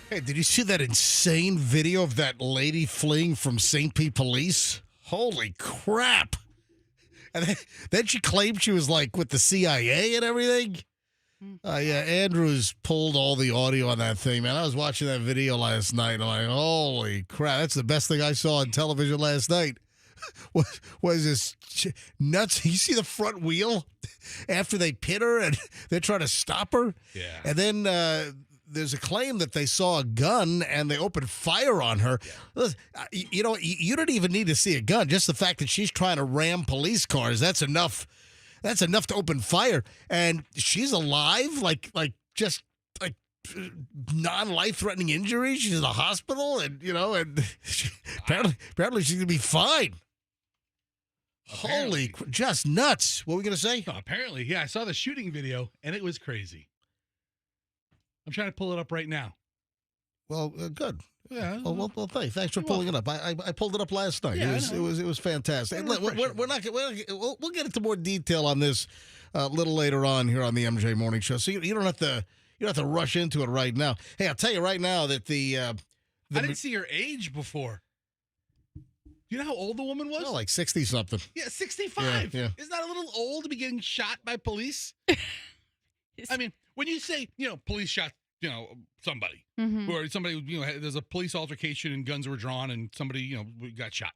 Hey, did you see that insane video of that lady fleeing from St. Pete police? Holy crap. And then she claimed she was like with the CIA and everything. Yeah, Andrews pulled all the audio on that thing, man. I was watching that video last night, and I'm like, holy crap, that's the best thing I saw on television last night. Was this nuts? You see the front wheel after they pit her and they're trying to stop her? Yeah. And then there's a claim that they saw a gun and they opened fire on her. Yeah. Listen, you know, you don't even need to see a gun. Just the fact that she's trying to ram police cars, that's enough. That's enough to open fire. And she's alive, like non-life-threatening injuries. She's in the hospital, and apparently she's gonna be fine. Apparently. Holy, just nuts. What were we going to say? Oh, apparently, yeah. I saw the shooting video, and it was crazy. I'm trying to pull it up right now. Well, good. Yeah. Well, thanks for pulling it up. I pulled it up last night. Yeah, it was fantastic. We'll get into more detail on this a little later on here on the MJ Morning Show. So you don't have to rush into it right now. Hey, I'll tell you right now that I didn't see her age before. Do you know how old the woman was? Oh, like 60-something. Yeah, 65. Yeah. Isn't that a little old to be getting shot by police? I mean, when you say, police shot, somebody, or somebody, there's a police altercation and guns were drawn and somebody, got shot.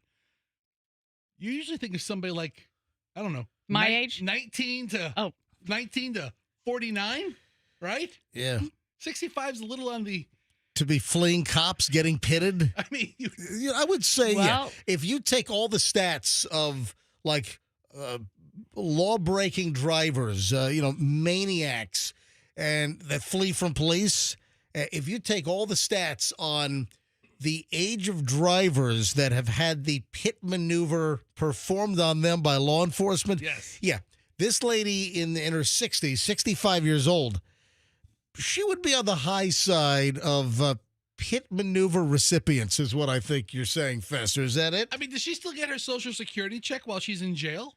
You usually think of somebody like, I don't know. My age? 19 to 49, right? Yeah. 65 is a little on the... To be fleeing cops, getting pitted. I mean, I would say, if you take all the stats of law-breaking drivers, maniacs, and that flee from police, if you take all the stats on the age of drivers that have had the pit maneuver performed on them by law enforcement, this lady in her 60s, 65 years old, she would be on the high side of pit maneuver recipients, is what I think you're saying, Fester. Is that it? I mean, does she still get her Social Security check while she's in jail?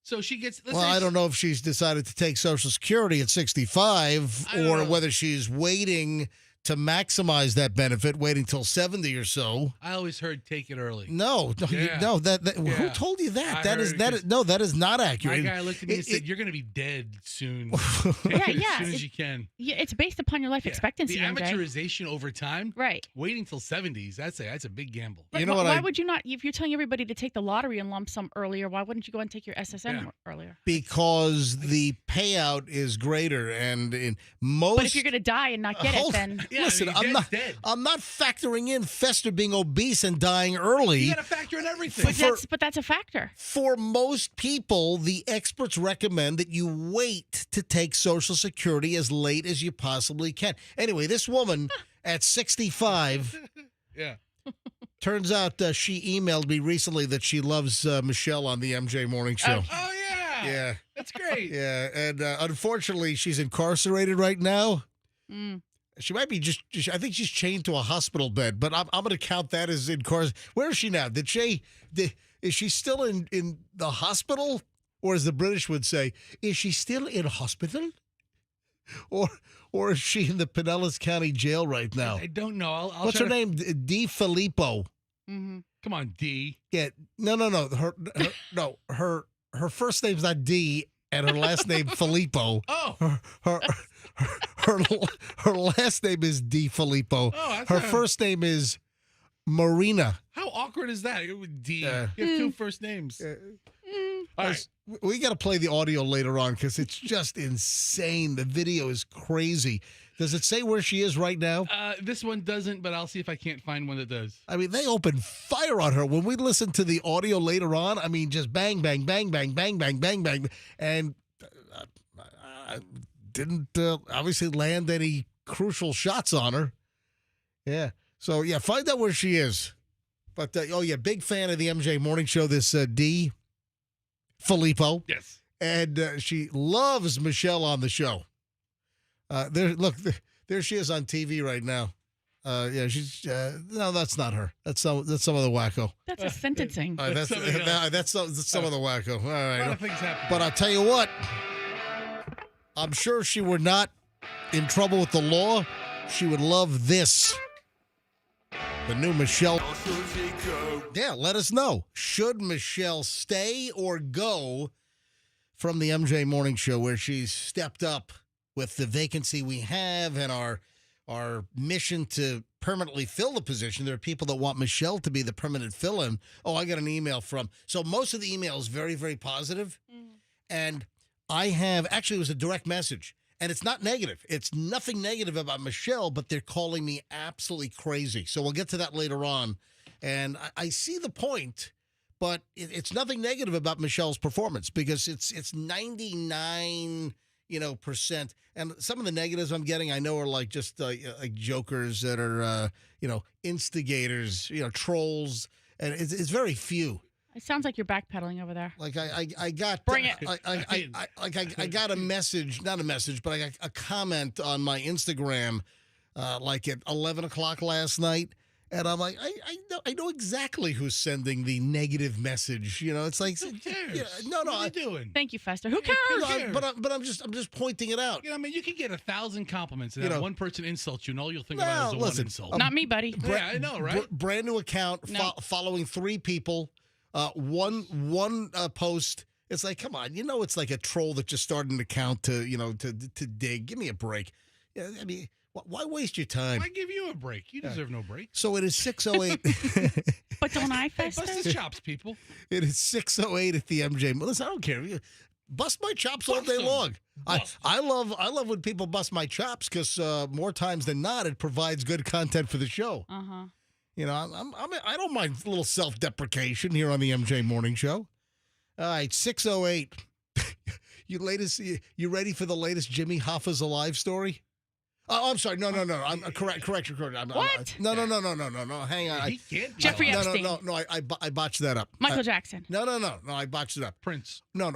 So she gets... I don't know if she's decided to take Social Security at 65 or whether she's waiting to maximize that benefit, waiting till 70 or so. I always heard take it early. No. Who told you that? That is not accurate. My guy looked at me and said, "You're going to be dead soon. Take it as soon as you can." Yeah, it's based upon your life expectancy. The amateurization over time, right? Waiting till 70s. That's a big gamble. But why would you not? If you're telling everybody to take the lottery and lump sum earlier, why wouldn't you go and take your SSN earlier? Because the payout is greater, and in most. But if you're going to die and not get it, then. Yeah, listen, I'm not factoring in Fester being obese and dying early. You got to factor in everything. But that's a factor. For most people, the experts recommend that you wait to take Social Security as late as you possibly can. Anyway, this woman at 65, turns out she emailed me recently that she loves Michelle on the MJ Morning Show. Oh, yeah. Yeah. That's great. Yeah, and unfortunately, she's incarcerated right now. She might be I think she's chained to a hospital bed, but I'm going to count that as incarcerated. Where is she now? Is she still in the hospital? Or as the British would say, is she still in hospital? Or is she in the Pinellas County Jail right now? I don't know. What's her name? Di Filippo. Mm-hmm. Come on, D. Yeah. No. Her first name's not D, and her last name Filippo. Oh. Her last name is Di Filippo. Oh, her first name is Marina. How awkward is that? With D. You have two first names. All right. We got to play the audio later on because it's just insane. The video is crazy. Does it say where she is right now? This one doesn't, but I'll see if I can't find one that does. I mean, they opened fire on her. When we listen to the audio later on, I mean, just bang, bang, bang, bang, bang, bang, bang, bang. And didn't obviously land any crucial shots on her. Yeah. So, find out where she is. But, big fan of the MJ Morning Show, this D. Filippo. Yes. And she loves Michelle on the show. There she is on TV right now. She's no, that's not her. That's some other wacko. That's a sentencing. That's some other wacko. All right. A lot of things happen. But I'll tell you what, I'm sure if she were not in trouble with the law, she would love this. The new Michelle. Yeah, let us know. Should Michelle stay or go from the MJ Morning Show, where she's stepped up with the vacancy we have and our mission to permanently fill the position? There are people that want Michelle to be the permanent fill-in. Oh, I got an email so most of the email is very, very positive. And it was a direct message. And it's not negative. It's nothing negative about Michelle, but they're calling me absolutely crazy. So we'll get to that later on. And I see the point, but it's nothing negative about Michelle's performance because it's 99 percent. And some of the negatives I'm getting, I know, are like just like jokers that are instigators, trolls, and it's very few. It sounds like you're backpedaling over there. Like I got Bring it. I got a message, not a message, but I got a comment on my Instagram like at 11 o'clock last night. And I'm like, I know exactly who's sending the negative message. It's like, who cares? Yeah, no, What are you doing? Thank you, Fester. Who cares? cares? But I'm just pointing it out. You can get 1,000 compliments and have one person insult you, and all you'll think about is the listen, one insult. Not me, buddy. Yeah, I know, right? Brand new account, No. following 3 people, one post. It's like, come on, it's like a troll that just started an account to dig. Give me a break. Yeah, I mean. Why waste your time? Why give you a break? You deserve no break. So it is 6:08. But don't I, Fester? Bust his chops, people. It is 6:08 at the MJ. Listen, I don't care. Bust my chops all day long. I love when people bust my chops because more times than not, it provides good content for the show. Uh-huh. I don't mind a little self-deprecation here on the MJ Morning Show. All right, 6:08. You ready for the latest Jimmy Hoffa's Alive story? Oh, I'm sorry. No. I'm correction. What? No. Hang on. He can't. Jeffrey No, Epstein. no. I botched that up. Michael Jackson. No. I botched it up. Prince. No.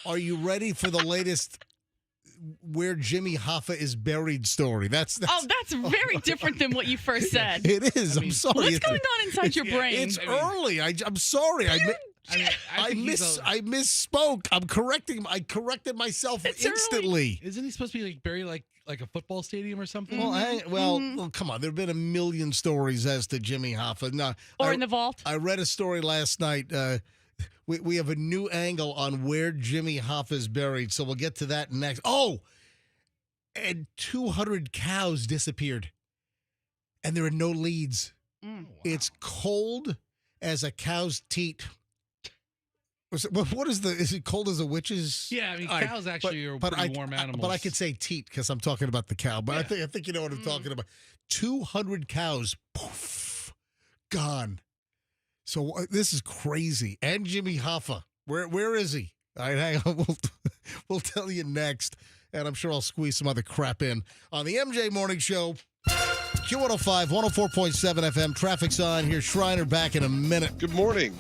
Are you ready for the latest where Jimmy Hoffa is buried story? That's very different than what you first said. It is. I'm sorry. What's going on inside your brain? It's early. I'm sorry. I misspoke. I corrected myself instantly. Isn't he supposed to be buried like a football stadium or something? Well, come on. There have been a million stories as to Jimmy Hoffa. No, Or in the vault. I read a story last night. We have a new angle on where Jimmy Hoffa is buried, so we'll get to that next. Oh, and 200 cows disappeared, and there are no leads. Mm. Oh, wow. It's cold as a cow's teat. What is it cold as a witch's? Yeah, cows actually are but pretty warm animals. But I could say teat because I'm talking about the cow. But I think you know what I'm talking about. 200 cows, poof, gone. So this is crazy. And Jimmy Hoffa, where is he? All right, hang on. We'll tell you next. And I'm sure I'll squeeze some other crap in on the MJ Morning Show. Q105, 104.7 FM. Traffic's on. Here's Shriner back in a minute. Good morning.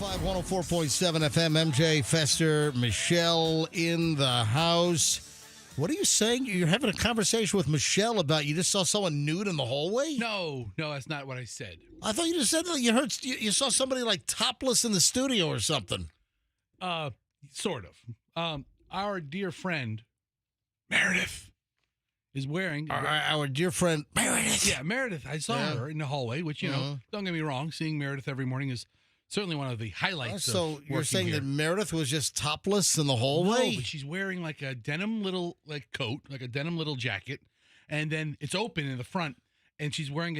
105, 104.7 FM, MJ, Fester, Michelle in the house. What are you saying? You're having a conversation with Michelle about you just saw someone nude in the hallway? No, that's not what I said. I thought you just said that you saw somebody like topless in the studio or something. Sort of. Our dear friend, Meredith, is wearing... Our dear friend, Meredith. Yeah, Meredith. I saw her in the hallway, which, don't get me wrong, seeing Meredith every morning is certainly one of the highlights So of you're saying here. that Meredith was just topless in the hallway? No, but she's wearing like a denim little coat, like a denim little jacket, and then it's open in the front, and she's wearing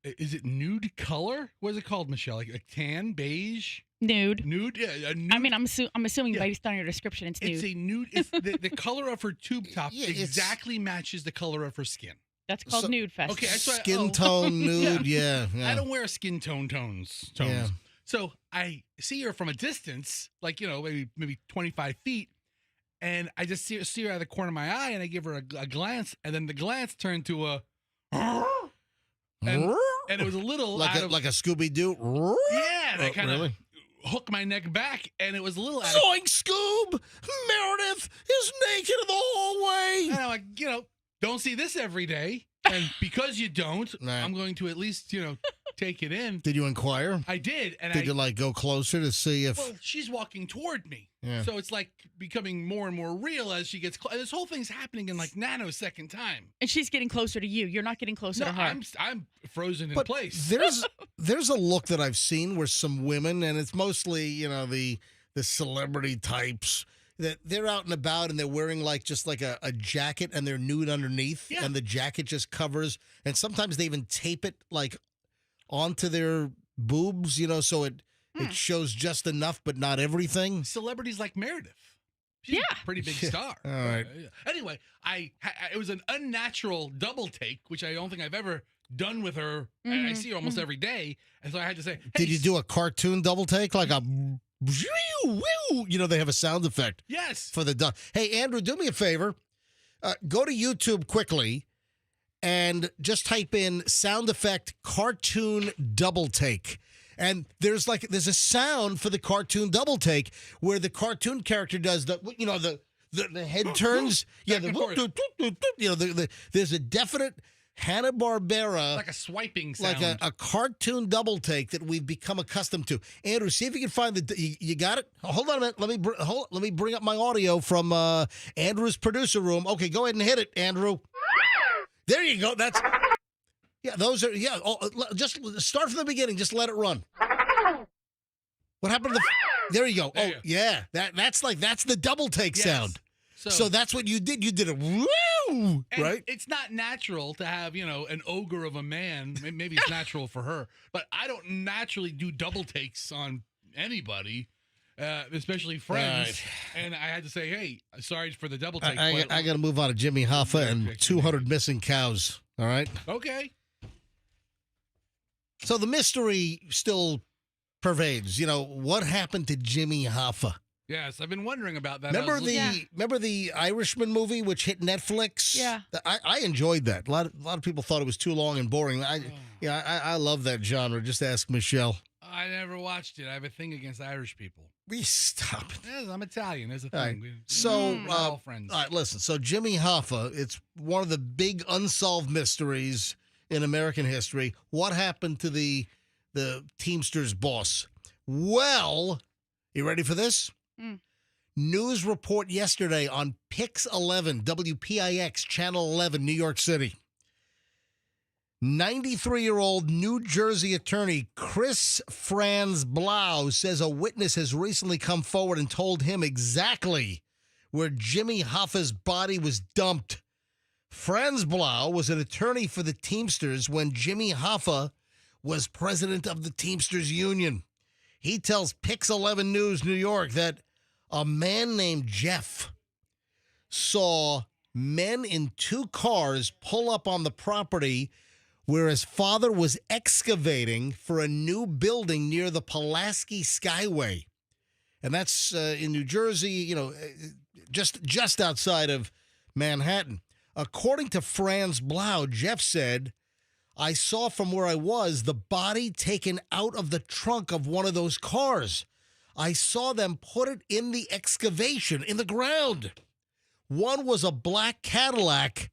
is it nude color? What is it called, Michelle? Like a tan, beige? Nude. Nude? Yeah, a nude. I mean, I'm assuming based on your description, it's nude. It's a nude. It's the color of her tube top exactly matches the color of her skin. That's called Nude Fest. Okay, that's why, skin tone nude, yeah. I don't wear skin tones. Yeah. So I see her from a distance, like, maybe 25 feet, and I just see her out of the corner of my eye, and I give her a glance, and then the glance turned to a... And it was a little like a Scooby-Doo. Yeah, and I kind of hooked my neck back, and it was a little... Zoink, Scoob! Meredith is naked in the hallway! And I'm like, don't see this every day. And because you don't, I'm going to at least, take it in. Did you inquire? I did. And Did you, go closer to see if... Well, she's walking toward me. Yeah. So it's, becoming more and more real as she gets close. This whole thing's happening in, nanosecond time. And she's getting closer to you. You're not getting closer to her. I'm frozen in place. There's a look that I've seen where some women, and it's mostly, the celebrity types, that they're out and about and they're wearing just a jacket and they're nude underneath, and the jacket just covers, and sometimes they even tape it onto their boobs, so it shows just enough but not everything. Celebrities like Meredith. She's a pretty big star. All right. Anyway, it was an unnatural double take, which I don't think I've ever done with her. And I see her almost every day, and so I had to say, hey, did you do a cartoon double take like a... they have a sound effect. Yes. For the Hey, Andrew, do me a favor. Go to YouTube quickly and just type in sound effect cartoon double take. And there's a sound for the cartoon double take where the cartoon character does the head turns. Yeah, there's a definite Hanna-Barbera, like a swiping sound, like a cartoon double take that we've become accustomed to. Andrew, see if you can find you got it. Hold on a minute. Let me bring up my audio from Andrew's producer room. Okay, go ahead and hit it, Andrew. There you go. Those are just start from the beginning. Just let it run. What happened to there you go. Oh yeah, that's the double take sound. So that's what you did. You did a woo, right? It's not natural to have, an ogre of a man. Maybe it's natural for her, but I don't naturally do double takes on anybody, especially friends. Right. And I had to say, hey, sorry for the double take. I got to move on to Jimmy Hoffa and 200 missing cows. All right. Okay. So the mystery still pervades. What happened to Jimmy Hoffa? Yes, I've been wondering about that. Remember the Irishman movie, which hit Netflix? Yeah, I enjoyed that. A lot of people thought it was too long and boring. I love that genre. Just ask Michelle. I never watched it. I have a thing against Irish people. Stop it. Yes, I'm Italian. There's a thing. Right. We're all friends. All right, listen. So Jimmy Hoffa, it's one of the big unsolved mysteries in American history. What happened to the Teamsters boss? Well, you ready for this? News report yesterday on Pix 11, WPIX, Channel 11, New York City. 93-year-old New Jersey attorney Chris Franz Blau says a witness has recently come forward and told him exactly where Jimmy Hoffa's body was dumped. Franz Blau was an attorney for the Teamsters when Jimmy Hoffa was president of the Teamsters Union. He tells Pix 11 News New York that a man named Jeff saw men in two cars pull up on the property where his father was excavating for a new building near the Pulaski Skyway. And that's in New Jersey, just outside of Manhattan. According to Franz Blau, Jeff said, I saw from where I was the body taken out of the trunk of one of those cars. I saw them put it in the excavation in the ground. One was a black Cadillac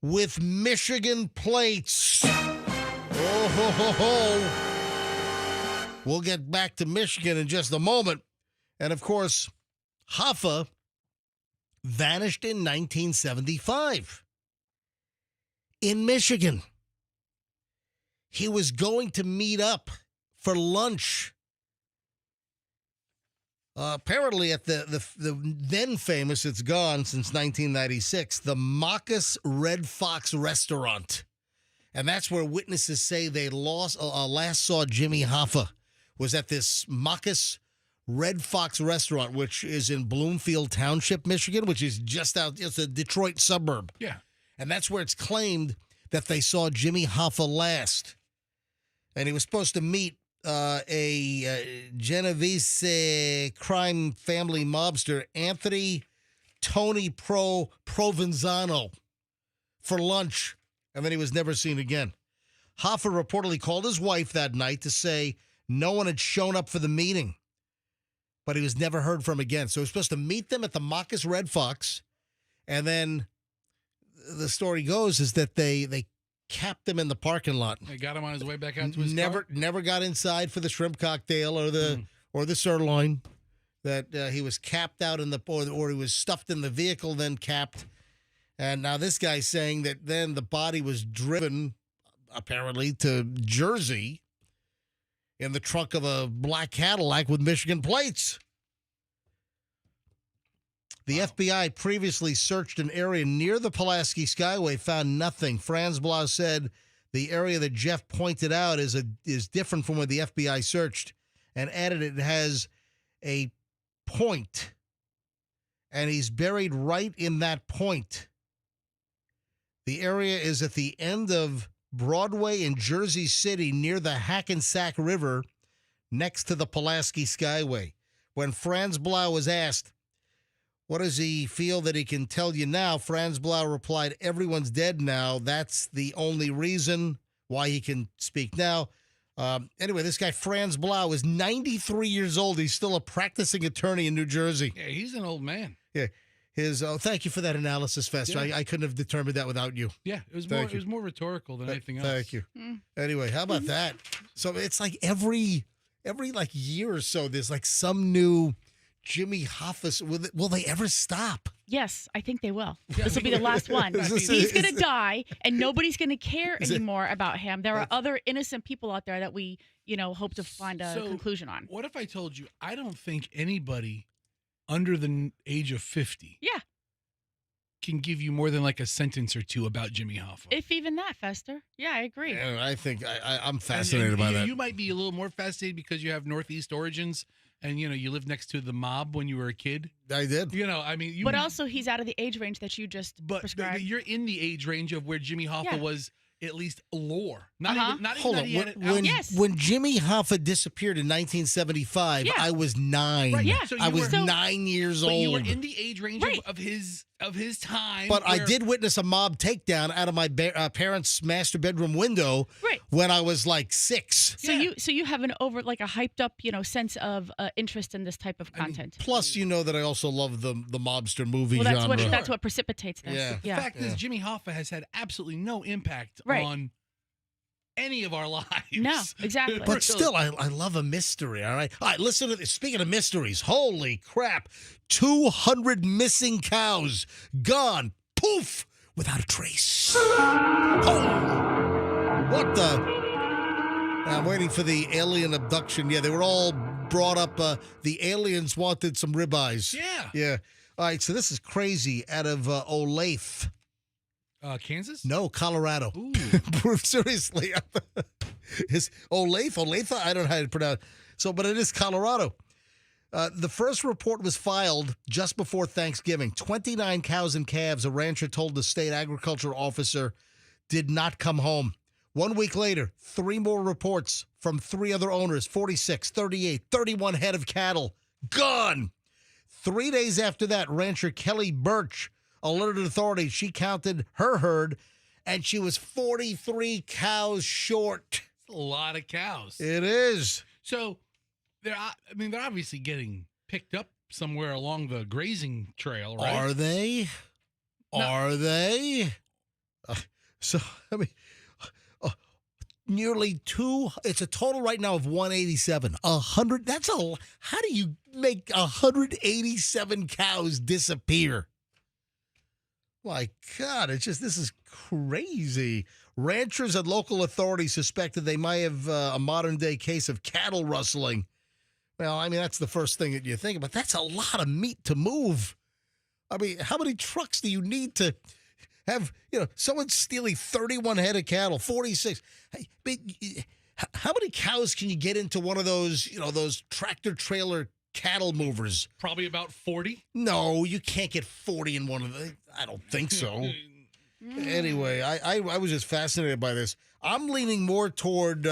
with Michigan plates. Oh, ho, ho, ho. We'll get back to Michigan in just a moment. And, of course, Hoffa vanished in 1975 in Michigan. He was going to meet up for lunch. Apparently at the then famous, it's gone since 1996, the Marcus Red Fox restaurant. And that's where witnesses say they last saw Jimmy Hoffa, was at this Marcus Red Fox restaurant, which is in Bloomfield Township, Michigan, which is just out, it's a Detroit suburb. Yeah. And that's where it's claimed that they saw Jimmy Hoffa last. And he was supposed to meet a Genovese crime family mobster, Anthony Tony Provenzano, for lunch, and then he was never seen again. Hoffa reportedly called his wife that night to say no one had shown up for the meeting, but he was never heard from again. So he was supposed to meet them at the Marcus Red Fox, and then the story goes is that they capped him in the parking lot. They got him on his way back out to his car? Never got inside for the shrimp cocktail or the sirloin. That he was capped out in the or he was stuffed in the vehicle, then capped. And now this guy's saying that then the body was driven, apparently, to Jersey in the trunk of a black Cadillac with Michigan plates. The FBI previously searched an area near the Pulaski Skyway, found nothing. Franz Blau said the area that Jeff pointed out is different from where the FBI searched, and added it has a point, and he's buried right in that point. The area is at the end of Broadway in Jersey City near the Hackensack River next to the Pulaski Skyway. When Franz Blau was asked, what does he feel that he can tell you now? Franz Blau replied, everyone's dead now. That's the only reason why he can speak now. Anyway, this guy, Franz Blau, is 93 years old. He's still a practicing attorney in New Jersey. Yeah, he's an old man. Yeah. Thank you for that analysis, Fester. Yeah. I couldn't have determined that without you. Yeah, it was more rhetorical than anything else. Thank you. Anyway, how about that? So it's like every like year or so, there's like some new Jimmy Hoffa. Will they ever stop? Yes, I think they will. This will be the last one. He's going to die, and nobody's going to care anymore about him. There are other innocent people out there that we, hope to find a conclusion on. What if I told you I don't think anybody under the age of 50 can give you more than like a sentence or two about Jimmy Hoffa? If even that, Fester. Yeah, I agree. Yeah, I think I'm fascinated by that. You might be a little more fascinated because you have Northeast origins. And, you lived next to the mob when you were a kid. I did. But also, he's out of the age range that you just prescribed. But you're in the age range of where Jimmy Hoffa was at least lore. Not Hold on. When Jimmy Hoffa disappeared in 1975, I was 9. Right, yeah. So I was 9 years old. But you were in the age range of his time. But I did witness a mob takedown out of my parents' master bedroom window when I was like 6. So you have a hyped up sense of interest in this type of content. Plus, that I also love the mobster movie genre. That's what precipitates this. Yeah. The fact is, Jimmy Hoffa has had absolutely no impact on any of our lives. No, exactly. But still, I love a mystery, all right? All right, listen to this. Speaking of mysteries, holy crap. 200 missing cows gone, poof, without a trace. Oh, what the? I'm waiting for the alien abduction. Yeah, they were all brought up. The aliens wanted some ribeyes. Yeah. All right, so this is crazy out of Olathe. Kansas? No, Colorado. Ooh. Seriously. Is Olathe? I don't know how to pronounce it. So, but it is Colorado. The first report was filed just before Thanksgiving. 29 cows and calves, a rancher told the state agriculture officer, did not come home. 1 week later, 3 more reports from 3 other owners, 46, 38, 31 head of cattle, gone. 3 days after that, rancher Kelly Birch alerted authorities she counted her herd and she was 43 cows short. That's a lot of cows. It is. So they're obviously getting picked up somewhere along the grazing trail, right? Are they? No. Are they? Nearly it's a total right now of 187. 100. How do you make 187 cows disappear? My God, this is crazy. Ranchers and local authorities suspected they might have a modern-day case of cattle rustling. Well, I mean, that's the first thing that you think about. That's a lot of meat to move. I mean, how many trucks do you need to have, someone stealing 31 head of cattle, 46? How many cows can you get into one of those, those tractor-trailer cattle movers? Probably about 40. No, you can't get 40 in one of them. I don't think so. Anyway, I was just fascinated by this. I'm leaning more toward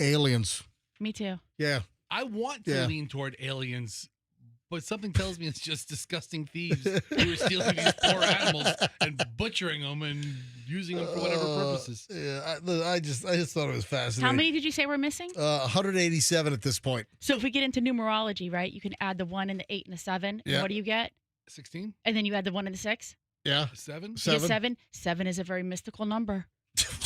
aliens. Me too. Yeah. I want to lean toward aliens, but something tells me it's just disgusting thieves who are stealing these poor animals and butchering them and using them for whatever purposes. Yeah, I just thought it was fascinating. How many did you say we're missing? 187 at this point. So if we get into numerology, right, you can add the 1 and the 8 and the 7. Yeah. And what do you get? 16. And then you add the 1 and the 6. Yeah. 7. You get 7. 7 is a very mystical number.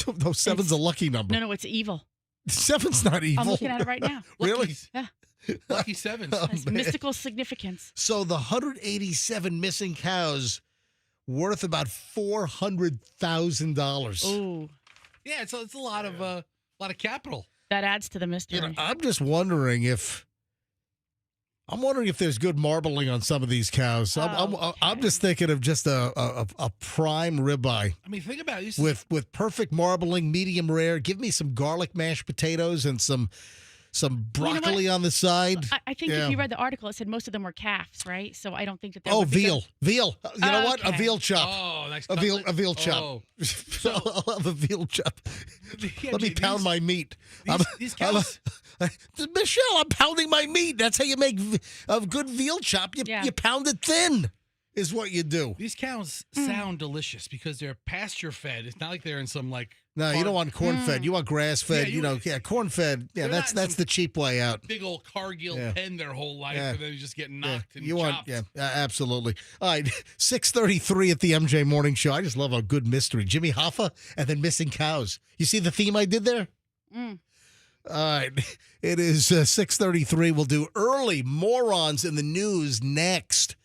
No, 7's a lucky number. No, it's evil. 7's not evil. I'm looking at it right now. Really? Yeah. Lucky 7s. It's mystical significance. So the 187 missing cows worth about $400,000. Ooh. Yeah, it's a lot of capital. That adds to the mystery. I'm just wondering if there's good marbling on some of these cows. I'm just thinking of just a prime ribeye. I mean, think about it. With perfect marbling, medium rare. Give me some garlic mashed potatoes and some broccoli on the side. I think if you read the article, it said most of them were calves, right? So I don't think that. Veal. You know what? A veal chop. Oh, nice. A veal chop. Oh. I'll have a veal chop. Yeah, Let me pound my meat. These cows. Michelle, I'm pounding my meat. That's how you make a good veal chop. You pound it thin, is what you do. These cows sound delicious because they're pasture fed. It's not like they're in some No, you don't want corn fed. You want grass fed. Corn fed. Yeah, that's the cheap way out. Big old Cargill pen their whole life, and then you just get knocked and you chopped. Absolutely. All right, 6:33 at the MJ Morning Show. I just love a good mystery. Jimmy Hoffa and then missing cows. You see the theme I did there? All right, it is 6:33. We'll do early morons in the news next.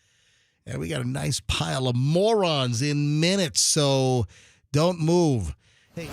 And we got a nice pile of morons in minutes, so don't move. Hey.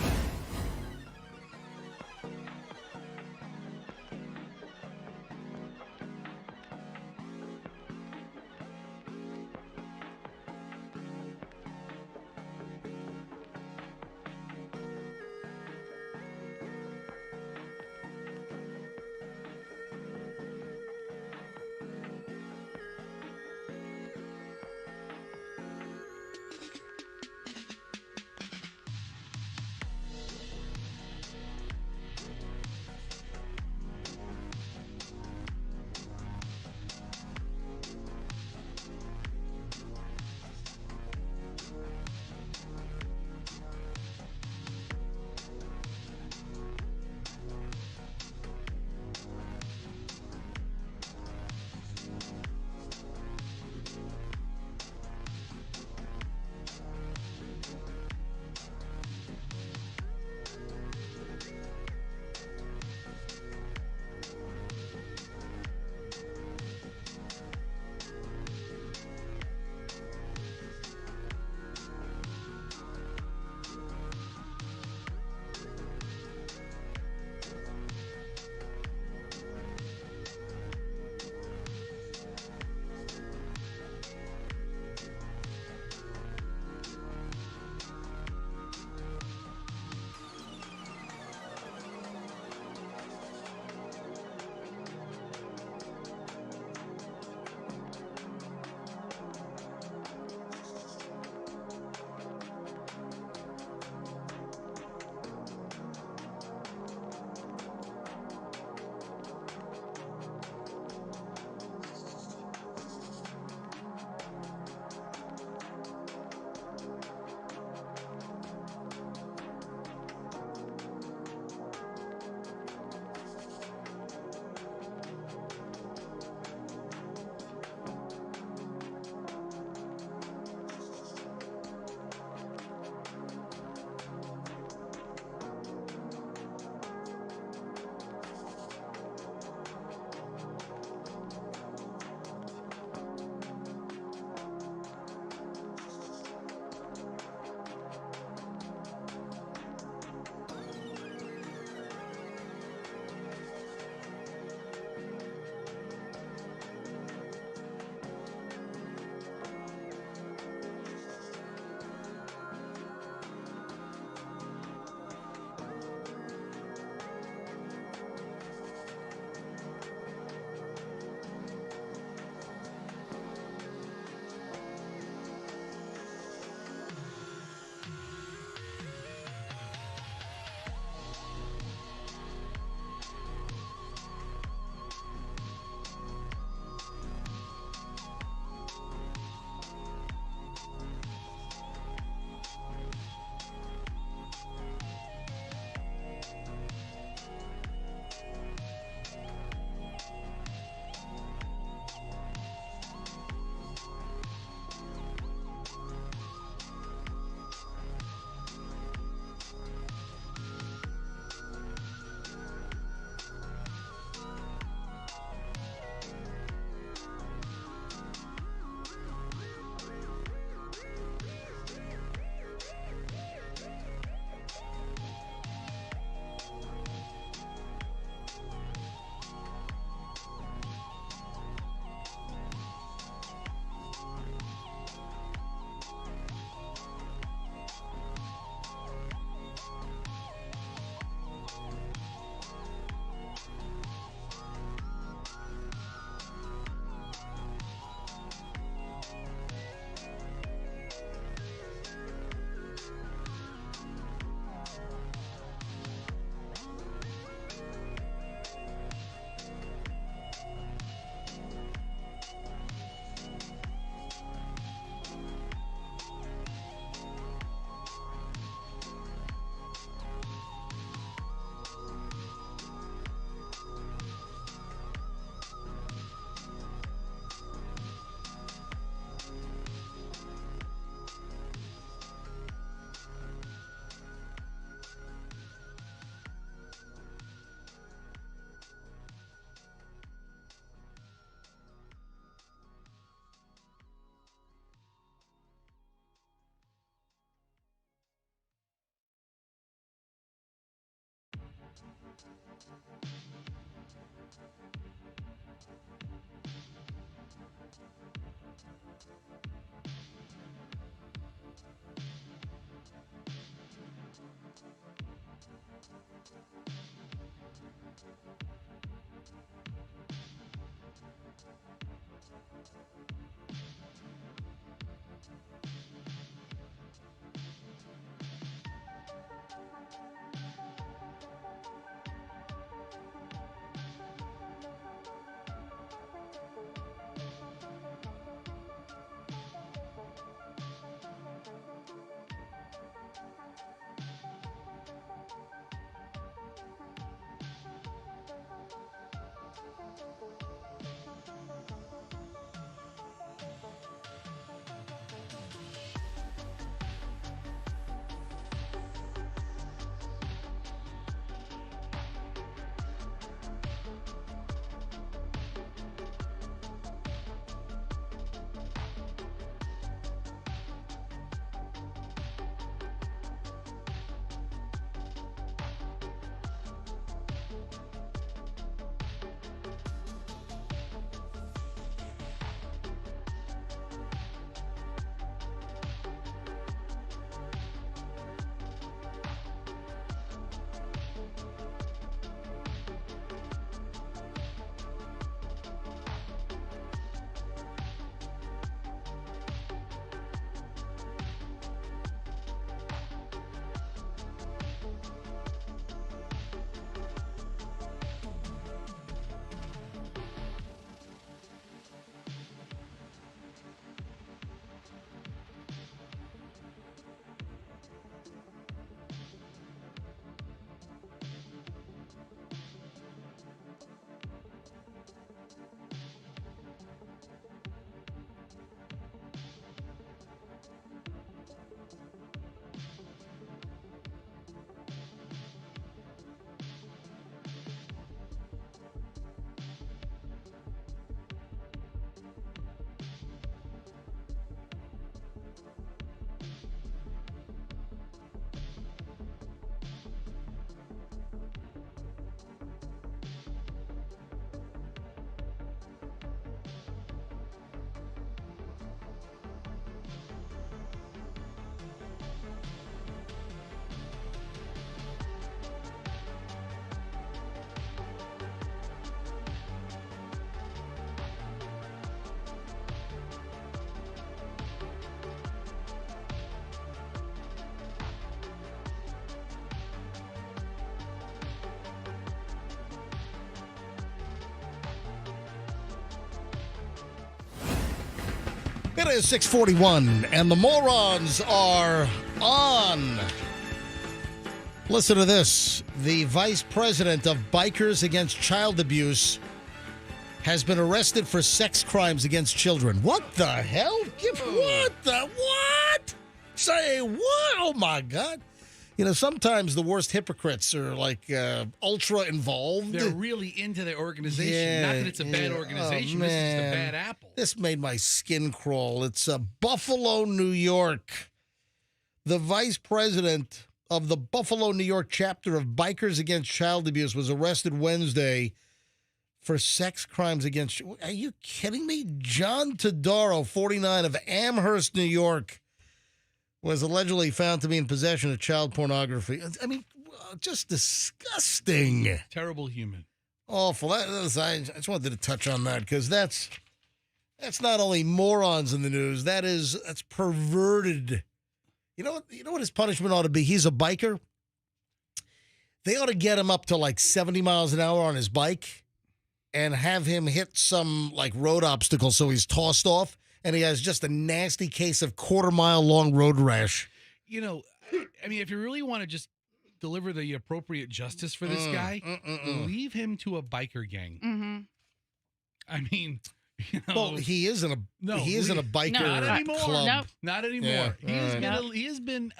It is 6:41, and the Morons are on. Listen to this. The vice president of Bikers Against Child Abuse has been arrested for sex crimes against children. What the hell? What? Say what? Oh, my God. You know, sometimes the worst hypocrites are like ultra involved. They're really into their organization. Yeah, Not that it's a bad organization. This is just a bad apple. This made my skin crawl. It's Buffalo, New York. The vice president of the Buffalo, New York chapter of Bikers Against Child Abuse was arrested Wednesday for sex crimes against... Are you kidding me? John Todaro, 49, of Amherst, New York, was allegedly found to be in possession of child pornography. I mean, just disgusting. Terrible human. Awful. I just wanted to touch on that because that's not only morons in the news. That's perverted. You know what his punishment ought to be? He's a biker. They ought to get him up to like 70 miles an hour on his bike and have him hit some like road obstacle so he's tossed off. And he has just a nasty case of quarter-mile-long road rash. You know, I mean, if you really want to just deliver the appropriate justice for this guy, leave him to a biker gang. Mm-hmm. I mean, you know, well, he isn't a biker not anymore. club. Nope. Not anymore. Yeah, he has been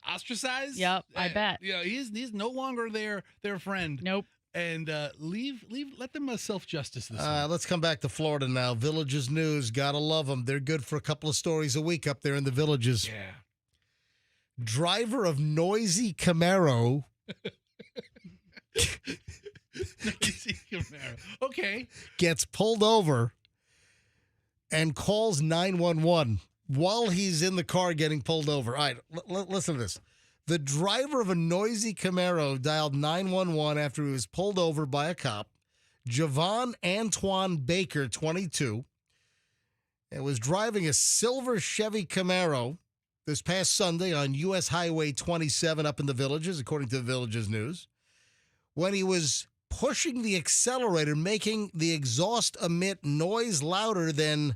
ostracized. Yep, I bet. Yeah, he's no longer their friend. Nope. And let them self-justice this. Let's come back to Florida now. Villages News, gotta love them. They're good for a couple of stories a week up there in the villages. Yeah. Driver of noisy Camaro. Noisy Camaro. Okay. Gets pulled over and calls 911 while he's in the car getting pulled over. All right, listen to this. The driver of a noisy Camaro dialed 911 after he was pulled over by a cop. Javon Antoine Baker, 22, and was driving a silver Chevy Camaro this past Sunday on U.S. Highway 27 up in the Villages, according to the Villages News, when he was pushing the accelerator, making the exhaust emit noise louder than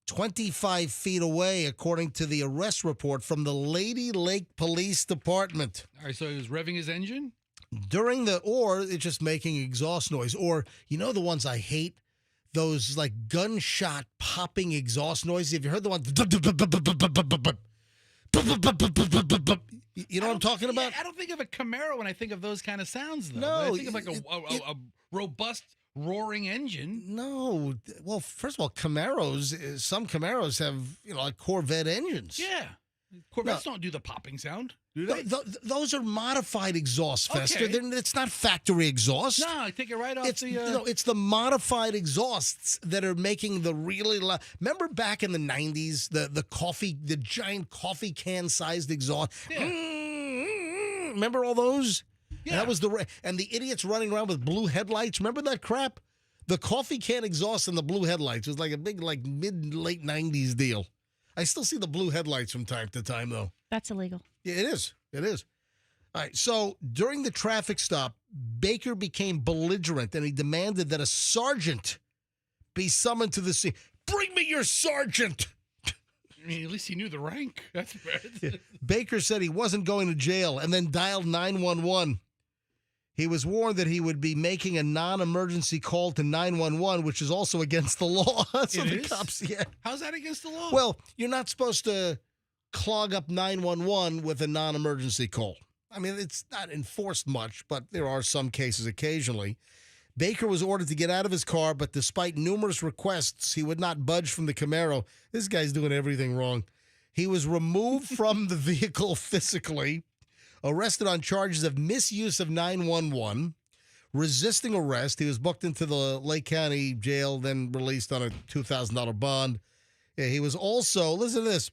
25 feet away, according to the arrest report from the Lady Lake Police Department. All right, so he was revving his engine? Or it's just making exhaust noise. Or, you know the ones I hate? Those, like, gunshot popping exhaust noises. Have you heard the one? You know what I'm talking about? Yeah, I don't think of a Camaro when I think of those kind of sounds, though. No. I think of like a robust, roaring engine. No. Well, first of all, Camaros, some Camaros have, like Corvette engines. Yeah. Corvettes don't do the popping sound, do they? Those are modified exhaust, Fester. Okay. It's not factory exhaust. No, I take it right off It's it's the modified exhausts that are making the really loud. Remember back in the 90s, the giant coffee can sized exhaust. Yeah. Remember all those? Yeah. And that was the idiots running around with blue headlights. Remember that crap? The coffee can exhaust and the blue headlights was like a big mid-late 90s deal. I still see the blue headlights from time to time, though. That's illegal. Yeah, it is. It is. All right. So during the traffic stop, Baker became belligerent and he demanded that a sergeant be summoned to the scene. Bring me your sergeant. I mean, at least he knew the rank. That's Yeah. Baker said he wasn't going to jail and then dialed 911. He was warned that he would be making a non-emergency call to 911, which is also against the law. So the cops, yeah. How's that against the law? Well, you're not supposed to clog up 911 with a non-emergency call. I mean, it's not enforced much, but there are some cases occasionally. Baker was ordered to get out of his car, but despite numerous requests, he would not budge from the Camaro. This guy's doing everything wrong. He was removed from the vehicle physically, arrested on charges of misuse of 911, resisting arrest. He was booked into the Lake County jail, then released on a $2,000 bond. Yeah, he was also, listen to this,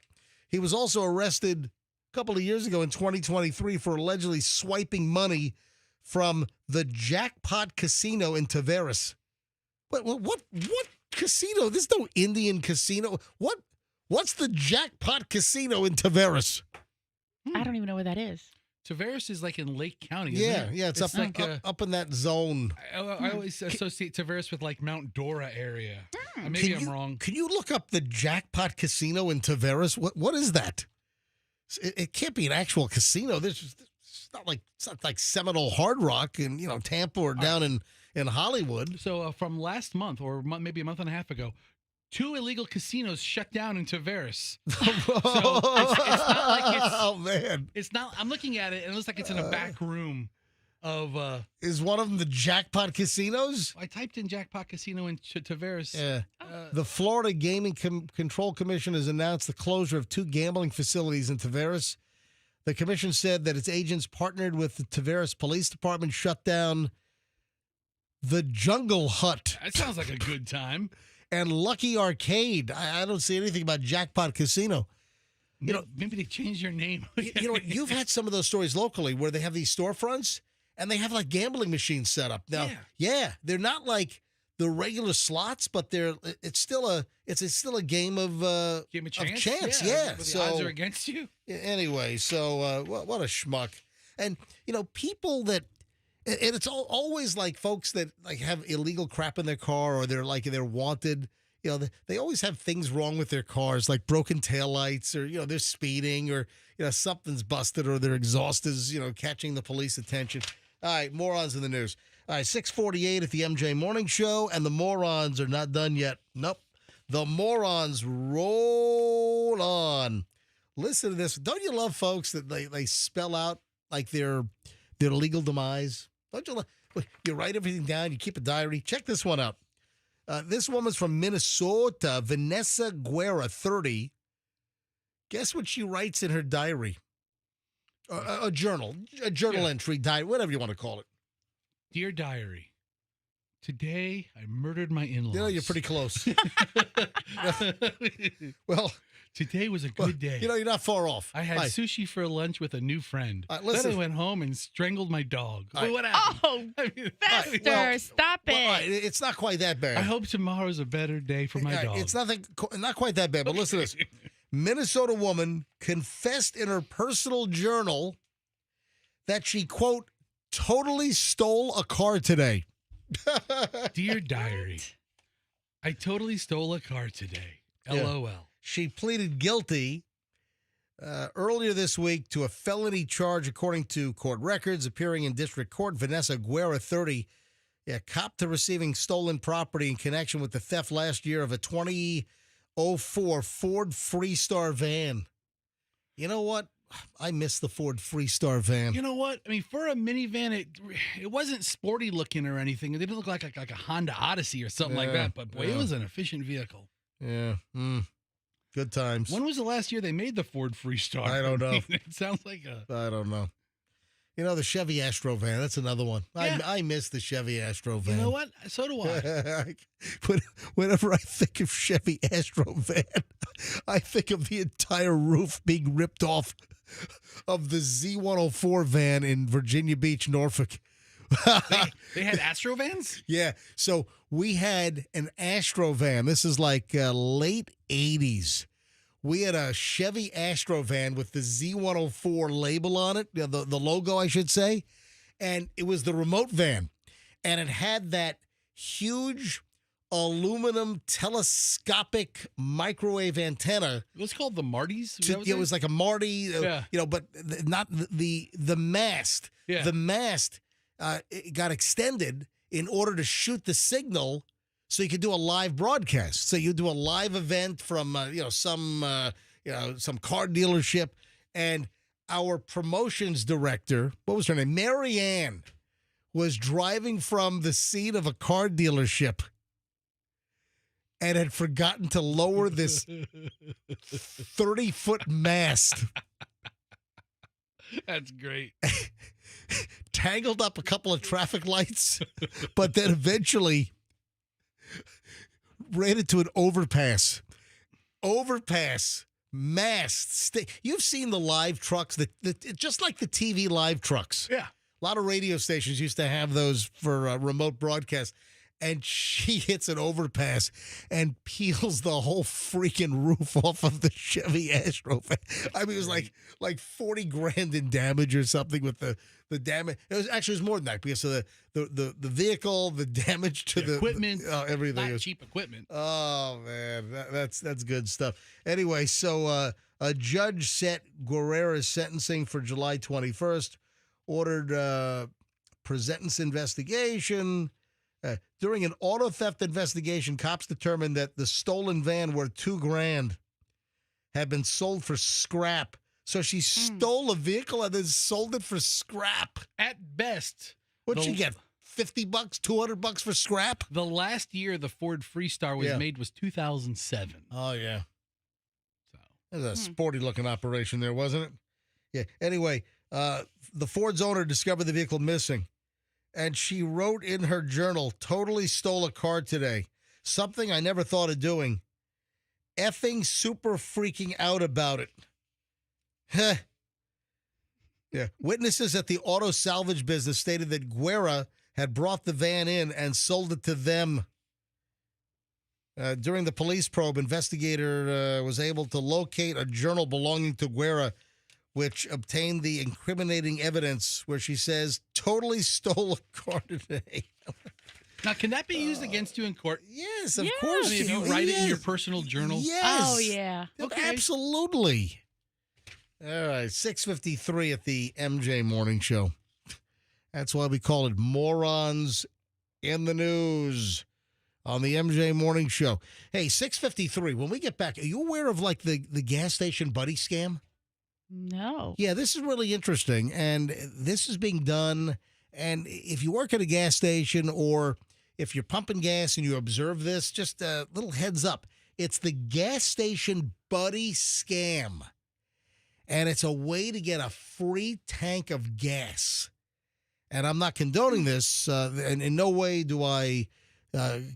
he was also arrested a couple of years ago in 2023 for allegedly swiping money from the Jackpot Casino in Tavares. What casino? There's no Indian casino. What's the Jackpot Casino in Tavares? I don't even know where that is. Tavares is like in Lake County, isn't it? Yeah, it's up in that zone. I always associate Tavares with like Mount Dora area. Maybe I'm wrong. Can you look up the Jackpot Casino in Tavares? What is that? It can't be an actual casino. It's not like Seminole Hard Rock in Tampa or down in Hollywood. So from last month or maybe a month and a half ago, 2 illegal casinos shut down in Tavares. So it's not like it's... Oh, man. It's not... I'm looking at it, and it looks like it's in a back room of... Is one of them the Jackpot Casinos? I typed in Jackpot Casino in Tavares. Yeah. The Florida Gaming Control Commission has announced the closure of 2 gambling facilities in Tavares. The commission said that its agents partnered with the Tavares Police Department, shut down the Jungle Hut. That sounds like a good time. And Lucky Arcade. I don't see anything about Jackpot Casino. Maybe they changed their name. You've had some of those stories locally where they have these storefronts and they have like gambling machines set up. Now, yeah, they're not like the regular slots, but it's still a game of chance. Yeah, the odds are against you. Anyway, so what a schmuck. And people that. And it's always like folks that like have illegal crap in their car, or they're wanted. They always have things wrong with their cars, like broken taillights, or they're speeding, or something's busted, or their exhaust is catching the police attention. All right, morons in the news. All right, 6:48 at the MJ Morning Show, and the morons are not done yet. Nope, the morons roll on. Listen to this. Don't you love folks that they spell out like their legal demise? Don't you? You write everything down. You keep a diary. Check this one out. This woman's from Minnesota, Vanessa Guerra, 30. Guess what she writes in her diary? A journal entry, diary, whatever you want to call it. Dear Diary, Today, I murdered my in-laws. You know, you're pretty close. Well, today was a good day. You know, you're not far off. I had sushi for lunch with a new friend. Listen. Then I went home and strangled my dog. What Oh, happened? Fester, stop it. Well, it's not quite that bad. I hope tomorrow's a better day for my dog. It's not quite that bad, but listen to this. Minnesota woman confessed in her personal journal that she, quote, totally stole a car today. Dear diary, I totally stole a car today. LOL. Yeah. She pleaded guilty earlier this week to a felony charge, according to court records, appearing in district court. Vanessa Guerra, 30, copped to receiving stolen property in connection with the theft last year of a 2004 Ford Freestar van. You know what? I miss the Ford Freestar van. You know what? I mean, for a minivan, it wasn't sporty looking or anything. It didn't look like a Honda Odyssey or something like that. But boy, it was an efficient vehicle. Yeah. Good times. When was the last year they made the Ford Freestar? I don't know. It sounds like I don't know. You know, the Chevy Astro van, that's another one. Yeah. I miss the Chevy Astro van. You know what? So do I. Whenever I think of Chevy Astro van, I think of the entire roof being ripped off of the Z104 van in Virginia Beach, Norfolk. They had Astro vans? Yeah. So we had an Astro van. This is like late 80s. We had a Chevy Astro van with the Z104 label on it, the logo, I should say. And it was the remote van. And it had that huge aluminum telescopic microwave antenna. It was called the Martys? It was like a Marty, but not the mast. Yeah. The mast it got extended in order to shoot the signal so you could do a live broadcast. So you do a live event from some car dealership, and our promotions director, what was her name? Mary Ann, was driving from the scene of a car dealership and had forgotten to lower this 30-foot mast. That's great. Tangled up a couple of traffic lights, but then eventually ran into an overpass. Mast. You've seen the live trucks, just like the TV live trucks. Yeah. A lot of radio stations used to have those for remote broadcast. And she hits an overpass and peels the whole freaking roof off of the Chevy Astro van. I mean, it was like $40,000 in damage or something with the damage. It was more than that because of the vehicle, the damage to the equipment, everything. Not cheap equipment. Oh man, that's good stuff. Anyway, so a judge set Guerrera's sentencing for July 21st. Ordered presentence investigation. During an auto theft investigation, cops determined that the stolen van worth $2,000 had been sold for scrap. So she stole a vehicle and then sold it for scrap. At best. What'd she get? $50, $200 for scrap? The last year the Ford Freestar was made was 2007. Oh, yeah. So that was a sporty-looking operation there, wasn't it? Yeah. Anyway, the Ford's owner discovered the vehicle missing. And she wrote in her journal, totally stole a car today. Something I never thought of doing. Effing super freaking out about it. Yeah. Witnesses at the auto salvage business stated that Guerra had brought the van in and sold it to them. During the police probe, investigator was able to locate a journal belonging to Guerra, which obtained the incriminating evidence where she says, totally stole a car today. Now, can that be used against you in court? Yes, of course. I mean, if you write it in your personal journal? Yes. Oh, yeah. Okay. Absolutely. All right, 6:53 at the MJ Morning Show. That's why we call it Morons in the News on the MJ Morning Show. Hey, 6:53, when we get back, are you aware of like the gas station buddy scam? No. Yeah, this is really interesting, and this is being done. And if you work at a gas station or if you're pumping gas and you observe this, just a little heads up. It's the gas station buddy scam, and it's a way to get a free tank of gas. And I'm not condoning this, and in no way do I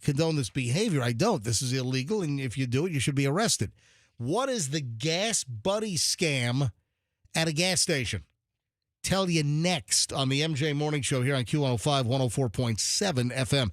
condone this behavior. I don't. This is illegal, and if you do it, you should be arrested. What is the gas buddy scam at a gas station? Tell you next on the MJ Morning Show here on Q105 104.7 FM.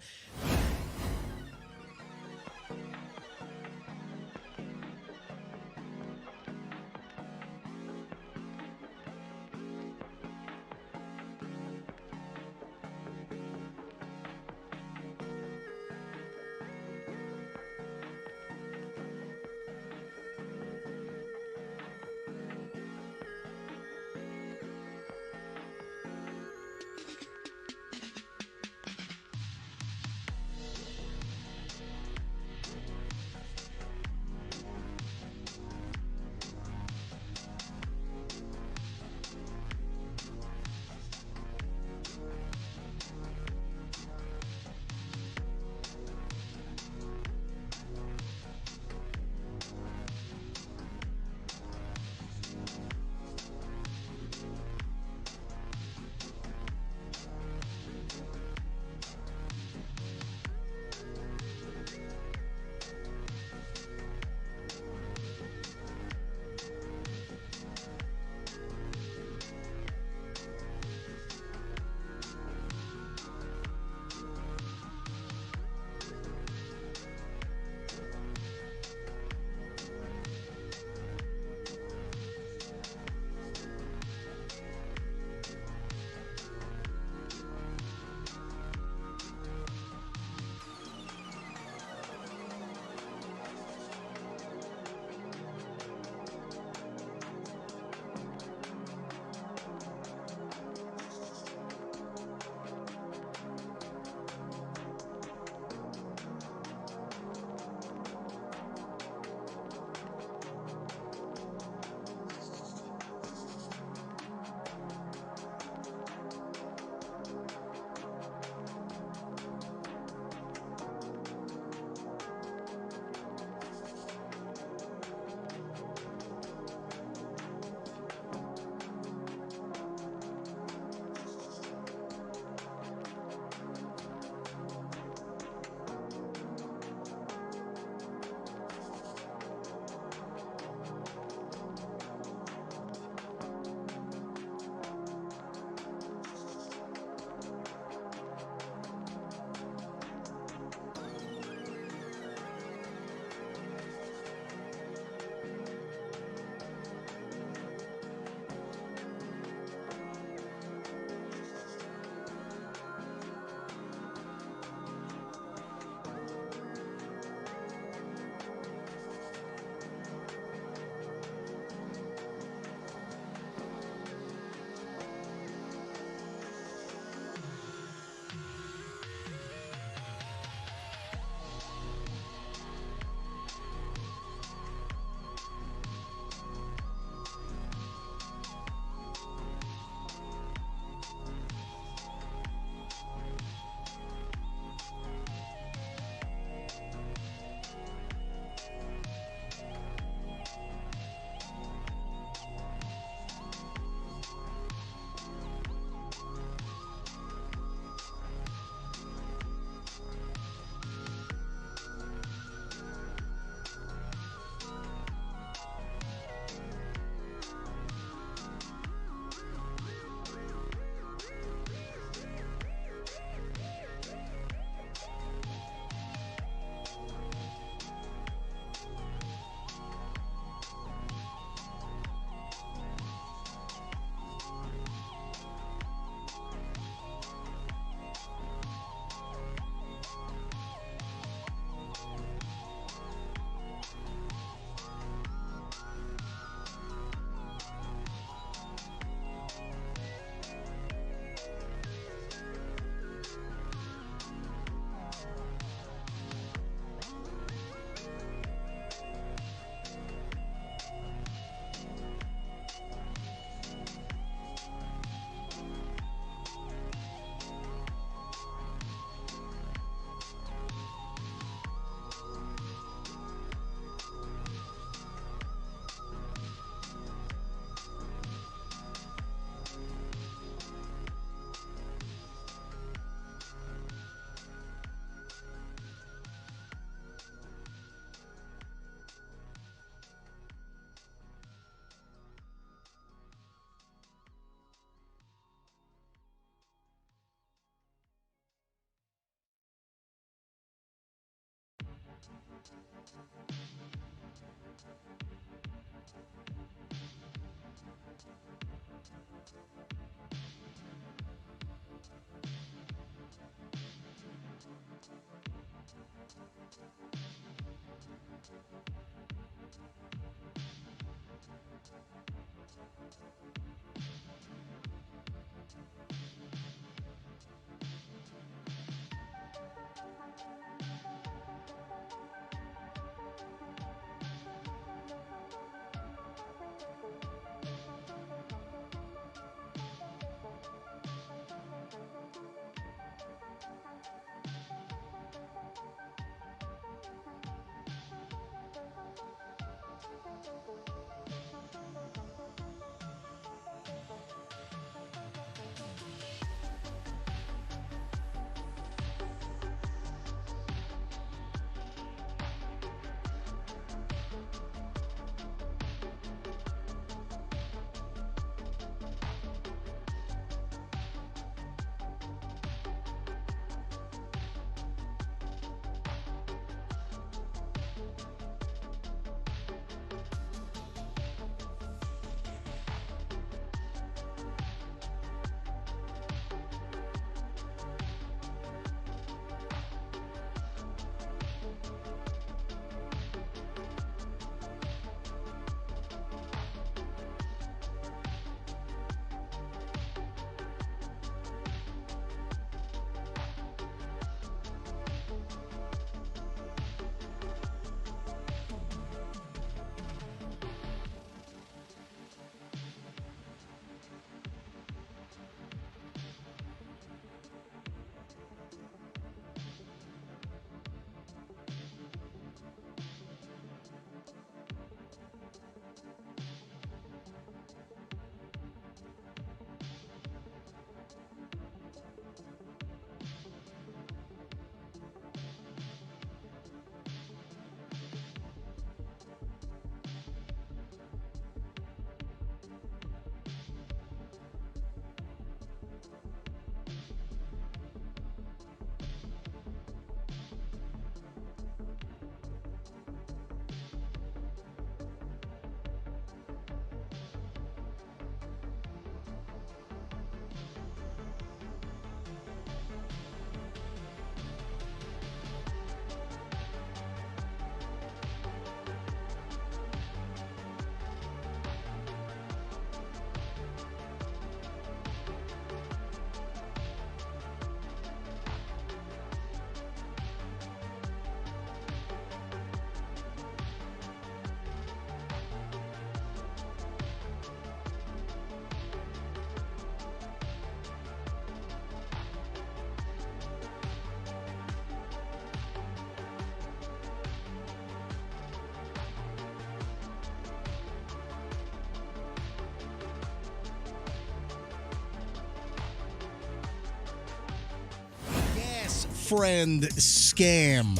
friend scam.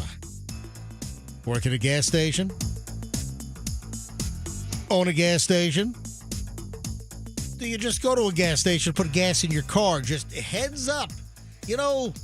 Work at a gas station? Own a gas station? Do you just go to a gas station, put gas in your car? Just heads up. You know,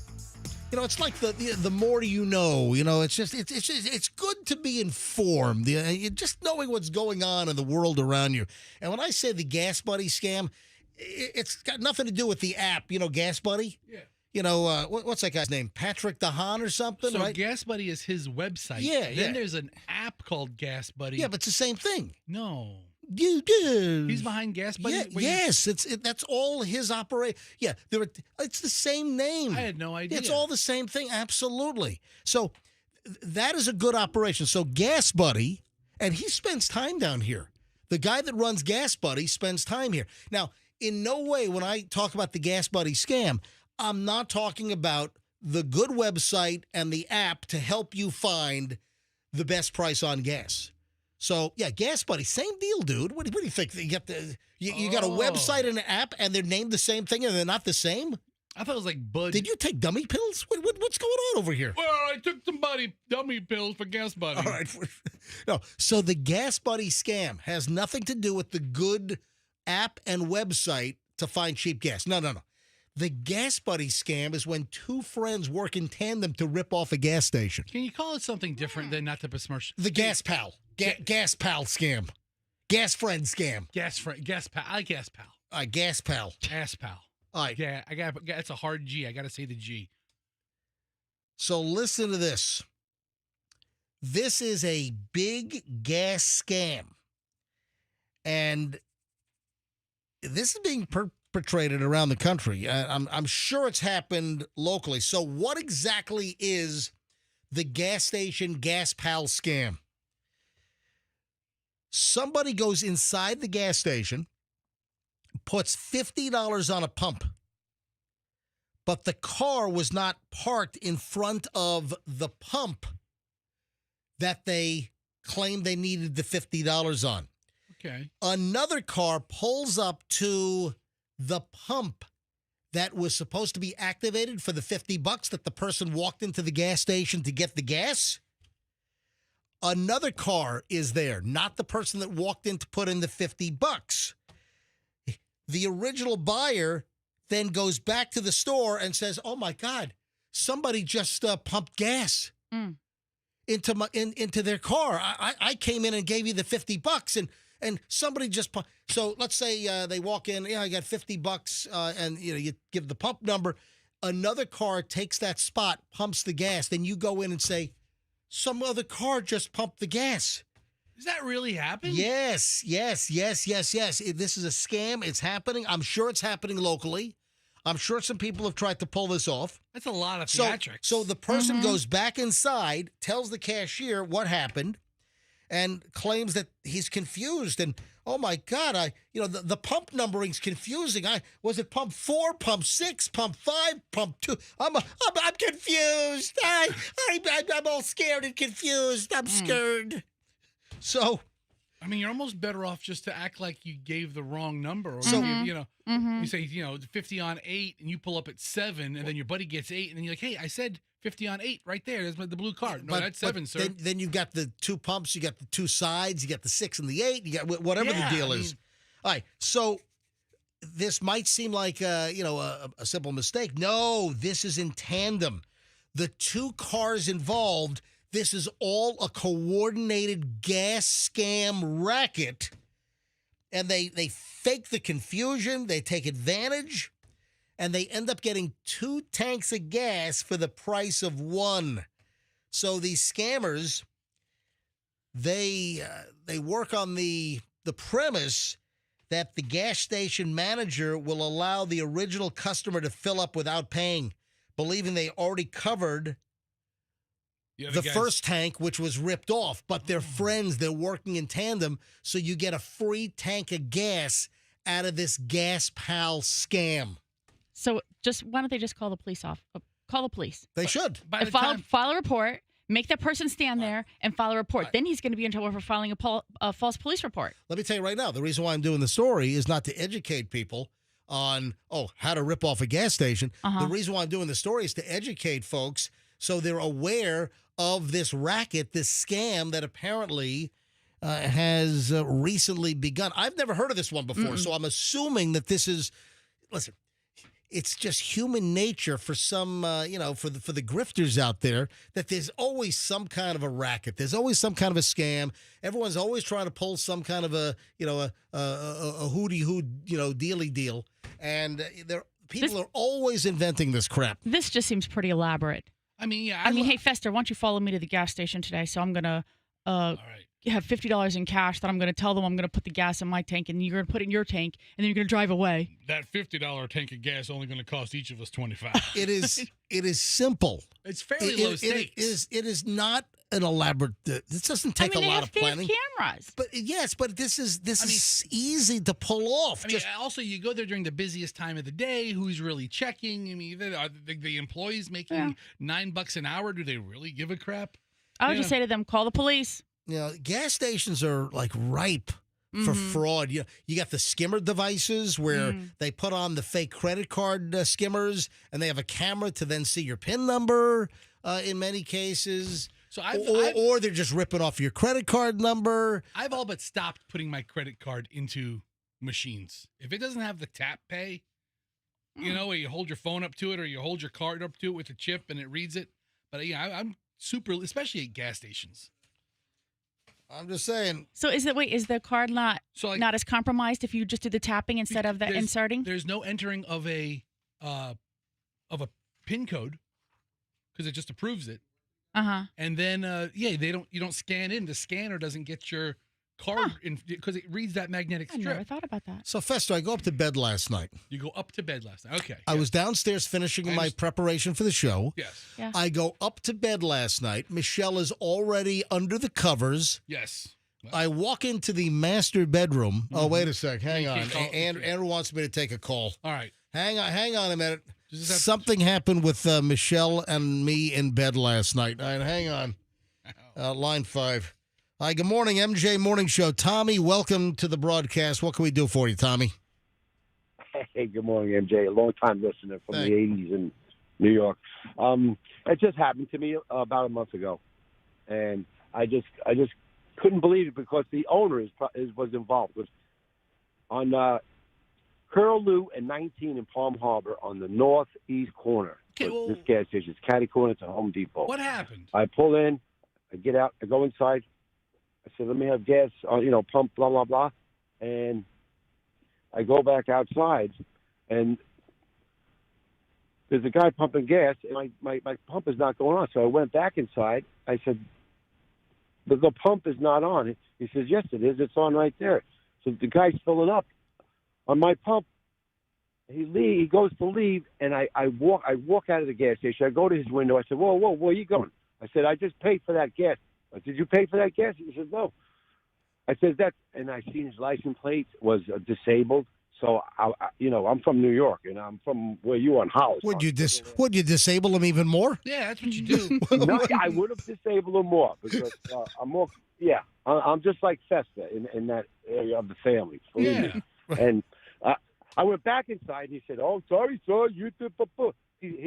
it's like the more you know. You know, it's good to be informed. Just knowing what's going on in the world around you. And when I say the Gas Buddy scam, it's got nothing to do with the app. You know, Gas Buddy. Yeah. You know, what's that guy's name? Patrick DeHaan or something, so right? Gas Buddy is his website. Yeah, Then there's an app called Gas Buddy. Yeah, but it's the same thing. No. You do. He's behind Gas Buddy? Yeah, yes, that's all his operation. Yeah, it's the same name. I had no idea. It's all the same thing, absolutely. So that is a good operation. So Gas Buddy, and he spends time down here. The guy that runs Gas Buddy spends time here. Now, in no way when I talk about the Gas Buddy scam, I'm not talking about the good website and the app to help you find the best price on gas. So, yeah, Gas Buddy, same deal, dude. What do you think? You got a website and an app, and they're named the same thing, and they're not the same? I thought it was like Bud. Did you take dummy pills? What's going on over here? Well, I took some dummy pills for Gas Buddy. All right. No, so the Gas Buddy scam has nothing to do with the good app and website to find cheap gas. No. The Gas Buddy scam is when two friends work in tandem to rip off a gas station. Can you call it something different than not to besmirch? The Gas Pal. Gas Pal scam. Gas Friend scam. Gas Pal. I like Gas Pal. Gas Pal. Gas Pal. All right. Yeah, it's a hard G. I got to say the G. So listen to this. This is a big gas scam. And this is being perpetrated around the country. I'm sure it's happened locally. So what exactly is the gas station Gas Pal scam? Somebody goes inside the gas station, puts $50 on a pump, but the car was not parked in front of the pump that they claimed they needed the $50 on. Okay. Another car pulls up to the pump that was supposed to be activated for the $50 that the person walked into the gas station to get the gas. Another car is there, not the person that walked in to put in the $50. The original buyer then goes back to the store and says, "Oh my God, somebody just pumped gas into their car. I came in and gave you the $50 and somebody just pumped." So let's say they walk in, I got $50, and you give the pump number. Another car takes that spot, pumps the gas. Then you go in and say, "Some other car just pumped the gas." Does that really happen? Yes. This is a scam. It's happening. I'm sure it's happening locally. I'm sure some people have tried to pull this off. That's a lot of theatrics. So the person goes back inside, tells the cashier what happened, and claims that he's confused. And, oh, my God, the pump numbering's confusing. Was it pump 4, pump 6, pump 5, pump 2? I'm confused. I'm all scared and confused. I'm scared. So, I mean, you're almost better off just to act like you gave the wrong number. Or you say, 50 on 8, and you pull up at 7, and then your buddy gets 8, and then you're like, "Hey, I said 50 on 8 right there. There's the blue card." No, that's 7, sir. Then you've got the two pumps, you got the two sides, you got the 6 and the 8, you got whatever the deal is. All right, so this might seem like a simple mistake. No, this is in tandem. The two cars involved. This is all a coordinated gas scam racket, and they fake the confusion, they take advantage, and they end up getting 2 tanks of gas for the price of 1. So these scammers, they work on the premise that the gas station manager will allow the original customer to fill up without paying, believing they already covered the first tank, which was ripped off, but they're friends. They're working in tandem, so you get a free tank of gas out of this Gas Pal scam. So why don't they just call the police off? Call the police. They should. File a report, make that person stand there, and file a report. Then he's going to be in trouble for filing a false police report. Let me tell you right now, the reason why I'm doing the story is not to educate people on, how to rip off a gas station. The reason why I'm doing the story is to educate folks so they're aware of this racket, this scam that apparently has recently begun. I've never heard of this one before, so I'm assuming that this is, listen, it's just human nature for some, for the grifters out there, that there's always some kind of a racket. There's always some kind of a scam. Everyone's always trying to pull some kind of a hooty-hoo, dealy deal. And people are always inventing this crap. This just seems pretty elaborate. I mean, hey, Fester, why don't you follow me to the gas station today? So I'm going to have $50 in cash that I'm going to tell them I'm going to put the gas in my tank, and you're going to put it in your tank, and then you're going to drive away. That $50 tank of gas only going to cost each of us $25. It is simple. It's fairly low stakes. It is not an elaborate. This doesn't take a lot of planning. They have cameras. But this is easy to pull off. Also, you go there during the busiest time of the day. Who's really checking? I mean, are the employees making $9 an hour? Do they really give a crap? I would just say to them, call the police. Gas stations are like ripe for fraud. You got the skimmer devices where they put on the fake credit card skimmers, and they have a camera to then see your PIN number in many cases. So or they're just ripping off your credit card number. I've all but stopped putting my credit card into machines. If it doesn't have the tap pay, You know, where you hold your phone up to it or you hold your card up to it with a chip and it reads it. But yeah, I'm super, especially at gas stations. I'm just saying. So is the card not as compromised if you just do the tapping instead of the inserting? There's no entering of a PIN code because it just approves it. And then you don't scan in. The scanner doesn't get your card in because it reads that magnetic strip. I never thought about that. So Fester, I go up to bed last night. You go up to bed last night. Okay. I was downstairs finishing my preparation for the show. Yes. Yeah. I go up to bed last night. Michelle is already under the covers. Yes. I walk into the master bedroom. Oh, wait a sec. Hang on. Andrew wants me to take a call. All right. Hang on a minute. Something happened with Michelle and me in bed last night. All right, hang on. Line 5. Hi, good morning, MJ Morning Show. Tommy, welcome to the broadcast. What can we do for you, Tommy? Hey, good morning, MJ. A long-time listener from the 80s in New York. It just happened to me about a month ago, and I just couldn't believe it because the owner was involved. It was on Curlew and 19 in Palm Harbor on the northeast corner. Okay, well, this gas station is catty corner to Home Depot. What happened? I pull in, I get out, I go inside. I said, let me have gas, pump, blah, blah, blah. And I go back outside, and there's a guy pumping gas, and my pump is not going on. So I went back inside. I said, the pump is not on. He says, yes, it is. It's on right there. So the guy's filling up on my pump. He goes to leave, and I walk out of the gas station. I go to his window. I said, whoa, where are you going? I said, I just paid for that gas. I said, did you pay for that gas? He said, no. I said, and I seen his license plate was disabled. So, I'm from New York, and I'm from where you on Hollis. Would you disable him even more? Yeah, that's what you do. No, I would have disabled him more because I'm more. Yeah, I'm just like Festa in that area of the family. Yeah. And I went back inside. He said, "Oh, sorry, sir, you did."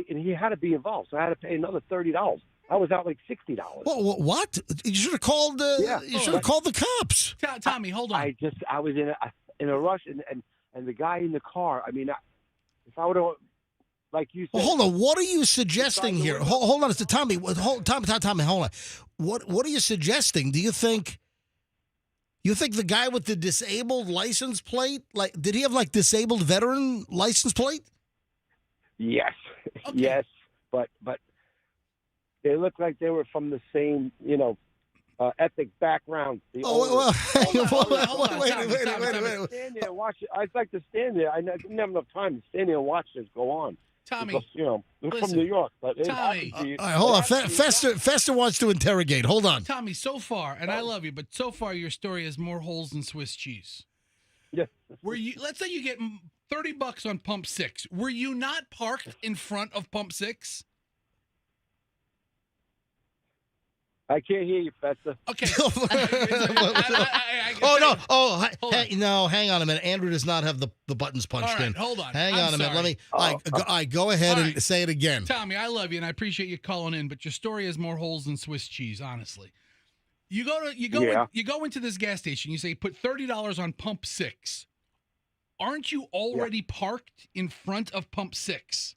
And he had to be involved, so I had to pay another $30. I was out like $60. Well, what? You should have called. You should have called the cops. Tommy, hold on. I was in a rush, and the guy in the car. I mean, if I would have, like you said. Well, hold on. What are you suggesting here? Hold on, Tommy. Tommy, hold on. What are you suggesting? Do you think? You think the guy with the disabled license plate, did he have disabled veteran license plate? Yes, okay. Yes, but they looked like they were from the same, ethnic background. Wait. Hold on. Stand there and watch it. I'd like to stand there. I didn't have enough time to stand there and watch this go on. Tommy, because, we're from New York. But Tommy, all right, hold on. Fester wants to interrogate. Hold on. Tommy, so far, and I love you, but so far your story has more holes than Swiss cheese. Yeah. Let's say you get $30 on pump 6. Were you not parked in front of pump 6? I can't hear you, Festa. Okay. No, hang on a minute. Andrew does not have the buttons punched in. Hold on. Hang on a minute. Let me. Go ahead and say it again. Tommy, I love you and I appreciate you calling in, but your story has more holes than Swiss cheese. Honestly, you go into this gas station. You say put $30 on pump 6. Aren't you already parked in front of pump 6?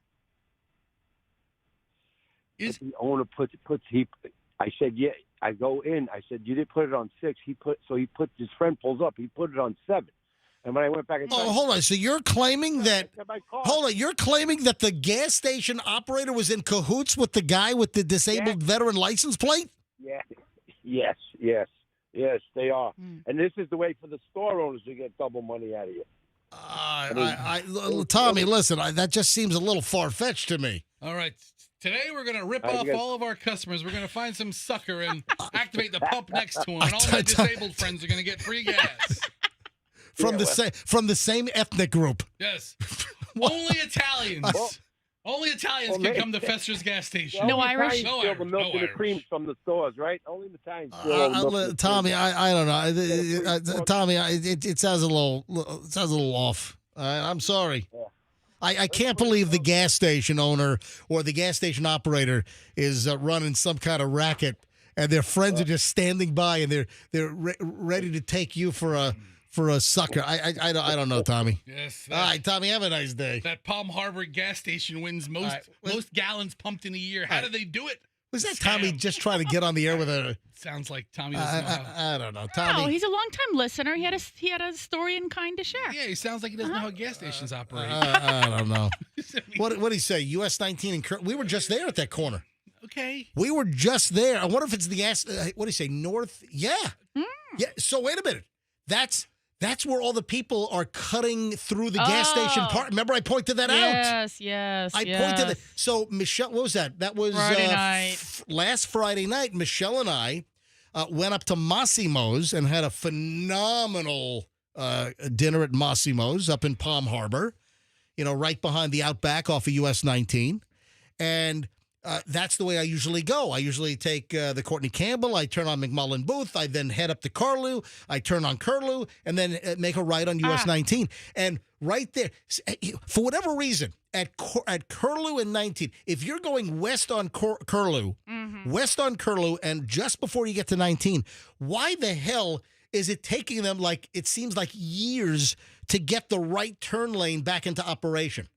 The owner puts. I said, yeah. I go in. I said, you didn't put it on 6. His friend pulls up. He put it on 7. And when I went back, hold on. So you're claiming that? Hold on. You're claiming that the gas station operator was in cahoots with the guy with the disabled veteran license plate? Yeah. Yes, they are. And this is the way for the store owners to get double money out of you. Tommy, listen. That just seems a little far-fetched to me. All right. Today, we're going to rip off all of our customers. We're going to find some sucker and activate the pump next to him. And all my disabled friends are going to get free gas. From the same ethnic group. Yes. Only Italians. Only Italians can come to Fester's gas station. No Irish? No Irish. The milk and the cream from the stores, right? Only the Italians. Tommy, I don't know. Tommy, it sounds a little off. I'm sorry. Yeah. I can't believe the gas station owner or the gas station operator is running some kind of racket, and their friends are just standing by and they're ready to take you for for a sucker. I don't know, Tommy. Yes. All right, Tommy, have a nice day. That Palm Harbor gas station wins most gallons pumped in a year. How do they do it? Was that Tommy just trying to get on the air with a... Sounds like Tommy doesn't know how. I don't know. Tommy. No, he's a longtime listener. He had a story in kind to share. Yeah, he sounds like he doesn't know how gas stations operate. I don't know. What did he say? US 19 and we were just there at that corner. Okay. We were just there. I wonder if it's the gas. What do you say? North? Yeah. Yeah. So wait a minute. That's where all the people are cutting through the gas station part. Remember, I pointed that out. Yes. I pointed it. So Michelle, what was that? That was Friday night. Last Friday night. Michelle and I went up to Massimo's and had a phenomenal dinner at Massimo's up in Palm Harbor. You know, right behind the Outback off of US 19, and. That's the way I usually go. I usually take the Courtney Campbell. I turn on McMullen Booth. I then head up to Curlew. I turn on Curlew and then make a right on US 19. And right there, for whatever reason, at Curlew and 19, if you're going west on Curlew, and just before you get to 19, why the hell is it taking them it seems like years to get the right turn lane back into operation?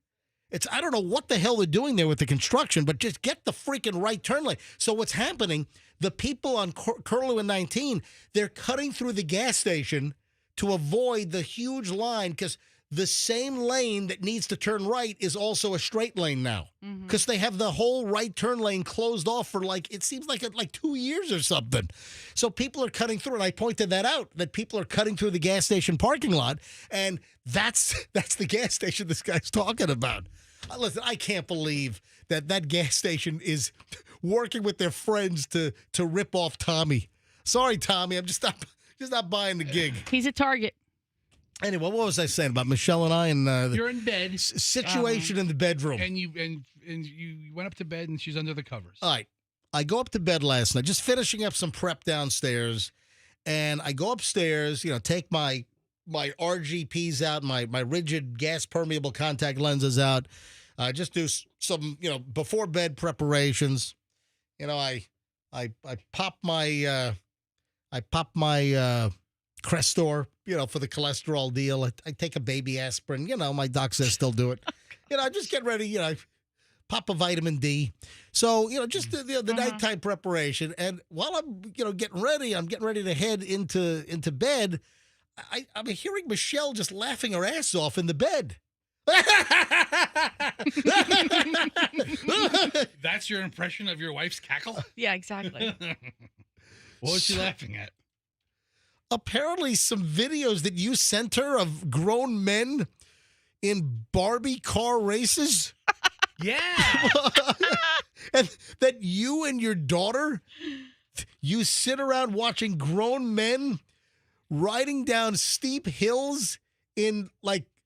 I don't know what the hell they're doing there with the construction, but just get the freaking right turn lane. So what's happening, the people on Curlew and 19, they're cutting through the gas station to avoid the huge line because the same lane that needs to turn right is also a straight lane now because they have the whole right turn lane closed off for it seems like 2 years or something. So people are cutting through, and I pointed that out, that people are cutting through the gas station parking lot, and that's the gas station this guy's talking about. Listen, I can't believe that gas station is working with their friends to rip off Tommy. Sorry, Tommy, I'm just not buying the gig. He's a target. Anyway, what was I saying about Michelle and I and you're in bed situation in the bedroom? And you went up to bed and she's under the covers. All right, I go up to bed last night, just finishing up some prep downstairs, and I go upstairs. Take my RGPs out, my rigid gas permeable contact lenses out. Just do some before bed preparations. I pop my Crestor for the cholesterol deal. I take a baby aspirin. My doc says still do it. Just get ready. Pop a vitamin D. So just the nighttime preparation. And while I'm getting ready to head into bed. I'm hearing Michelle just laughing her ass off in the bed. That's your impression of your wife's cackle? Yeah, exactly. What was she laughing at? Apparently some videos that you sent her of grown men in Barbie car races. Yeah. And that you and your daughter, you sit around watching grown men riding down steep hills in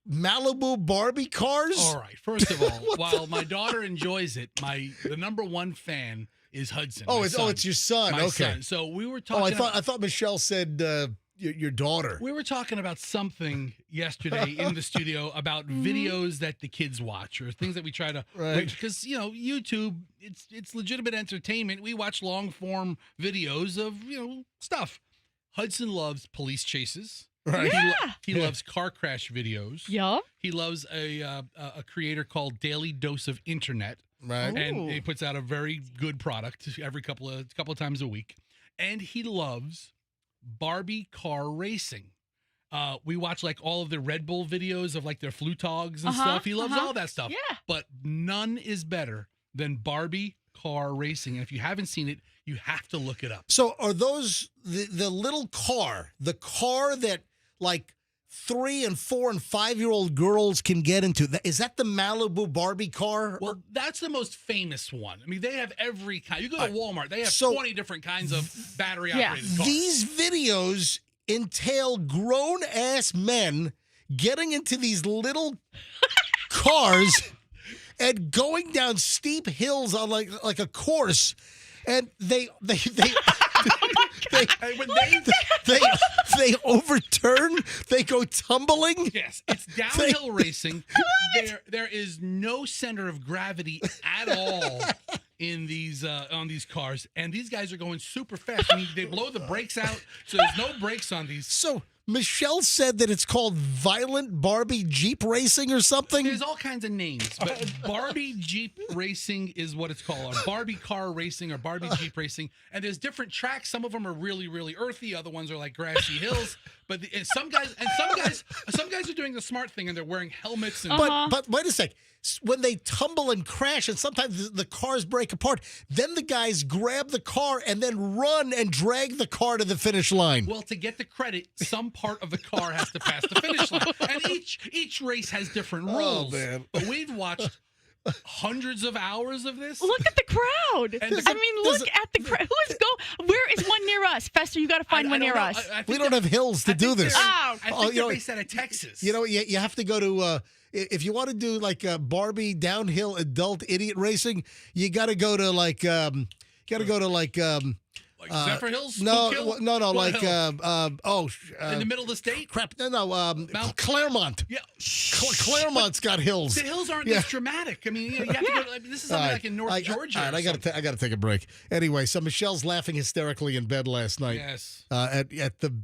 Malibu Barbie cars? All right. First of all, while my daughter enjoys it, the number one fan is Hudson. It's your son. My okay. son. So we were talking. I thought Michelle said your daughter. We were talking about something yesterday in the studio about videos that the kids watch or things that we try to because YouTube it's legitimate entertainment. We watch long form videos of stuff. Hudson loves police chases. Right. Yeah. He loves car crash videos. Yup. He loves a creator called Daily Dose of Internet. Right. And he puts out a very good product every couple of times a week. And he loves Barbie car racing. We watch all of the Red Bull videos of their Flutogs and stuff. He loves all that stuff. Yeah. But none is better than Barbie car racing. And if you haven't seen it, you have to look it up. So are those the little car, the car that 3 and 4 and 5-year-old girls can get into? Is that the Malibu Barbie car? Well, that's the most famous one. I mean, they have every kind. You go to Walmart, they have 20 different kinds of battery-operated cars. These videos entail grown-ass men getting into these little cars and going down steep hills on like a course, and they overturn. They go tumbling. Yes, it's downhill racing. There is no center of gravity at all in these on these cars, and these guys are going super fast. I mean, they blow the brakes out, so there's no brakes on these. So Michelle said that it's called Violent Barbie Jeep Racing or something. There's all kinds of names, but Barbie Jeep Racing is what it's called, or Barbie Car Racing, or Barbie Jeep Racing. And there's different tracks. Some of them are really, really earthy. Other ones are like grassy hills. But some guys are doing the smart thing, and they're wearing helmets. And But wait a sec. When they tumble and crash, and sometimes the cars break apart, then the guys grab the car and then run and drag the car to the finish line. Well, to get the credit, some part of the car has to pass the finish line, and each race has different rules. Man. But we've watched hundreds of hours of this. Look at the crowd. And Look at the crowd. Where is one near us? Fester, you got to find one near us. We don't have hills to do this. I think they're based out of Texas. You know, you have to go to, if you want to do like Barbie downhill adult idiot racing, you got to go to like, like Zephyr Hills? No, Spook no, Hill? like, in the middle of the state? crap, no, Claremont. Yeah. Claremont's got hills. The hills aren't this dramatic. I mean, you have to go. This is something like in North Georgia. I got to take a break. Anyway, so Michelle's laughing hysterically in bed last night. Yes. At the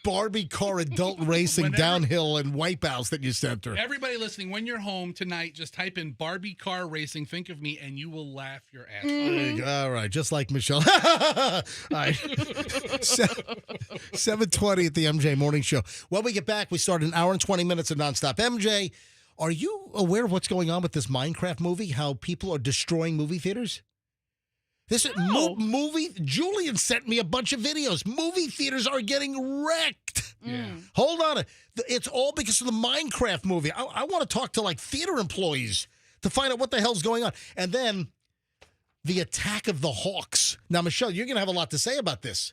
Barbie car adult racing downhill and wipeouts that you sent her. Everybody listening, when you're home tonight, just type in Barbie car racing, think of me, and you will laugh your ass off. All right, just like Michelle. All right. 7:20 at the MJ Morning Show. When we get back, we start an hour and 20 minutes of nonstop. MJ, are you aware of what's going on with this Minecraft movie, how people are destroying movie theaters? This movie, Julian sent me a bunch of videos. Movie theaters are getting wrecked. Yeah. Hold on. It's all because of the Minecraft movie. I want to talk to like theater employees to find out what the hell's going on. And then the attack of the Hawks. Now, Michelle, you're going to have a lot to say about this.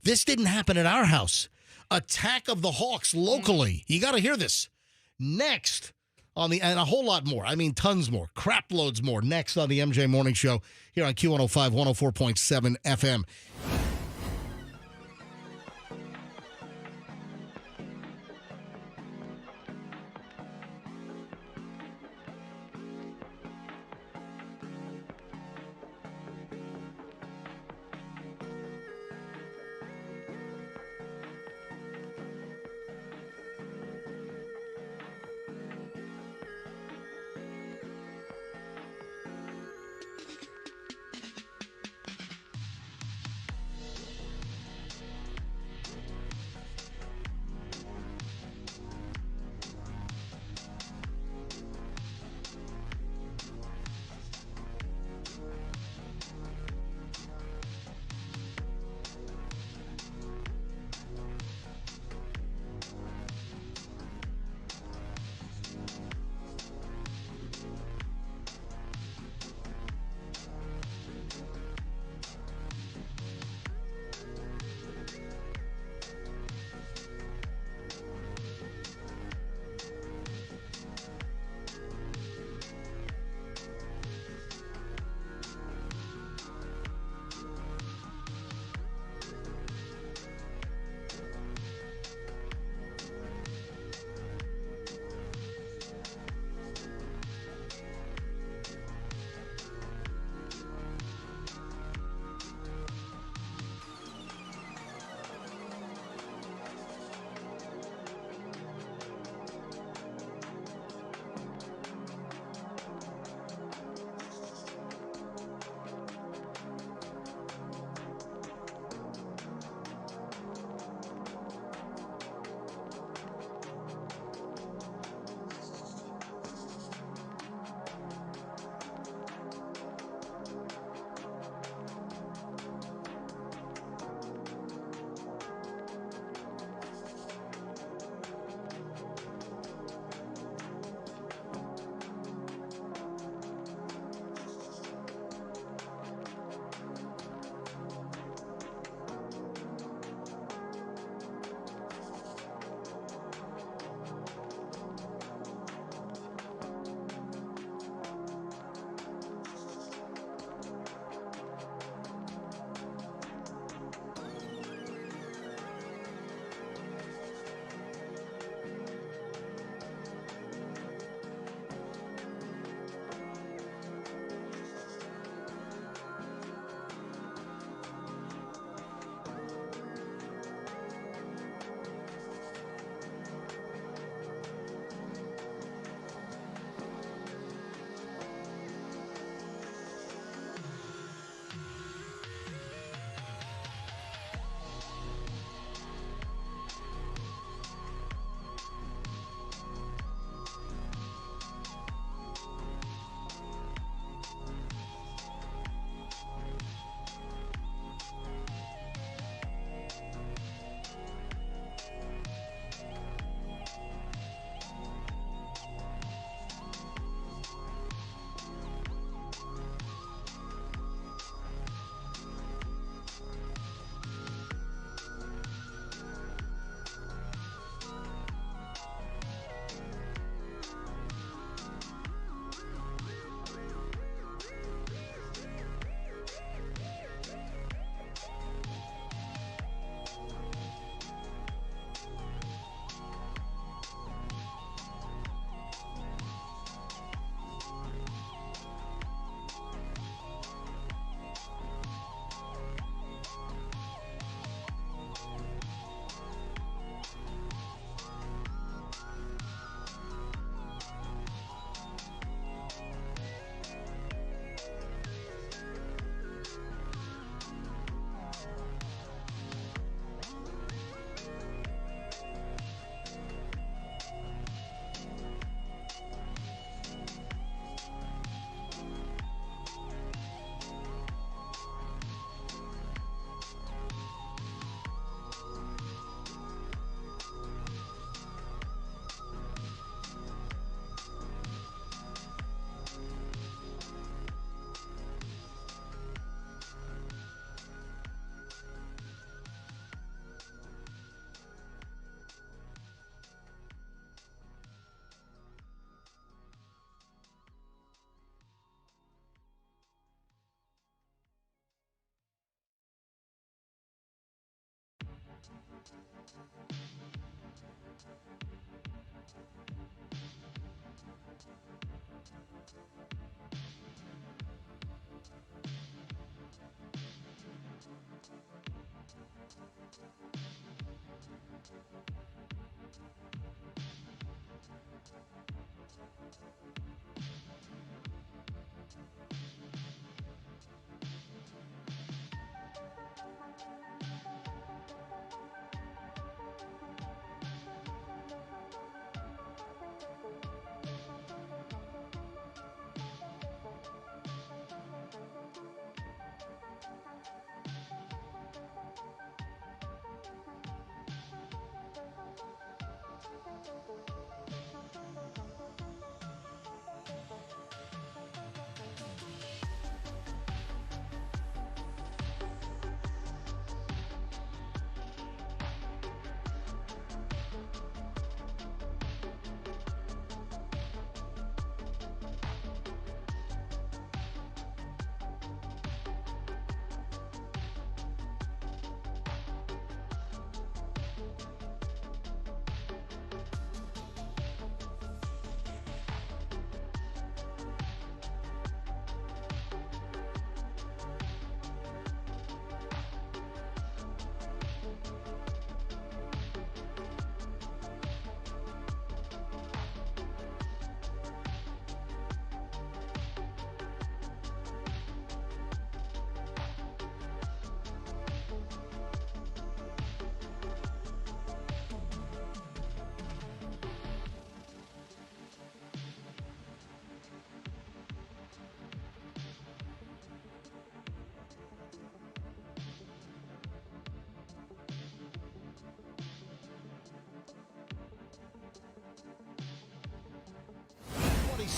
This didn't happen at our house. Attack of the Hawks locally. You got to hear this. Next and a whole lot more. I mean, tons more. Crap loads more. Next on the MJ Morning Show here on Q105, 104.7 FM.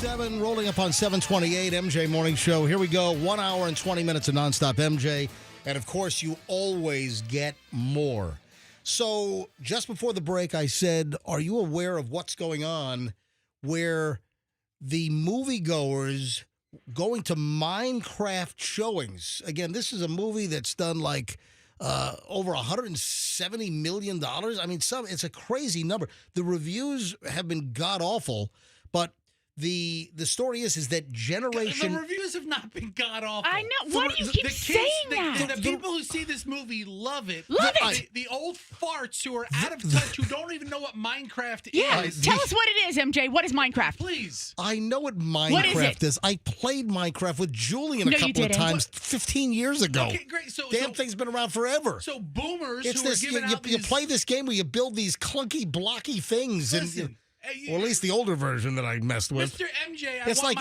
7 rolling up on 728 MJ Morning Show. Here we go. 1 hour and 20 minutes of nonstop MJ. And of course, you always get more. So just before the break, I said, are you aware of what's going on where the moviegoers going to Minecraft showings? Again, this is a movie that's done like over $170 million. I mean, it's a crazy number. The reviews have been god-awful, but the story is that generation... The reviews have not been god-awful. I know. Why do you keep saying that? The people who see this movie love it. Love it. The old farts who are out of touch, who don't even know what Minecraft is. Tell us what it is, MJ. What is Minecraft? Please. I know what Minecraft is. I played Minecraft with Julian a couple of times 15 years ago. Okay, great. Damn thing's been around forever. So boomers it's who this, are giving out you play this game where you build these clunky, blocky things. Listen, or at least the older version that I messed with. Mr. MJ, It's like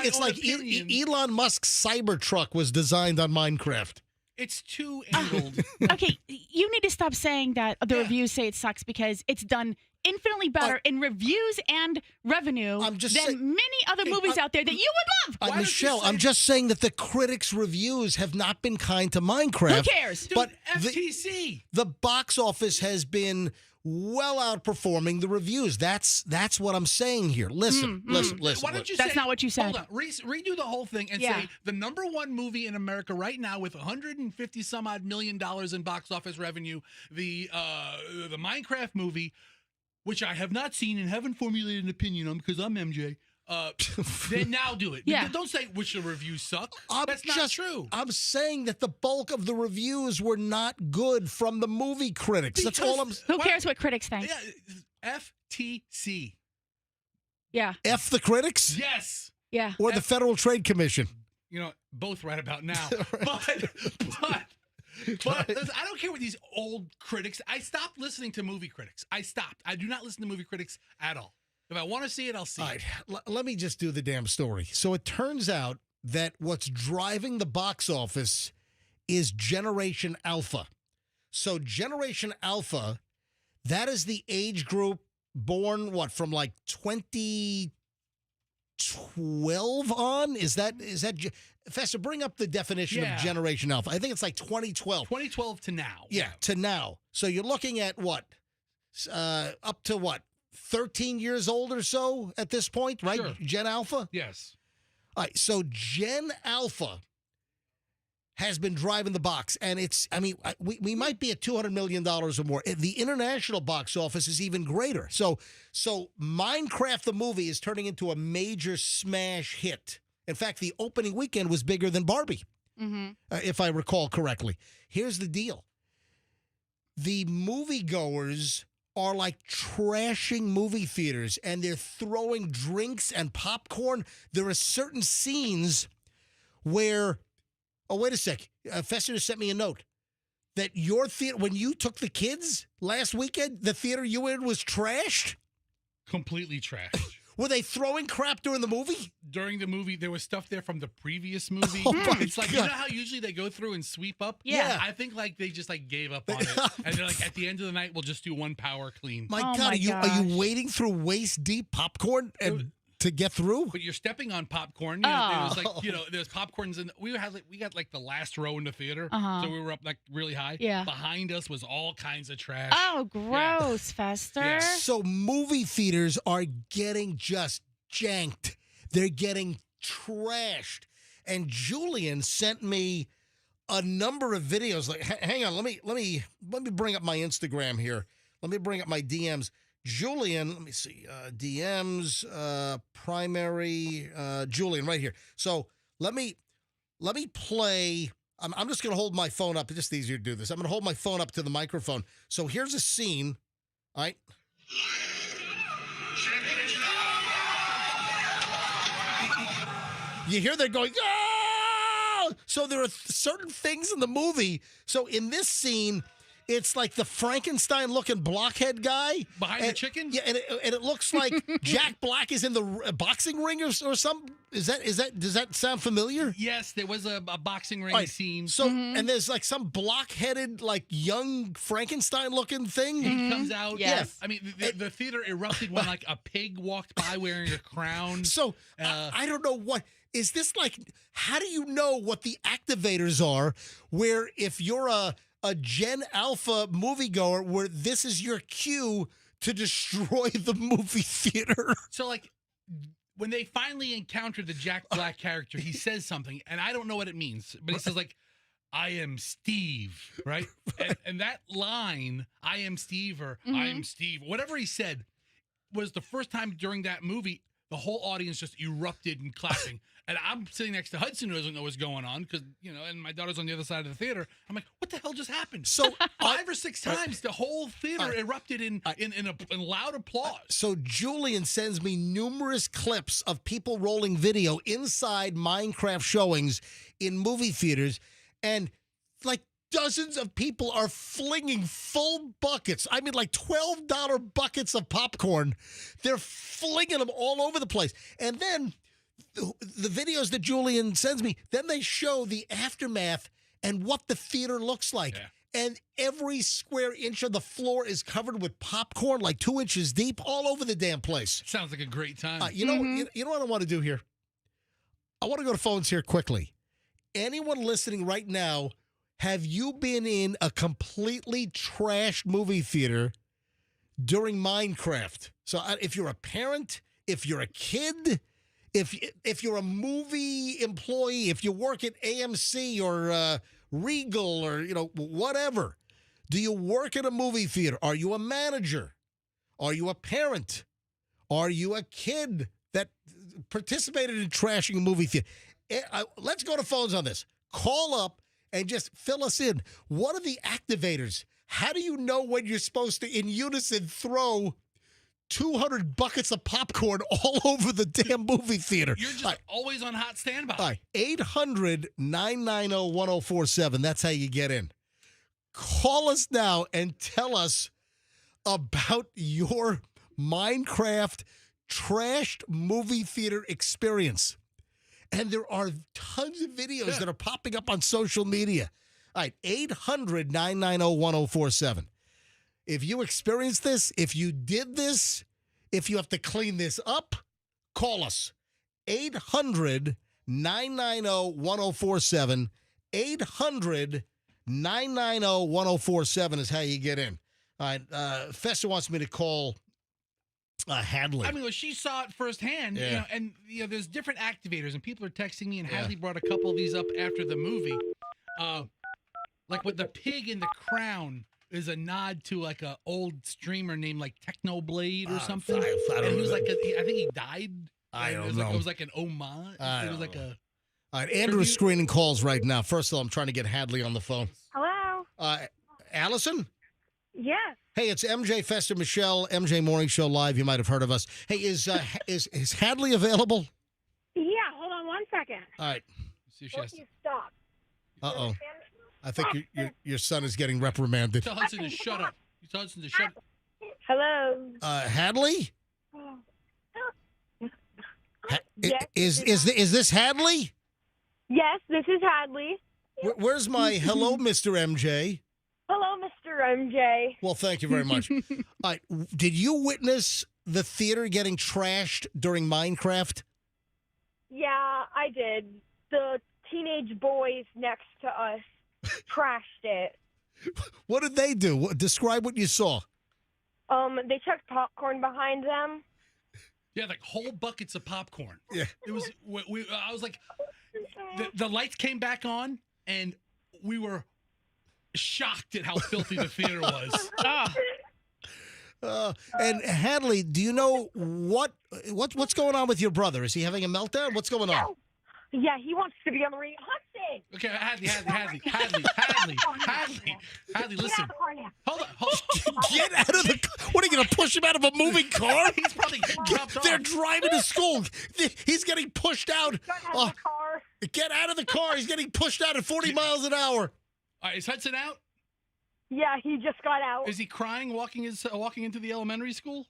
Elon Musk's Cybertruck was designed on Minecraft. It's too angled. Okay, you need to stop saying that the reviews say it sucks because it's done infinitely better in reviews and revenue than many other movies out there that you would love. Michelle, I'm just saying that the critics' reviews have not been kind to Minecraft. Who cares? Dude, But FTC. The box office has been well outperforming the reviews. That's what I'm saying here. Listen. Why don't you That's not what you said. Hold on. Redo the whole thing and say the number one movie in America right now with 150 some odd $million in box office revenue, the Minecraft movie, which I have not seen and haven't formulated an opinion on because I'm MJ. Then now do it. Yeah. Don't say which the reviews suck. That's not true. I'm saying that the bulk of the reviews were not good from the movie critics. That's all I'm saying. Who cares what critics think? Yeah, FTC. Yeah. F the critics? Yes. Yeah. Or the Federal Trade Commission. You know, both right about now. But I don't care what these old critics. I stopped listening to movie critics. I stopped. I do not listen to movie critics at all. If I want to see it, I'll see it. All right, let me just do the damn story. So it turns out that what's driving the box office is Generation Alpha. So Generation Alpha, that is the age group born, from like 2012 on? Is that Fester, bring up the definition of Generation Alpha. I think it's like 2012. 2012 to now. Yeah, to now. So you're looking at what? Up to what? 13 years old or so at this point, right? Sure. Gen Alpha? Yes. All right, so Gen Alpha has been driving the box, and we might be at $200 million or more. The international box office is even greater. So Minecraft the movie is turning into a major smash hit. In fact, the opening weekend was bigger than Barbie, if I recall correctly. Here's the deal. The moviegoers are like trashing movie theaters, and they're throwing drinks and popcorn. There are certain scenes where, oh, wait a sec. Fester just sent me a note that your theater, when you took the kids last weekend, the theater you were in was trashed? Completely trashed. Were they throwing crap during the movie? During the movie, there was stuff there from the previous movie. Oh my It's like, God. you know how usually they go through and sweep up? Yeah. I think like they just like gave up on it. And they're like, at the end of the night, we'll just do one power clean. My Oh God, my are you wading through waist-deep popcorn to get through? But you're stepping on popcorn. You know, it was like, you know, there's popcorns, and we got like the last row in the theater, so we were up like really high. Yeah. Behind us was all kinds of trash. Oh, gross, Fester. Yeah. So movie theaters are getting just janked. They're getting trashed. And Julian sent me a number of videos. Like, hang on, let me bring up my Instagram here. Let me bring up my DMs. Julian, let me see, DMs, primary, Julian, right here. So let me play. I'm just going to hold my phone up. It's just easier to do this. I'm going to hold my phone up to the microphone. So here's a scene. All right. You hear they're going, oh! So there are certain things in the movie. So in this scene, it's like the Frankenstein-looking blockhead guy Behind the chicken? Yeah, and it looks like Jack Black is in the boxing ring or something. Does that sound familiar? Yes, there was a boxing ring scene. So and there's like some block-headed, like young Frankenstein-looking thing. He comes out. Yes. I mean, the theater erupted when like a pig walked by wearing a crown. So I don't know what. Is this like, how do you know what the activators are where if you're a Gen Alpha moviegoer where this is your cue to destroy the movie theater? So like when they finally encounter the Jack Black character, he says something, and I don't know what it means, but he says like, I am Steve, right? And that line, I am Steve, or I am Steve, whatever he said, was the first time during that movie the whole audience just erupted and clapping. And I'm sitting next to Hudson, who doesn't know what's going on, because, you know, and my daughter's on the other side of the theater. I'm like, what the hell just happened? So 5 or 6 times, the whole theater erupted in loud applause. So Julian sends me numerous clips of people rolling video inside Minecraft showings in movie theaters, and like dozens of people are flinging full buckets. I mean, like $12 buckets of popcorn. They're flinging them all over the place. And then the videos that Julian sends me, then they show the aftermath and what the theater looks like. Yeah. And every square inch of the floor is covered with popcorn, like 2 inches deep, all over the damn place. Sounds like a great time. You know what I want to do here? I want to go to phones here quickly. Anyone listening right now, have you been in a completely trashed movie theater during Minecraft? So if you're a parent, if you're a kid, if you're a movie employee, if you work at AMC or Regal or, you know, whatever, do you work at a movie theater? Are you a manager? Are you a parent? Are you a kid that participated in trashing a movie theater? Let's go to phones on this. Call up and just fill us in. What are the activators? How do you know when you're supposed to, in unison, throw 200 buckets of popcorn all over the damn movie theater? You're just always on hot standby. All right, 800-990-1047. That's how you get in. Call us now and tell us about your Minecraft trashed movie theater experience. And there are tons of videos that are popping up on social media. All right, 800-990-1047. If you experienced this, if you did this, if you have to clean this up, call us. 800-990-1047. 800-990-1047 is how you get in. All right, Fester wants me to call Hadley. I mean, she saw it firsthand, you know, and there's different activators, and people are texting me, and Hadley brought a couple of these up after the movie. Like with the pig in the crown is a nod to like a old streamer named like Technoblade or something. I don't and he was know. like, I think he died. I don't it know. It was like an homage. It was like a. All right, Andrew's screening calls right now. First of all, I'm trying to get Hadley on the phone. Hello? Allison? Yes. Hey, it's MJ, Fester, Michelle, MJ Morning Show Live. You might have heard of us. Hey, is Hadley available? Yeah, hold on one second. All right. See if she has to. You stop. Uh-oh. I think your son is getting reprimanded. Tell Hudson to shut up. You tell Hudson to shut up. Hello. Hadley? Yes, Is this Hadley? Yes, this is Hadley. Where's my hello, Mr. MJ? Hello, Mr. MJ. Well, thank you very much. All right, did you witness the theater getting trashed during Minecraft? Yeah, I did. The teenage boys next to us trashed it. What did they do? Describe what you saw. They chucked popcorn behind them. Yeah, like whole buckets of popcorn. Yeah. It was. I was like, the lights came back on, and we were shocked at how filthy the theater was. And Hadley, do you know what's going on with your brother? Is he having a meltdown? What's going on? Yeah, he wants to be on the radio. Hudson! Okay, Hadley, listen. Hold on. Get out of the car. What, are you going to push him out of a moving car? He's probably dropped off. They're driving to school. He's getting pushed out. Car. Get out of the car. He's getting pushed out at 40 miles an hour. All right, is Hudson out? Yeah, he just got out. Is he crying walking into the elementary school?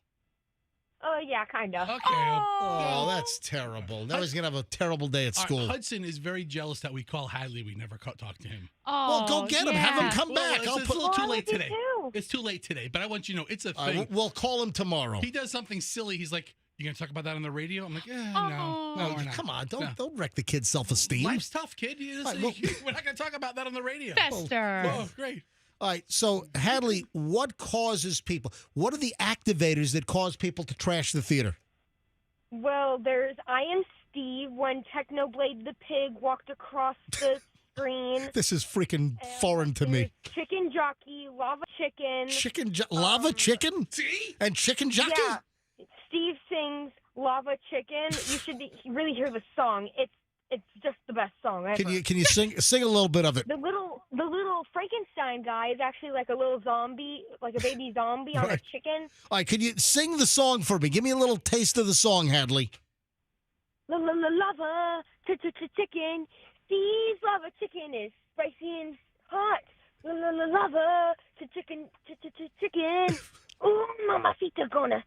Yeah, kind of. Okay. Oh, that's terrible. Now he's going to have a terrible day at school. Hudson is very jealous that we call Hadley. We never talk to him. Well, go get him. Have him come back. It's a little too late today. It's too late today, but I want you to know it's a thing. We'll call him tomorrow. He does something silly. He's like, "You gonna talk about that on the radio?" I'm like, "No, No, we're not. come on. No. Don't wreck the kid's self-esteem. Life's tough, kid. We're not gonna talk about that on the radio." Fester. Oh, great. All right, so Hadley, what causes people? What are the activators that cause people to trash the theater? Well, there's I Am Steve when Technoblade the pig walked across the screen. This is freaking foreign to me. Chicken Jockey, Lava Chicken. Lava chicken? See? And chicken jockey? Yeah. Steve sings Lava Chicken. You should really hear the song. It's just the best song ever. Can you sing a little bit of it? The little Frankenstein guy is actually like a little zombie, like a baby zombie on a chicken. All right, could you sing the song for me? Give me a little taste of the song, Hadley. Lava chicken. Steve's Lava Chicken is spicy and hot. Lava chicken. Ooh, mamacita gonna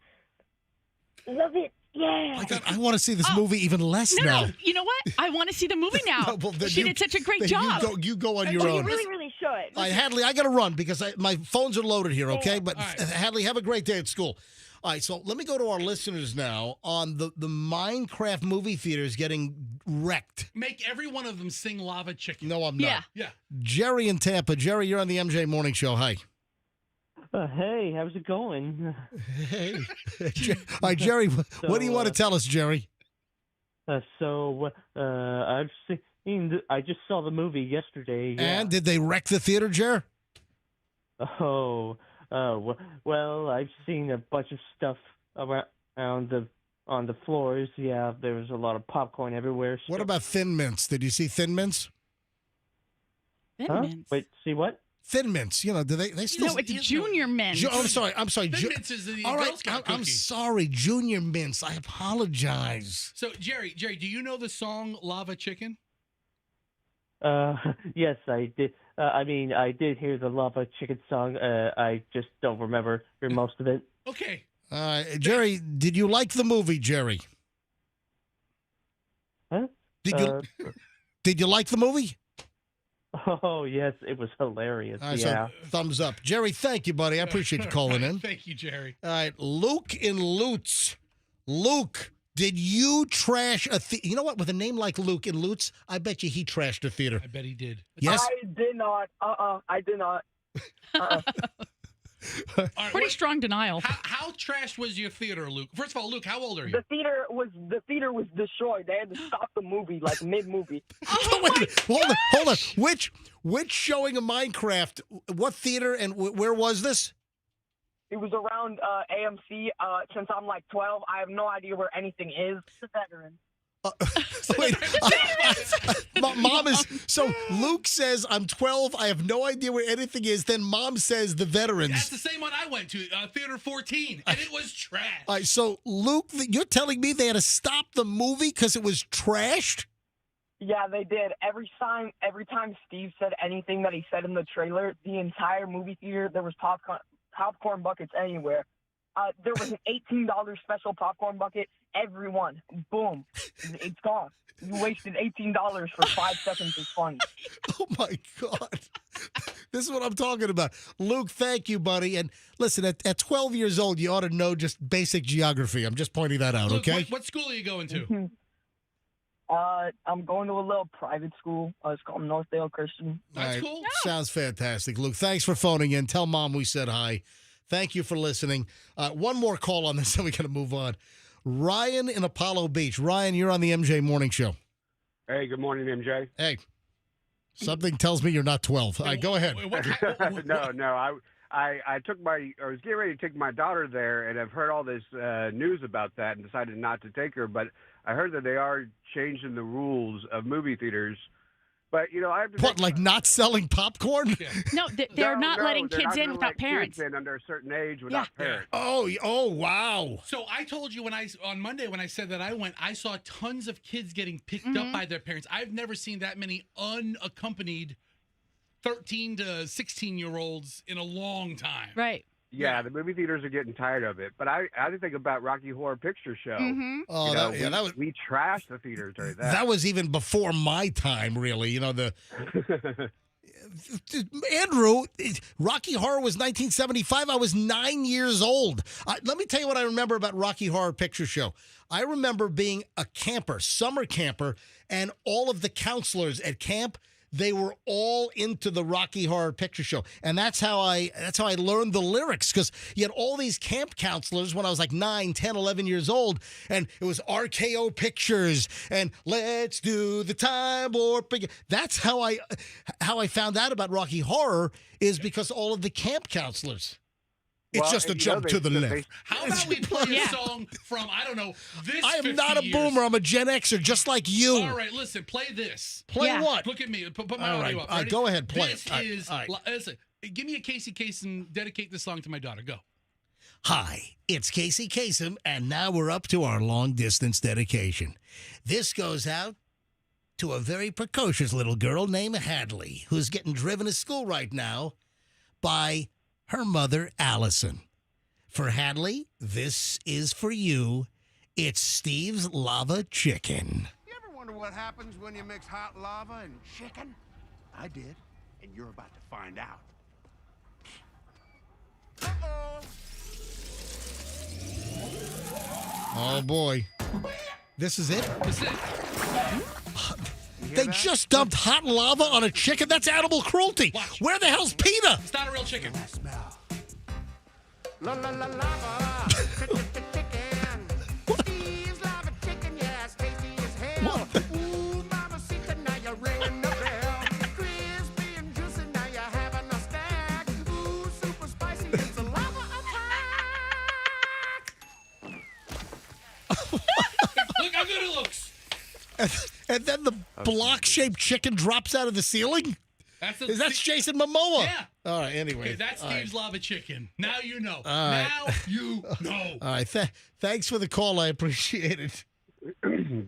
love it. Yeah. My God, I want to see this movie even less now. No, you know what? I want to see the movie now. She did such a great job. You go on your own. You really should. All right, Hadley, I got to run because my phones are loaded here, okay? Yeah. But right. Hadley, have a great day at school. All right, so let me go to our listeners now on the Minecraft movie theaters getting wrecked. Make every one of them sing Lava Chicken. No, I'm not. Yeah. Jerry in Tampa. Jerry, you're on the MJ Morning Show. Hi. Hey, how's it going? Hey. All right, Jerry, what do you want to tell us, Jerry? I've seen. I just saw the movie yesterday. And did they wreck the theater, Jer? Well, I've seen a bunch of stuff around on the floors. Yeah, there was a lot of popcorn everywhere. What about Thin Mints? Did you see Thin Mints? Thin Mints. Wait, see what? Thin Mints. You know, do they still? No, it's Junior Mints. I'm sorry. Thin Mints is the all Girl right, Scout I'm cookie. sorry, Junior Mints. I apologize. So, Jerry, do you know the song Lava Chicken? Yes, I did. I did hear the Lava Chicken song. I just don't remember most of it. Okay. Jerry, did you like the movie, Jerry? Huh? Did you like the movie? Oh, yes, it was hilarious. All right, yeah. so thumbs up. Jerry, thank you, buddy. I appreciate you calling in. Thank you, Jerry. All right, Luke in Lutz. Luke, did you trash a you know what? With a name like Luke in Lutz, I bet you he trashed a theater. I bet he did. Yes? I did not. I did not. All right, Pretty strong denial. How trashed was your theater, Luke? First of all, Luke, how old are you? The theater was destroyed. They had to stop the movie like mid-movie. Hold on. Which showing of Minecraft? What theater and where was this? It was around AMC. Since I'm like 12, I have no idea where anything is. The veteran. Wait, Mom is so. Luke says I'm 12. I have no idea where anything is. Then Mom says the veterans. That's the same one I went to, Theater 14, and it was trash. All right, so Luke, you're telling me they had to stop the movie because it was trashed? Yeah, they did. Every time Steve said anything that he said in the trailer, the entire movie theater, there was popcorn buckets anywhere. There was an $18 special popcorn bucket. Everyone, boom, it's gone. You wasted $18 for 5 seconds of fun. Oh, my God. This is what I'm talking about. Luke, thank you, buddy. And listen, at 12 years old, you ought to know just basic geography. I'm just pointing that out, Luke, okay? what school are you going to? I'm going to a little private school. It's called Northdale Christian. That's All right. cool. Sounds fantastic, Luke. Thanks for phoning in. Tell Mom we said hi. Thank you for listening. One more call on this, then we got to move on. Ryan in Apollo Beach. Ryan, you're on the MJ Morning Show. Hey, good morning, MJ. Hey, something tells me you're not 12. All right, go ahead. No. I was getting ready to take my daughter there, and I've heard all this news about that and decided not to take her. But I heard that they are changing the rules of movie theaters. But, I have to What, like not selling popcorn? Yeah. No, they're not letting they're kids not in gonna without let parents. Kids in under a certain age without parents. Oh, wow. So I told you on Monday when I said that I saw tons of kids getting picked up by their parents. I've never seen that many unaccompanied 13 to 16-year-olds in a long time. Right. Yeah, the movie theaters are getting tired of it. But I didn't think about Rocky Horror Picture Show. Oh, We trashed the theaters during that. That was even before my time, really. Andrew, Rocky Horror was 1975. I was 9 years old. Let me tell you what I remember about Rocky Horror Picture Show. I remember being a camper, summer camper, and all of the counselors at camp, they were all into the Rocky Horror Picture Show. And that's how I learned the lyrics, because you had all these camp counselors when I was like 9, 10, 11 years old, and it was RKO Pictures and Let's Do the Time Warp. That's how I found out about Rocky Horror, is because all of the camp counselors. It's just a jump to the left. How about we play a song from, I don't know, this I am 50 not a years. boomer. I'm a Gen Xer, just like you. All right, listen, play this. Play what? Look at me. Put my All audio right, up. all right, Ready? go ahead, play this it. All right, is, all right. Listen, give me a Casey Kasem, dedicate this song to my daughter. Go. Hi, it's Casey Kasem, and now we're up to our long-distance dedication. This goes out to a very precocious little girl named Hadley, who's getting driven to school right now by her mother, Allison. For Hadley, this is for you. It's Steve's Lava Chicken. You ever wonder what happens when you mix hot lava and chicken? I did, and you're about to find out. Uh-oh. Oh, boy. This is it? That's it. They just dumped hot lava on a chicken? That's animal cruelty. Watch. Where the hell's PETA? It's not a real chicken. Smell. La la la lava. Chicken. Steve's lava chicken, yes, tasty as hell. Ooh, mama, see now you're ringing the bell. Crispy and juicy, now you're having a stack. Ooh, super spicy, it's a lava attack. Look how good it looks. And then the block-shaped chicken drops out of the ceiling? That's Jason Momoa. Yeah. All right, anyway. Okay, that's Steve's Lava Chicken. Now you know. right. Now you know. All right, thanks for the call. I appreciate it.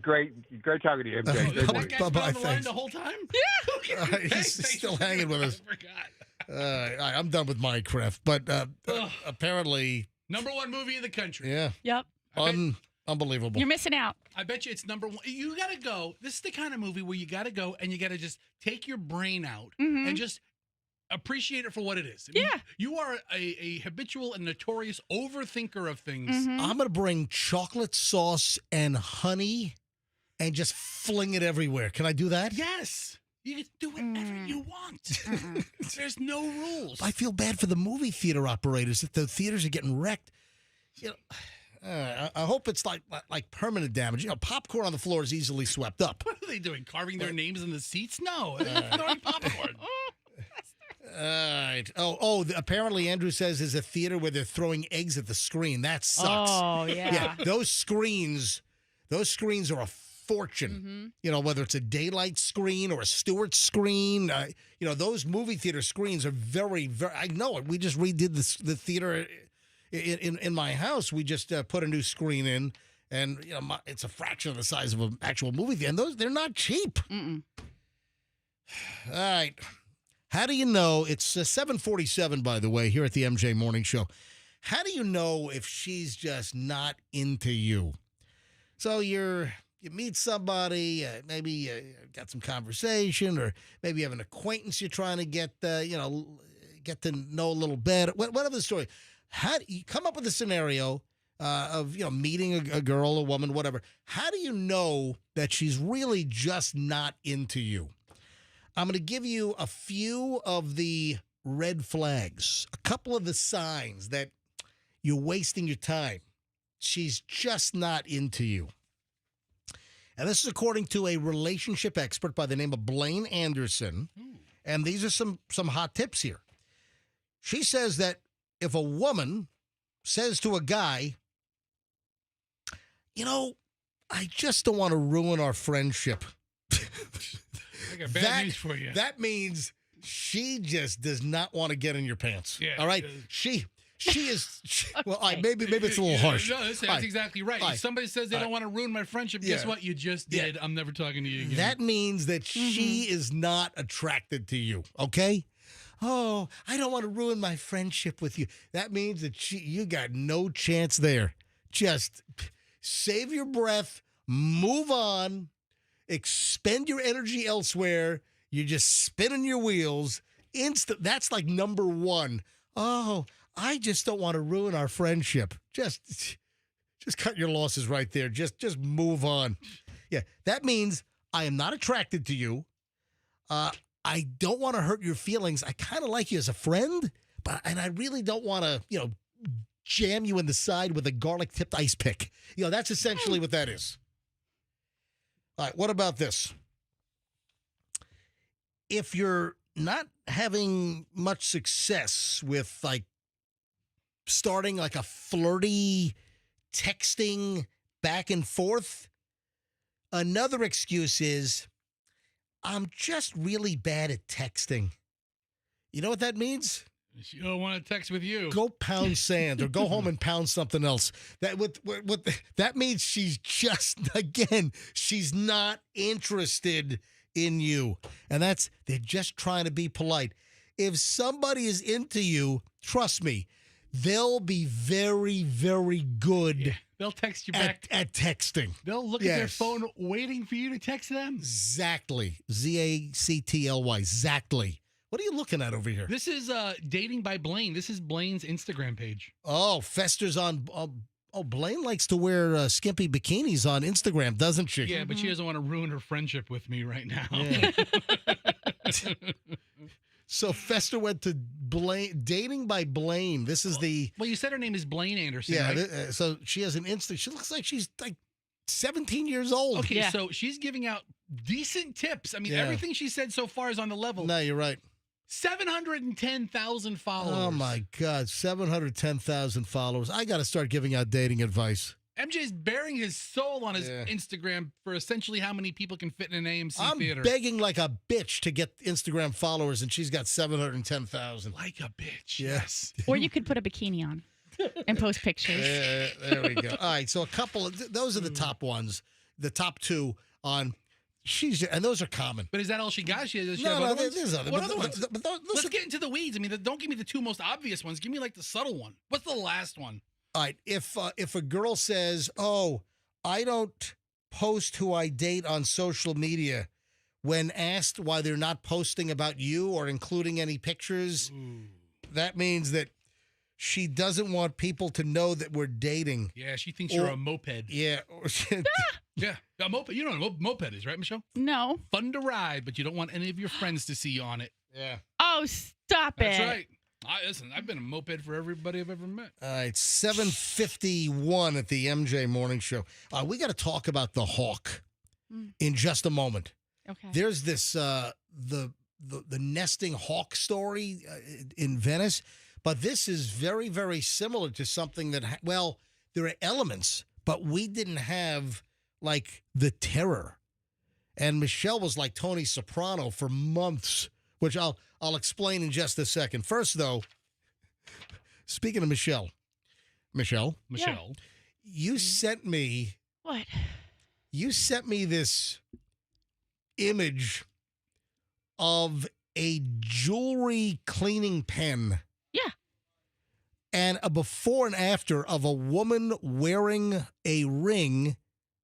Great talking to you, MJ. Good That morning. guy's been Bye-bye, on the line thanks. the whole time? Yeah. All right, he's still hanging with us. I forgot. All right, I'm done with Minecraft. But apparently... #1 movie in the country. Yeah. Yep. Unbelievable. You're missing out. I bet you it's #1. You got to go. This is the kind of movie where you got to go and you got to just take your brain out and just appreciate it for what it is. Yeah. You are a habitual and notorious overthinker of things. I'm going to bring chocolate sauce and honey and just fling it everywhere. Can I do that? Yes. You can do whatever you want. There's no rules. I feel bad for the movie theater operators if the theaters are getting wrecked. You know, I hope it's like permanent damage. You know, popcorn on the floor is easily swept up. What are they doing? Carving their names in the seats? No. They're throwing popcorn. All right. Apparently Andrew says there's a theater where they're throwing eggs at the screen. That sucks. Oh, yeah. Yeah, those screens are a fortune. You know, whether it's a daylight screen or a Stewart screen. You know, those movie theater screens are very, very. I know it. We just redid the theater in my house. We just put a new screen in, And it's a fraction of the size of an actual movie theater. And they're not cheap. Mm-mm. All right. How do you know? It's 7:47, by the way, here at the MJ Morning Show. How do you know if she's just not into you? So you meet somebody, maybe got some conversation, or maybe you have an acquaintance you're trying to get to know a little better. Whatever the story. How do you come up with a scenario of meeting a girl, a woman, whatever? How do you know that she's really just not into you? I'm going to give you a few of the red flags, a couple of the signs that you're wasting your time. She's just not into you. And this is according to a relationship expert by the name of Blaine Anderson. And these are some hot tips here. She says that if a woman says to a guy, I just don't want to ruin our friendship. I got bad news for you. That means she just does not want to get in your pants. Yeah, all right? She is. Well, maybe it's a little harsh. No, that's exactly right. If somebody says they don't want to ruin my friendship, guess what? You just did. I'm never talking to you again. That means that she is not attracted to you, okay? Oh, I don't want to ruin my friendship with you. That means that you got no chance there. Just save your breath, move on, expend your energy elsewhere. You're just spinning your wheels. That's like number one. Oh, I just don't want to ruin our friendship. Just cut your losses right there. Just move on. Yeah, that means I am not attracted to you. I don't want to hurt your feelings. I kind of like you as a friend, and I really don't want to, jam you in the side with a garlic-tipped ice pick. That's essentially what that is. All right, what about this? If you're not having much success with, starting a flirty texting back and forth, another excuse is, I'm just really bad at texting. You know what that means? She don't want to text with you. Go pound sand or go home and pound something else. That means she's she's not interested in you. And they're just trying to be polite. If somebody is into you, trust me, they'll be very, very good. Yeah, they'll text you back. At texting. They'll look at their phone waiting for you to text them. Exactly. Zactly. Exactly. What are you looking at over here? This is Dating by Blaine. This is Blaine's Instagram page. Oh, Fester's on. Blaine likes to wear skimpy bikinis on Instagram, doesn't she? Yeah, but she doesn't want to ruin her friendship with me right now. Yeah. So Fester went to Dating by Blaine. This is the. Well, you said her name is Blaine Anderson. Yeah. Right? So she has an She looks like she's 17 years old. Okay, so she's giving out decent tips. I mean, everything she said so far is on the level. No, you're right. 710,000 followers. Oh, my God. 710,000 followers. I got to start giving out dating advice. MJ's bearing his soul on his Instagram for essentially how many people can fit in an AMC theater. I'm begging like a bitch to get Instagram followers, and she's got 710,000. Like a bitch. Yes. Or you could put a bikini on and post pictures. There we go. All right, so a couple of those are the top ones. The top two on and those are common. But is that all she got? There's other. What other ones? Let's get into the weeds. I mean, don't give me the two most obvious ones. Give me the subtle one. What's the last one? All right, if a girl says, "Oh, I don't post who I date on social media," when asked why they're not posting about you or including any pictures, that means that she doesn't want people to know that we're dating. Yeah, she thinks you're a moped. Yeah. Yeah, a moped. You know what a moped is, right, Michelle? No. Fun to ride, but you don't want any of your friends to see you on it. Yeah. Oh, stop it. That's right. Listen, I've been a moped for everybody I've ever met. All right, 7:51 at the MJ Morning Show. We got to talk about the Hawk in just a moment. Okay. There's this the nesting hawk story in Venice, but this is very, very similar to something that there are elements, but we didn't have the terror. And Michelle was like Tony Soprano for months, which I'll explain in just a second. First, though, speaking of Michelle, Yeah. you sent me What? You sent me this image of a jewelry cleaning pen. Yeah. And a before and after of a woman wearing a ring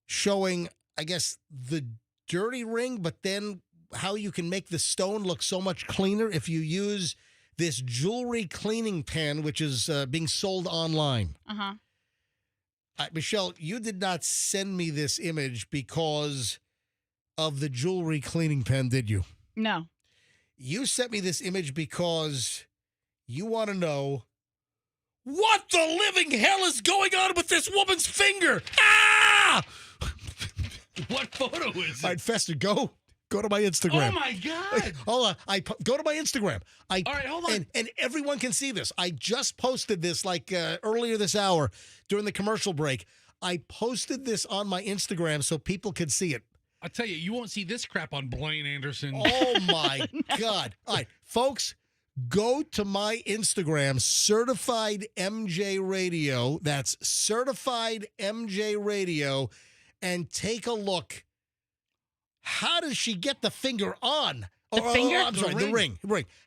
showing, I guess, the dirty ring, but then how you can make the stone look so much cleaner if you use this jewelry cleaning pen, which is being sold online. Uh-huh. Michelle, you did not send me this image because of the jewelry cleaning pen, did you? No. You sent me this image because you want to know what the living hell is going on with this woman's finger. Ah! What photo is it? All right, Fester, go to my Instagram. Oh, my God. Hold on. Go to my Instagram. All right, hold on. And everyone can see this. I just posted this like earlier this hour during the commercial break. I posted this on my Instagram so people could see it. I'll tell you won't see this crap on Blaine Anderson. Oh, my God. All right, folks, go to my Instagram, Certified MJ Radio. That's Certified MJ Radio, and take a look. How does she get the finger on? The finger? I'm sorry, the ring.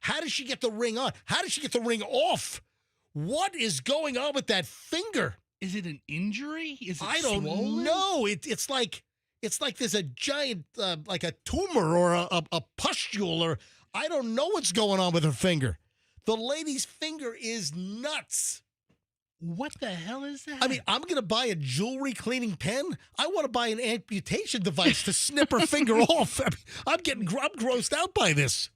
How does she get the ring on? How does she get the ring off? What is going on with that finger? Is it an injury? Is it I don't swollen? know. It's like there's a giant, like a tumor or a pustule, or I don't know what's going on with her finger. The lady's finger is nuts. What the hell is that? I mean, I'm going to buy a jewelry cleaning pen. I want to buy an amputation device to snip her finger off. I'm grossed out by this.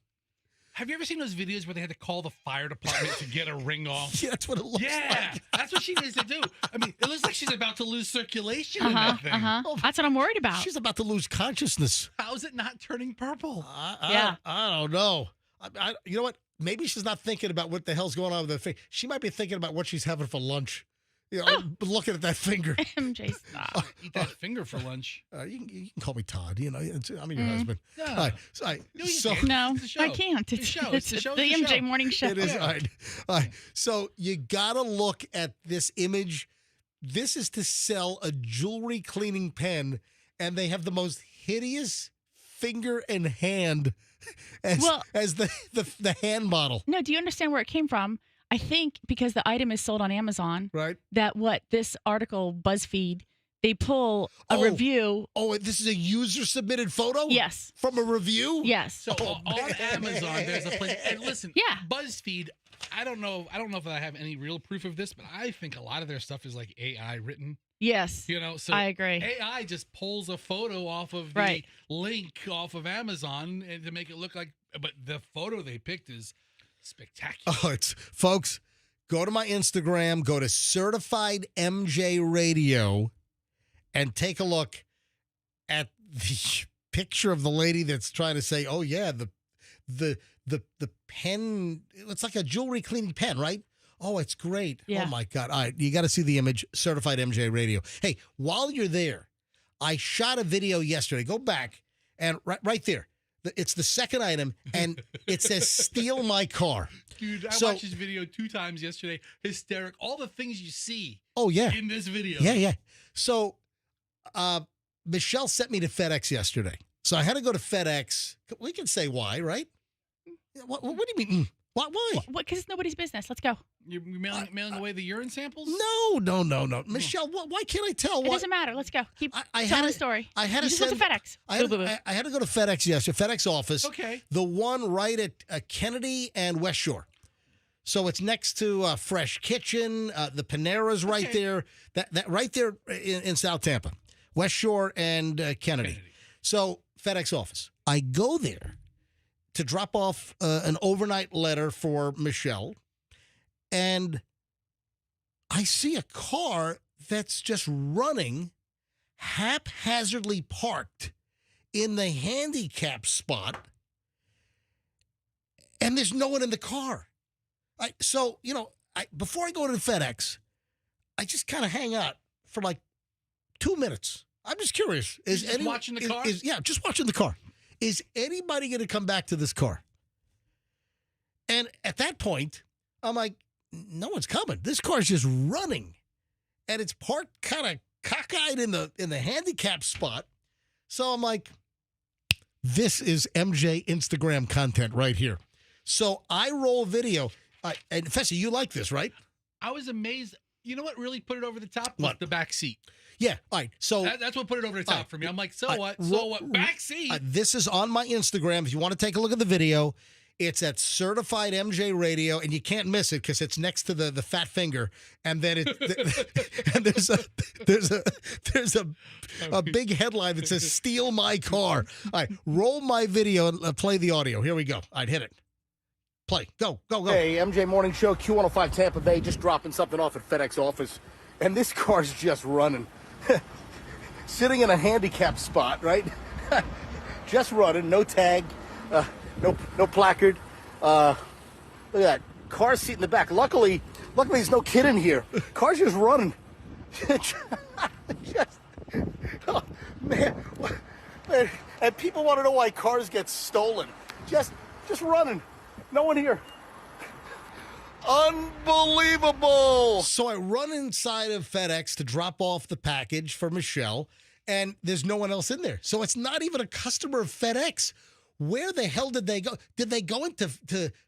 Have you ever seen those videos where they had to call the fire department to get a ring off? Yeah, that's what it looks like. That's what she needs to do. I mean, it looks like she's about to lose circulation in that thing. That's what I'm worried about. She's about to lose consciousness. How is it not turning purple? I don't know. You know what? Maybe she's not thinking about what the hell's going on with her finger. She might be thinking about what she's having for lunch. You know, looking at that finger. MJ, stop. Eat that finger for lunch. You can call me Todd. You know, I'm your husband. No. All right. No, It's the show. I can't. It's the show. It's the show. the It's the MJ show. morning show. It is. All right. So you got to look at this image. This is to sell a jewelry cleaning pen, and they have the most hideous finger and hand as the hand model. No, do you understand where it came from? I think because the item is sold on Amazon, right? That this article, BuzzFeed, they pull a review. Oh, this is a user submitted photo? Yes. From a review? Yes. So on Amazon, there's a place. And listen, BuzzFeed, I don't know if I have any real proof of this, but I think a lot of their stuff is like AI written. Yes. You know, so I agree. AI just pulls a photo off of the link off of Amazon and to make it look like, but the photo they picked is spectacular. Oh, folks, go to my Instagram, go to Certified MJ Radio, and take a look at the picture of the lady that's trying to say, oh yeah, the pen, it's like a jewelry cleaning pen, right? Oh, it's great. Yeah. Oh my God. All right, you got to see the image, Certified MJ Radio. Hey, while you're there, I shot a video yesterday. Go back, and right there. It's the second item, and it says, steal my car. Dude, I watched this video 2 times yesterday. Hysteric. All the things you see in this video. Yeah. So Michelle sent me to FedEx yesterday. So I had to go to FedEx. We can say why, right? What do you mean? Why? Because it's nobody's business. Let's go. You're mailing away the urine samples? No. Michelle, why can't I tell? It doesn't matter. Let's go. Keep telling the story. I had to just went to FedEx. I had to go to FedEx yesterday, FedEx office. Okay. The one right at Kennedy and West Shore. So it's next to Fresh Kitchen. The Panera's right there. That right there in South Tampa. West Shore and Kennedy. So FedEx office. I go there to drop off an overnight letter for Michelle, and I see a car that's just running, haphazardly parked in the handicap spot, and there's no one in the car. Before I go to the FedEx, I just kind of hang out for like 2 minutes. I'm just curious. Just watching the car? Just watching the car. Is anybody going to come back to this car? And at that point, I'm like, no one's coming. This car's just running. And it's parked kind cockeyed in the handicap spot. So I'm like, this is MJ Instagram content right here. So I roll video. And Fessy, you like this, right? I was amazed. You know what really put it over the top was the back seat. Yeah, all right. So that's what put it over the top for me. I'm like, so what? So what? Back seat. This is on my Instagram. If you want to take a look at the video, it's at Certified MJ Radio, and you can't miss it because it's next to the fat finger, and then and there's a big headline that says "Steal my car." All right, roll my video and play the audio. Here we go. I'd hit it. Play. Go. Hey, MJ Morning Show, Q105 Tampa Bay, just dropping something off at FedEx office, and this car's just running. Sitting in a handicap spot, right? Just running, no tag, no placard. Look at that. Car seat in the back. Luckily there's no kid in here. Car's just running. Oh, man. And people want to know why cars get stolen. Just running. No one here. Unbelievable. So I run inside of FedEx to drop off the package for Michelle, and there's no one else in there. So it's not even a customer of FedEx. Where the hell did they go? Did they go into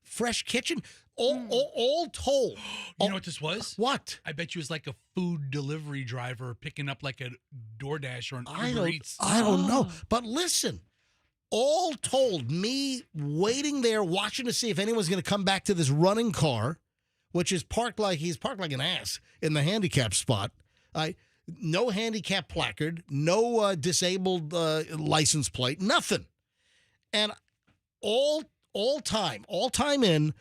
Fresh Kitchen? All told. You know what this was? What? I bet you it was like a food delivery driver picking up like a DoorDash or an Uber Eats. I don't know. But listen, all told, me waiting there, watching to see if anyone's going to come back to this running car, which is parked like an ass in the handicap spot. No handicap placard, no disabled license plate, nothing. And all time in,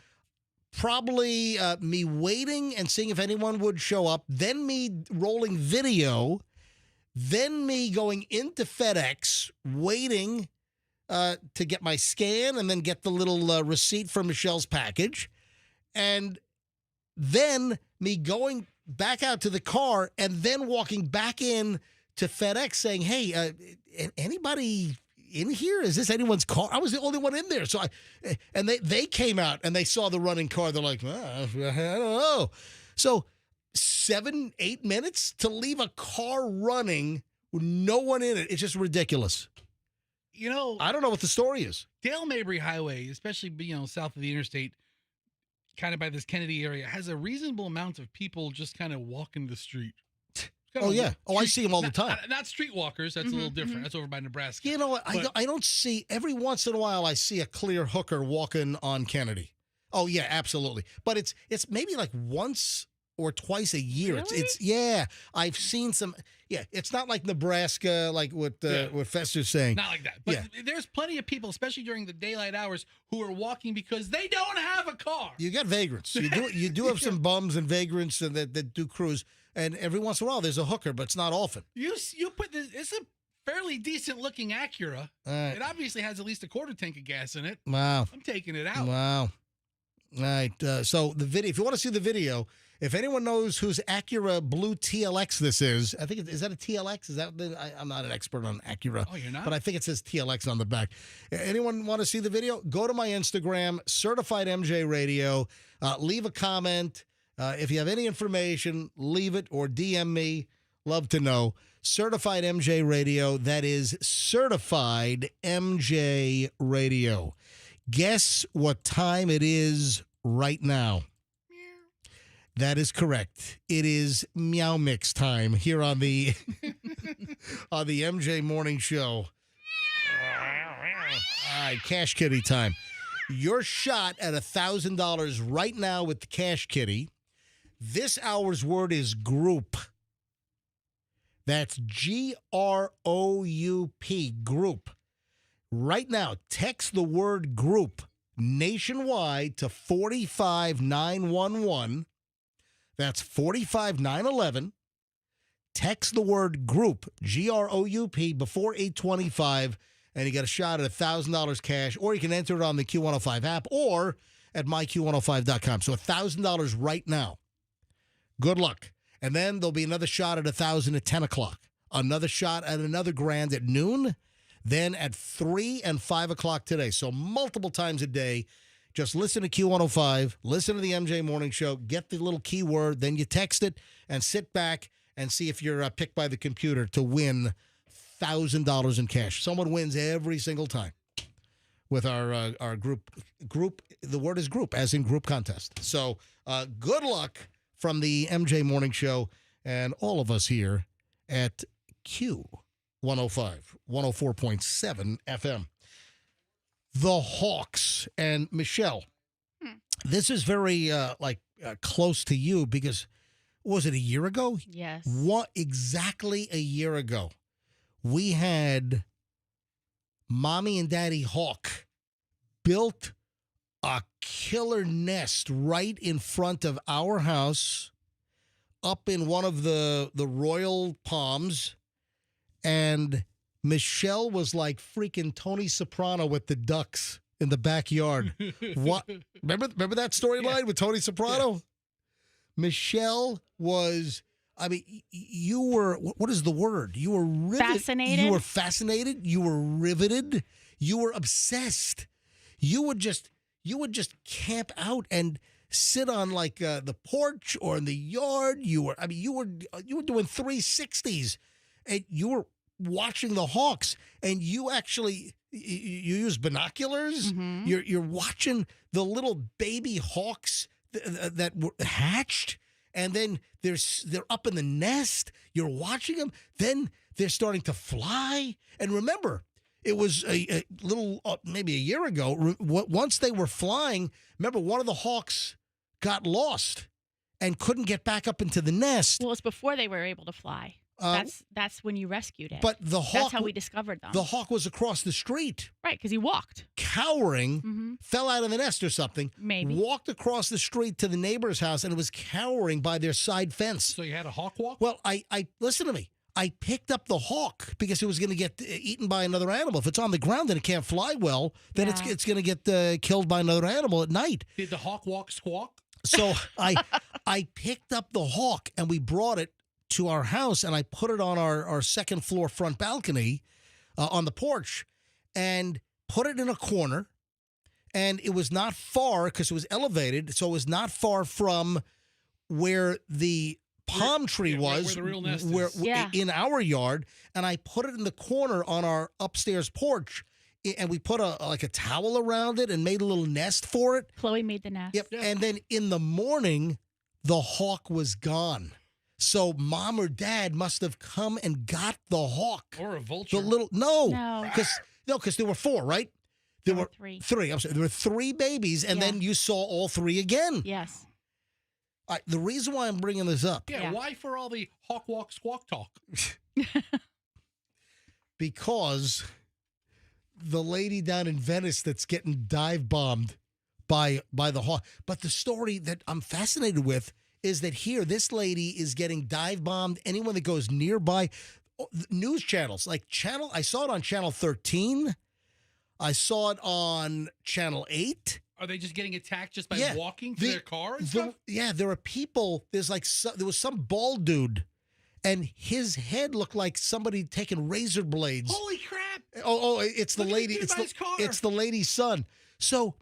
probably me waiting and seeing if anyone would show up, then me rolling video, then me going into FedEx, waiting to get my scan and then get the little receipt for Michelle's package, and then me going back out to the car and then walking back in to FedEx saying, hey, anybody in here? Is this anyone's car? I was the only one in there. So they came out and they saw the running car. They're like, I don't know. So 7-8 minutes to leave a car running with no one in it. It's just ridiculous. You know, I don't know what the story is. Dale Mabry Highway, especially south of the interstate, kind of by this Kennedy area, has a reasonable amount of people just kind of walking the street. Oh, yeah. Oh, I see them all the time. Not streetwalkers. That's a little different. That's over by Nebraska. You know what? I don't see, every once in a while, I see a clear hooker walking on Kennedy. Oh, yeah, absolutely. But it's maybe like once or twice a year. Really? Yeah, I've seen some. Yeah, it's not like Nebraska, like what Fester's saying. Not like that. But there's plenty of people, especially during the daylight hours, who are walking because they don't have a car. You got vagrants. You do have some bums and vagrants that do cruise, and every once in a while there's a hooker, but it's not often. You put this. It's a fairly decent looking Acura. It obviously has at least a quarter tank of gas in it. Wow. I'm taking it out. Wow. All right. So the video. If you want to see the video. If anyone knows whose Acura blue TLX this is that a TLX? Is that I'm not an expert on Acura. Oh, you're not? But I think it says TLX on the back. Anyone want to see the video? Go to my Instagram, Certified MJ Radio. Leave a comment. If you have any information, leave it or DM me. Love to know. Certified MJ Radio. That is Certified MJ Radio. Guess what time it is right now? That is correct. It is Meow Mix time here on the on the MJ Morning Show. All right, Cash Kitty time. Your shot at $1,000 right now with the Cash Kitty. This hour's word is group. That's GROUP, group. Right now, text the word group nationwide to 45911. That's 45911. Text the word group, GROUP, before 825, and you get a shot at $1,000 cash, or you can enter it on the Q105 app or at myq105.com. So $1,000 right now. Good luck. And then there'll be another shot at $1,000 at 10 o'clock. Another shot at another grand at noon. Then at 3 and 5 o'clock today. So multiple times a day. Just listen to Q105, listen to the MJ Morning Show, get the little keyword, then you text it, and sit back and see if you're picked by the computer to win $1,000 in cash. Someone wins every single time with our group. The word is group, as in group contest. So good luck from the MJ Morning Show and all of us here at Q105, 104.7 FM. The Hawks and Michelle. This is very close to you because, was it a year ago? Yes. What exactly a year ago? We had Mommy and Daddy Hawk built a killer nest right in front of our house, up in one of the royal palms, and Michelle was like freaking Tony Soprano with the ducks in the backyard. What? Remember that storyline with Tony Soprano? Yeah. Michelle was, I mean, you were, what is the word? You were riveted. Fascinated. You were fascinated. You were riveted. You were obsessed. You would just camp out and sit on like the porch or in the yard. You were doing 360s, and you were watching the Hawks, and you use binoculars. Mm-hmm. You're watching the little baby Hawks that were hatched, and then they're up in the nest. You're watching them. Then they're starting to fly. And remember, it was a little maybe a year ago. Once they were flying, remember one of the Hawks got lost and couldn't get back up into the nest. Well, it's before they were able to fly. That's when you rescued it. But the Hawk, that's how we discovered them. The Hawk was across the street. Right, because he walked. Cowering, fell out of the nest or something. Maybe. Walked across the street to the neighbor's house, and it was cowering by their side fence. So you had a hawk walk? Well, I listen to me. I picked up the hawk because it was going to get eaten by another animal. If it's on the ground and it can't fly well, then it's going to get killed by another animal at night. Did the hawk walk squawk? So I picked up the hawk, and we brought it to our house, and I put it on our second floor front balcony on the porch and put it in a corner. And it was not far because it was elevated, so it was not far from where the palm tree was, where the real nest is. In our yard. And I put it in the corner on our upstairs porch, and we put a towel around it and made a little nest for it. Chloe made the nest. Yep. And then in the morning, the hawk was gone. So mom or dad must have come and got the hawk. Or a vulture. No. Because there were four, right? There were three. I'm sorry. There were three babies, and then you saw all three again. Yes. The reason why I'm bringing this up. Yeah, why for all the hawk walk squawk talk? Because the lady down in Venice that's getting dive bombed by the hawk. But the story that I'm fascinated with is that here, this lady is getting dive bombed. Anyone that goes nearby, news channels, I saw it on Channel 13. I saw it on Channel 8. Are they just getting attacked just by walking to their car and stuff? Yeah, there are people. There was some bald dude, and his head looked like somebody taking razor blades. Holy crap! Oh, it's the lady. It's the lady's son. So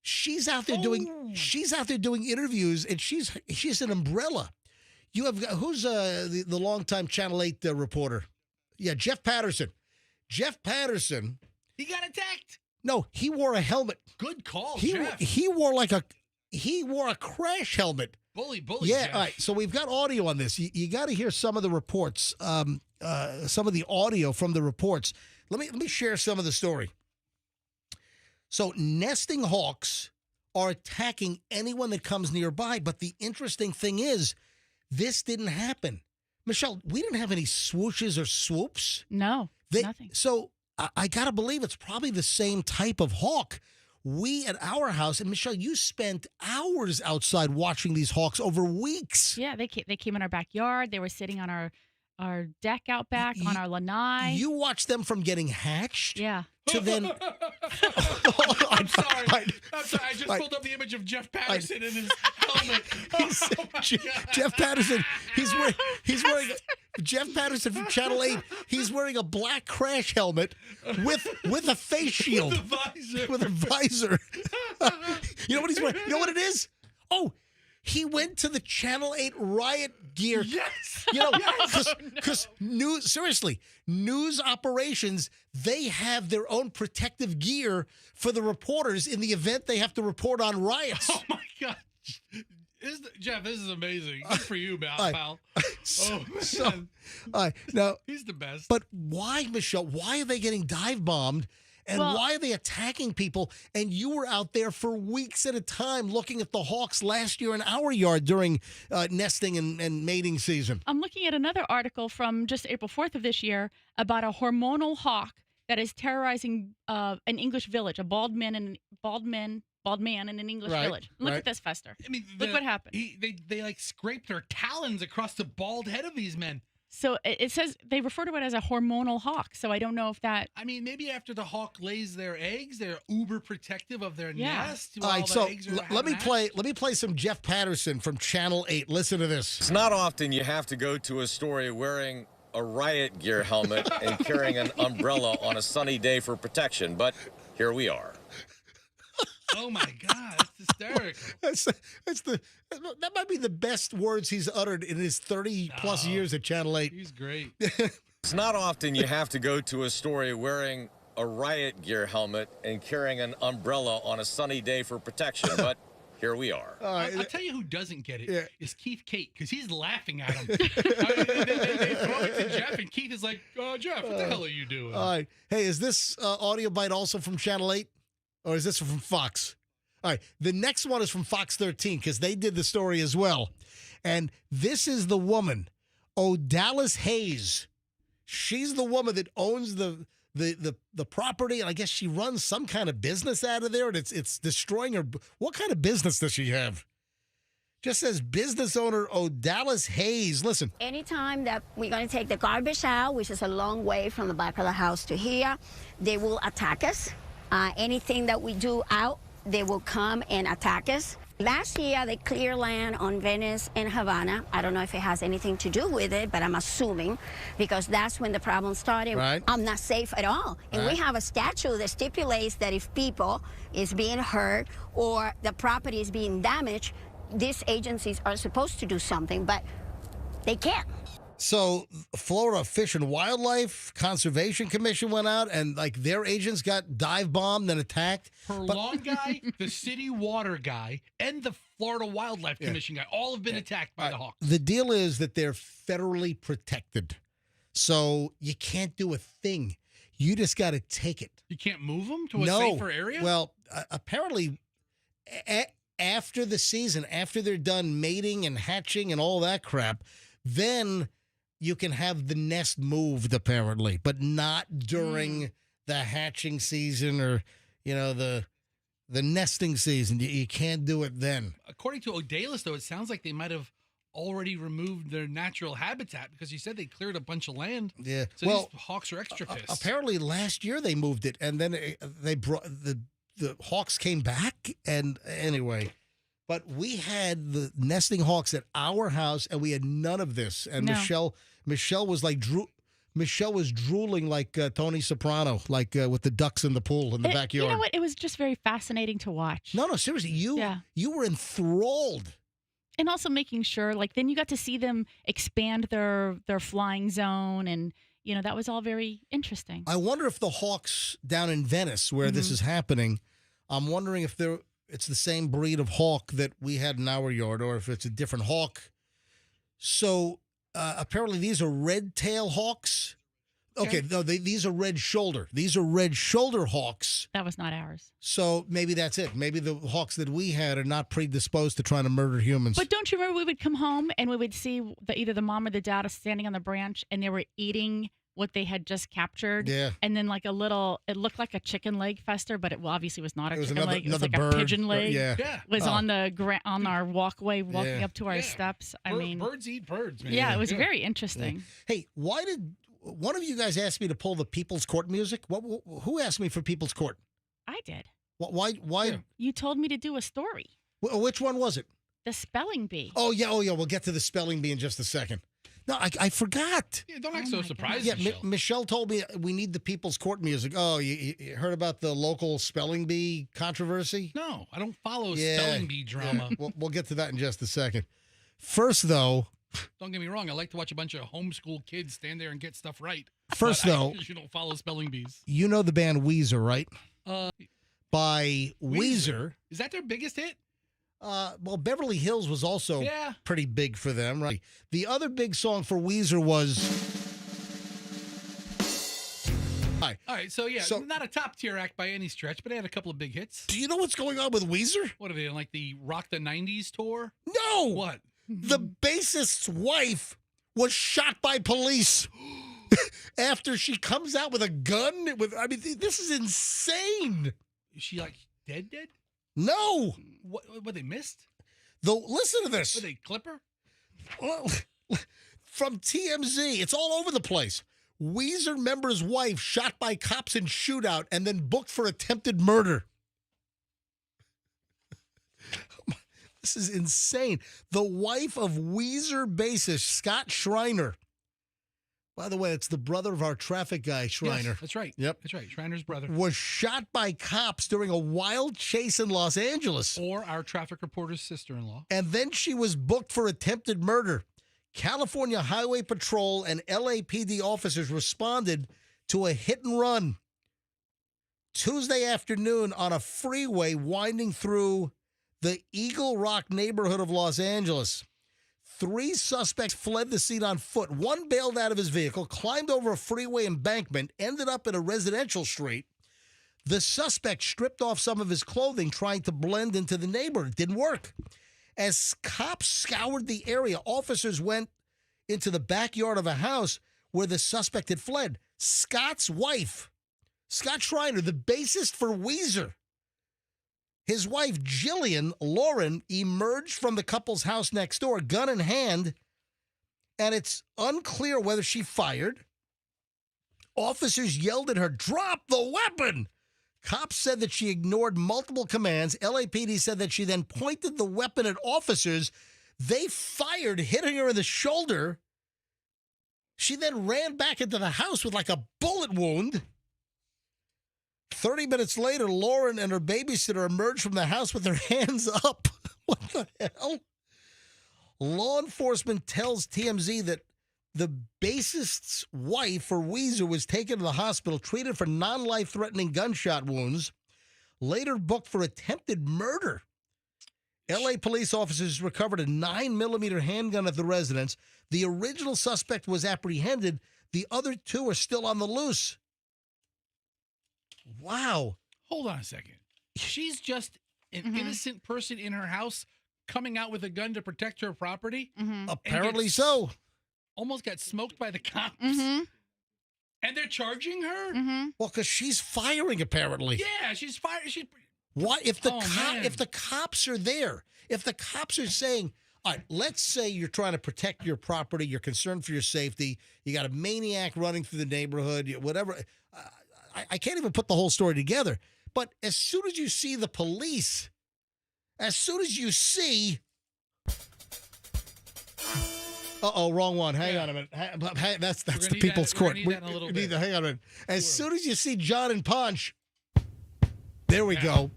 she's out there doing interviews, and she's an umbrella. You have who's the longtime Channel 8 reporter? Yeah, Jeff Patterson. Jeff Patterson. He got attacked. No, he wore a helmet. Good call, Jeff. He wore a crash helmet. Bully. Yeah, Jeff. all right. So we've got audio on this. You got to hear some of the reports, some of the audio from the reports. Let me share some of the story. So nesting hawks are attacking anyone that comes nearby, but the interesting thing is, this didn't happen. Michelle, we didn't have any swooshes or swoops. No, nothing. So I got to believe it's probably the same type of hawk. We at our house, and Michelle, you spent hours outside watching these hawks over weeks. Yeah, they came in our backyard. They were sitting on our deck out back, on our lanai. You watched them from getting hatched? Yeah. To then... I'm sorry. I just pulled up the image of Jeff Patterson in his helmet. Jeff Patterson, he's wearing Jeff Patterson from Channel 8. He's wearing a black crash helmet with a face shield. With a visor. With a visor. You know what he's wearing? You know what it is? Oh, He went to the Channel 8 riot gear. Yes. You know, because news operations, they have their own protective gear for the reporters in the event they have to report on riots. Oh, my God. Jeff, this is amazing. Good for you, pal. Now, he's the best. But why, Michelle? Why are they getting dive bombed? And why are they attacking people? And you were out there for weeks at a time looking at the hawks last year in our yard during nesting and mating season. I'm looking at another article from just April 4th of this year about a hormonal hawk that is terrorizing an English village, a bald man in an English village. Look at this, Fester. I mean, look what happened. They like scrape their talons across the bald head of these men. So it says they refer to it as a hormonal hawk. So I don't know if that. I mean, maybe after the hawk lays their eggs, they're uber protective of their nest. All right, so let me play some Jeff Patterson from Channel 8. Listen to this. It's not often you have to go to a story wearing a riot gear helmet and carrying an umbrella on a sunny day for protection, but here we are. Oh my God, that's hysterical. That might be the best words he's uttered in his 30+ years at Channel 8. He's great. It's not often you have to go to a story wearing a riot gear helmet and carrying an umbrella on a sunny day for protection, but here we are. I'll tell you who doesn't get it is Keith Kate, because he's laughing at him. They throw it to Jeff, and Keith is like, Jeff, what the hell are you doing? All right. Hey, is this audio bite also from Channel 8? Or is this from Fox? All right. The next one is from Fox 13 because they did the story as well. And this is the woman, O'Dallas Hayes. She's the woman that owns the property, and I guess she runs some kind of business out of there, and it's destroying her. What kind of business does she have? Just says business owner O'Dallas Hayes. Listen. Anytime that we're going to take the garbage out, which is a long way from the back of the house to here, they will attack us. Anything that we do out, they will come and attack us. Last year, they cleared land on Venice and Havana. I don't know if it has anything to do with it, but I'm assuming because that's when the problem started. Right. I'm not safe at all. And we have a statute that stipulates that if people is being hurt or the property is being damaged, these agencies are supposed to do something, but they can't. So Florida Fish and Wildlife Conservation Commission went out and like their agents got dive bombed and attacked. Her lawn guy, the city water guy, and the Florida Wildlife Commission guy all have been attacked by the hawks. The deal is that they're federally protected. So you can't do a thing. You just got to take it. You can't move them to a safer area? Well, apparently after the season, after they're done mating and hatching and all that crap, then you can have the nest moved, apparently, but not during the hatching season or, the nesting season. You can't do it then. According to O'Dallas, though, it sounds like they might have already removed their natural habitat because you said they cleared a bunch of land. Yeah. So these hawks are extra pissed. Apparently last year they moved it, and then they brought the hawks came back, and anyway. But we had the nesting hawks at our house, and we had none of this. And Michelle was like Michelle was drooling like Tony Soprano, like with the ducks in the pool in the backyard. You know what? It was just very fascinating to watch. No, seriously, you were enthralled. And also making sure, like, then you got to see them expand their flying zone, and that was all very interesting. I wonder if the hawks down in Venice, where this is happening, I'm wondering if it's the same breed of hawk that we had in our yard, or if it's a different hawk. So apparently these are red-tail hawks. Okay, no, these are red shoulder. These are red shoulder hawks. That was not ours. So maybe that's it. Maybe the hawks that we had are not predisposed to trying to murder humans. But don't you remember we would come home and we would see either the mom or the dad standing on the branch, and they were eating what they had just captured. Yeah. And then like it looked like a chicken leg, Fester, but it obviously was not a chicken leg. It was like bird. A pigeon leg. Was on on our walkway walking up to our steps. I mean, birds eat birds, man. Yeah, it was very interesting. Yeah. Hey, why did one of you guys ask me to pull the People's Court music? Who asked me for People's Court? I did. Why? Yeah. You told me to do a story. Which one was it? The spelling bee. Oh yeah. We'll get to the spelling bee in just a second. No, I forgot. Yeah, don't act so surprised, Yeah, Michelle. Michelle told me we need the People's Court music. Oh, you heard about the local spelling bee controversy? No, I don't follow spelling bee drama. Yeah. We'll get to that in just a second. First, though. Don't get me wrong. I like to watch a bunch of homeschool kids stand there and get stuff right. First, but though. you don't follow spelling bees. You know the band Weezer, right? By Weezer. Is that their biggest hit? Well, Beverly Hills was also Yeah. pretty big for them, right? The other big song for Weezer was... All right, so not a top tier act by any stretch, but they had a couple of big hits. Do you know what's going on with Weezer? What are they, like the Rock the 90s tour? No! What? The bassist's wife was shot by police after she comes out with a gun. This is insane. Is she like dead? No. What they missed? Listen to this. Were they clipper? Well, from TMZ, it's all over the place. Weezer member's wife shot by cops in shootout and then booked for attempted murder. This is insane. The wife of Weezer bassist Scott Schreiner. By the way, it's the brother of our traffic guy, Schreiner. Yes, that's right. Yep. That's right. Schreiner's brother. Was shot by cops during a wild chase in Los Angeles. Or our traffic reporter's sister-in-law. And then she was booked for attempted murder. California Highway Patrol and LAPD officers responded to a hit and run Tuesday afternoon on a freeway winding through the Eagle Rock neighborhood of Los Angeles. 3 suspects fled the scene on foot. One bailed out of his vehicle, climbed over a freeway embankment, ended up in a residential street. The suspect stripped off some of his clothing, trying to blend into the neighborhood. It didn't work. As cops scoured the area, officers went into the backyard of a house where the suspect had fled. Scott's wife, Scott Schreiner, the bassist for Weezer, his wife, Jillian Lauren, emerged from the couple's house next door, gun in hand, and it's unclear whether she fired. Officers yelled at her, "Drop the weapon!" Cops said that she ignored multiple commands. LAPD said that she then pointed the weapon at officers. They fired, hitting her in the shoulder. She then ran back into the house with like a bullet wound. 30 minutes later, Lauren and her babysitter emerged from the house with their hands up. What the hell? Law enforcement tells TMZ that the bassist's wife for Weezer was taken to the hospital, treated for non-life-threatening gunshot wounds, later booked for attempted murder. L.A. police officers recovered a 9mm handgun at the residence. The original suspect was apprehended. The other 2 are still on the loose. Wow. Hold on a second. She's just an innocent person in her house coming out with a gun to protect her property? Apparently so. Almost got smoked by the cops. And they're charging her? Well, because she's firing, apparently. Yeah, she's firing. Why? If the cops are there, if the cops are saying, all right, let's say you're trying to protect your property, you're concerned for your safety, you got a maniac running through the neighborhood, whatever. I can't even put the whole story together. But as soon as you see the police, as soon as you see... Uh-oh, wrong one. Hang on a minute. That's the People's Court. Hang on a minute. As soon as you see John and Punch, there we go.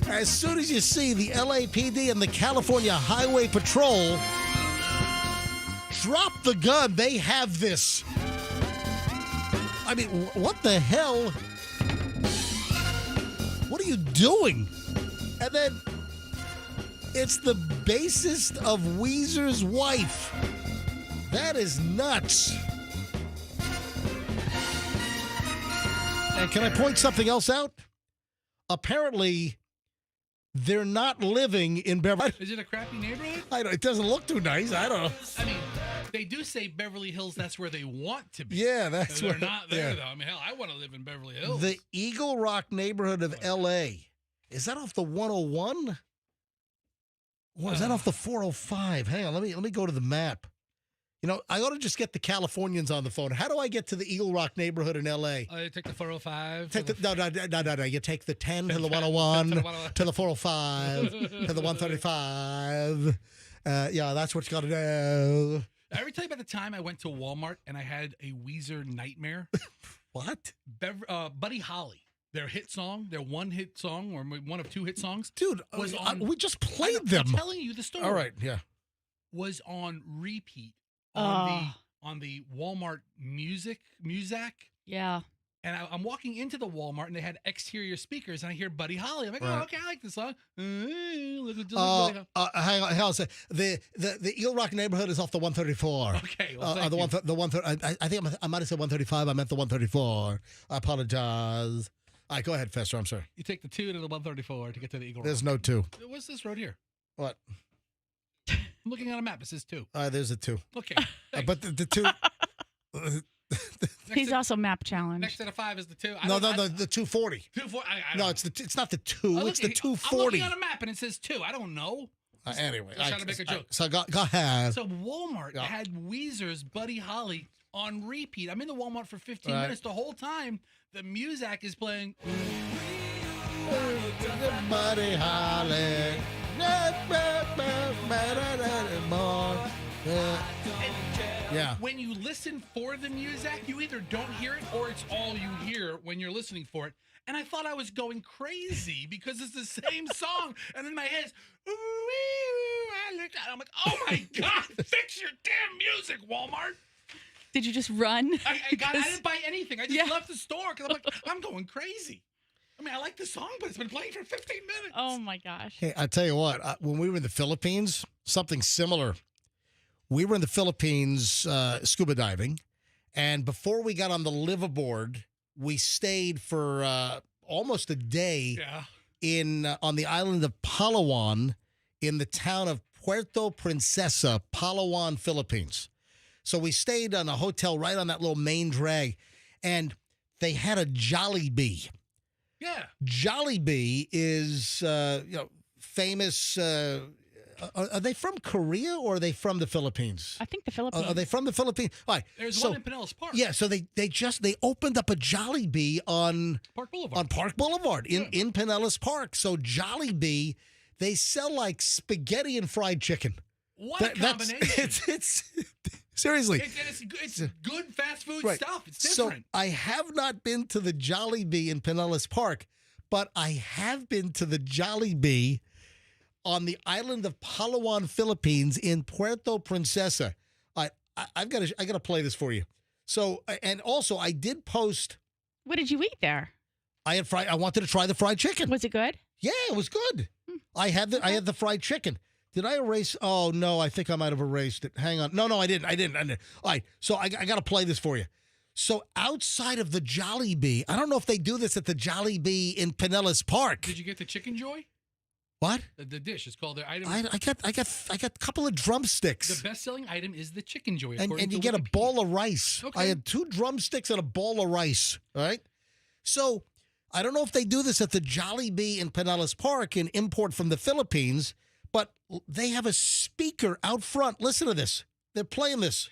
As soon as you see the LAPD and the California Highway Patrol drop the gun, they have this. I mean, what the hell? What are you doing? And then it's the bassist of Weezer's wife. That is nuts. And can I point something else out? Apparently, they're not living in Beverly. Is it a crappy neighborhood? It doesn't look too nice. I don't know. I mean, they do say Beverly Hills, that's where they want to be. Yeah, that's where they're not there, though. I mean, hell, I want to live in Beverly Hills. The Eagle Rock neighborhood of L.A. Is that off the 101? Or is that off the 405? Hang on, let me go to the map. You know, I ought to just get the Californians on the phone. How do I get to the Eagle Rock neighborhood in L.A.? You take the 405. No. You take the 10 to the 101, to the 405, to the 135. Yeah, that's what you got to do. I ever tell you about the time I went to Walmart and I had a Weezer nightmare? What? Buddy Holly, their hit song, their one hit song, or one of two hit songs. Dude, was on, we just played them. I'm telling you the story. All right, yeah. Was on repeat on the Walmart Muzak. Yeah. And I'm walking into the Walmart and they had exterior speakers and I hear Buddy Holly. I'm like, oh, okay, I like this song. Hang on a sec. The Eel Rock neighborhood is off the 134. Okay, well, I think I might have said 135. I meant the 134. I apologize. All right, go ahead, Fester. I'm sorry. You take the 2 to the 134 to get to the Eagle There's Rock. no 2. What's this road here? What? I'm looking on a map. It says 2. There's a 2. Okay. But the 2. He's also map challenged. Next to the 5 is the 2. No, the 240. 240. No, it's not the 2. It's the 240. I'm looking on a map and it says 2. I don't know. Anyway, I'm trying to make a joke. So go ahead. So Walmart had Weezer's Buddy Holly on repeat. I'm in the Walmart for 15 minutes. The whole time, the Muzak is playing. Buddy Holly. Yeah. When you listen for the Muzak, you either don't hear it or it's all you hear when you're listening for it. And I thought I was going crazy because it's the same song. And then my head's, I'm like, oh my God, fix your damn music, Walmart. Did you just run? I didn't buy anything. I just left the store because I'm like, I'm going crazy. I mean, I like the song, but it's been playing for 15 minutes. Oh my gosh. Hey, I tell you what, when we were in the Philippines, something similar. We were in the Philippines scuba diving, and before we got on the liveaboard, we stayed for almost a day on the island of Palawan in the town of Puerto Princesa, Palawan, Philippines. So we stayed on a hotel right on that little main drag, and they had a Jollibee. Yeah. Jollibee is famous. Are they from Korea or are they from the Philippines? I think the Philippines. Are they from the Philippines? All right. There's one in Pinellas Park. Yeah, so they opened up a Jollibee on Park Boulevard. On Park Boulevard in Pinellas Park. So Jollibee, they sell like spaghetti and fried chicken. What a combination! It's seriously. It's good fast food stuff. It's So different. I have not been to the Jollibee in Pinellas Park, but I have been to the Jollibee on the island of Palawan, Philippines, in Puerto Princesa. I got to play this for you. So, and also I did post. What did you eat there? I wanted to try the fried chicken. Was it good? Yeah, it was good. I had the fried chicken. Did I erase? Oh no, I think I might have erased it. Hang on. No, I didn't. All right. So I got to play this for you. So outside of the Jollibee, I don't know if they do this at the Jollibee in Pinellas Park. Did you get the Chicken Joy? What? The dish is called the item. I got a couple of drumsticks. The best-selling item is the Chicken Joy, and you get a bowl of rice. Okay. I had 2 drumsticks and a bowl of rice. All right. So I don't know if they do this at the Jollibee in Pinellas Park and import from the Philippines, but they have a speaker out front. Listen to this. They're playing this.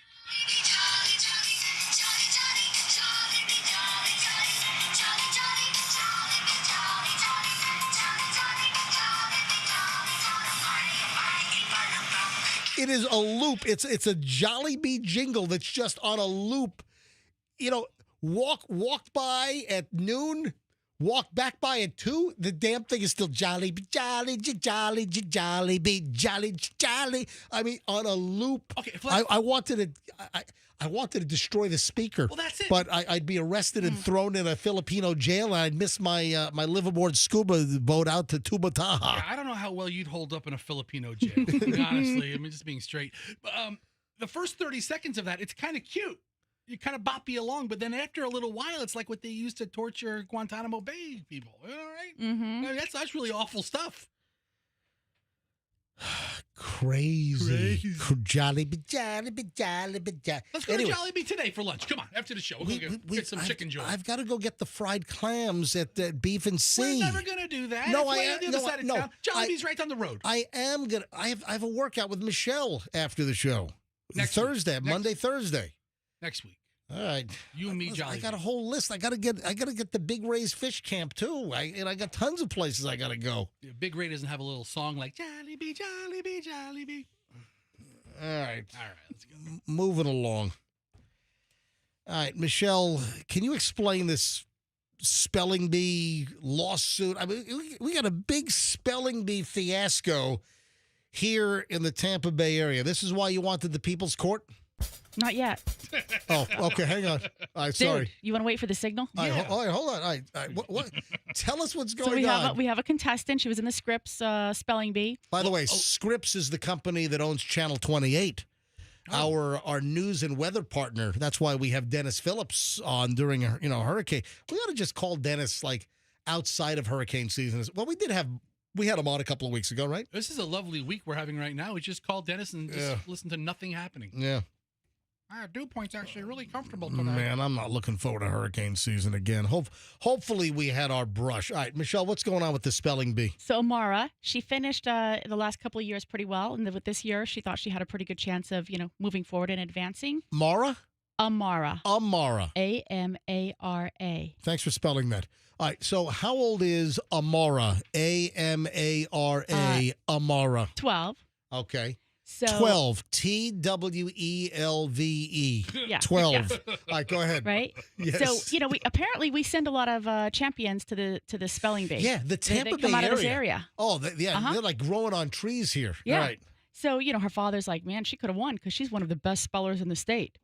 It is a loop. It's a Jollibee jingle that's just on a loop. You know, walked by at noon, walked back by at 2. The damn thing is still Jollibee, Jollibee, Jolly. I mean, on a loop. Okay, I wanted to destroy the speaker. Well, that's it. But I'd be arrested and thrown in a Filipino jail, and I'd miss my my liverboard scuba boat out to Tubataha. Yeah, I don't know how well you'd hold up in a Filipino jail. Honestly, I mean, just being straight. The first 30 seconds of that, it's kind of cute. You kind of bop you along, but then after a little while, it's like what they used to torture Guantanamo Bay people. All right? Mm-hmm. I mean, that's really awful stuff. Crazy. Jollibee. Let's go to Jollibee today for lunch. Come on, after the show. We'll get some chicken joy. I've got to go get the fried clams at Beef and Sea. We're never going to do that. No, It's on the other side of town. Jollibee's right down the road. I am going to. I have a workout with Michelle after the show. Thursday. Next week. All right. You and me, Jollibee. I got a whole list. I got to get the Big Ray's Fish Camp too. I got tons of places I got to go. Big Ray doesn't have a little song like Jollibee, Jollibee, Jollibee. All right. Let's go. Moving along. All right, Michelle, can you explain this spelling bee lawsuit? I mean, we got a big spelling bee fiasco here in the Tampa Bay area. This is why you wanted the People's Court? Not yet. Oh, okay. Hang on. All right, sorry. Dude, you want to wait for the signal? All right, hold on. All right. What? Tell us what's going so on. we have a contestant. She was in the Scripps spelling bee. By the way, Scripps is the company that owns Channel 28. Our news and weather partner. That's why we have Dennis Phillips on during a hurricane. We ought to just call Dennis like outside of hurricane season. Well, we had him on a couple of weeks ago, right? This is a lovely week we're having right now. We just called Dennis and just listened to nothing happening. Yeah. Our dew point's actually really comfortable tonight. Man, I'm not looking forward to hurricane season again. Hopefully we had our brush. All right, Michelle, what's going on with the spelling bee? So Amara, she finished the last couple of years pretty well, and with this year, she thought she had a pretty good chance of moving forward and advancing. Mara? Amara. A-M-A-R-A. Thanks for spelling that. All right, so how old is Amara? A-M-A-R-A. Amara. 12. Okay. So 12. T-W-E-L-V-E. Yeah. 12. Yeah. All right, go ahead. Right? Yes. So, we send a lot of champions to the spelling bee. Yeah, the Tampa they come Bay out area. of this area. Oh, they're like growing on trees here. Yeah. Right. So, her father's like, man, she could have won because she's one of the best spellers in the state.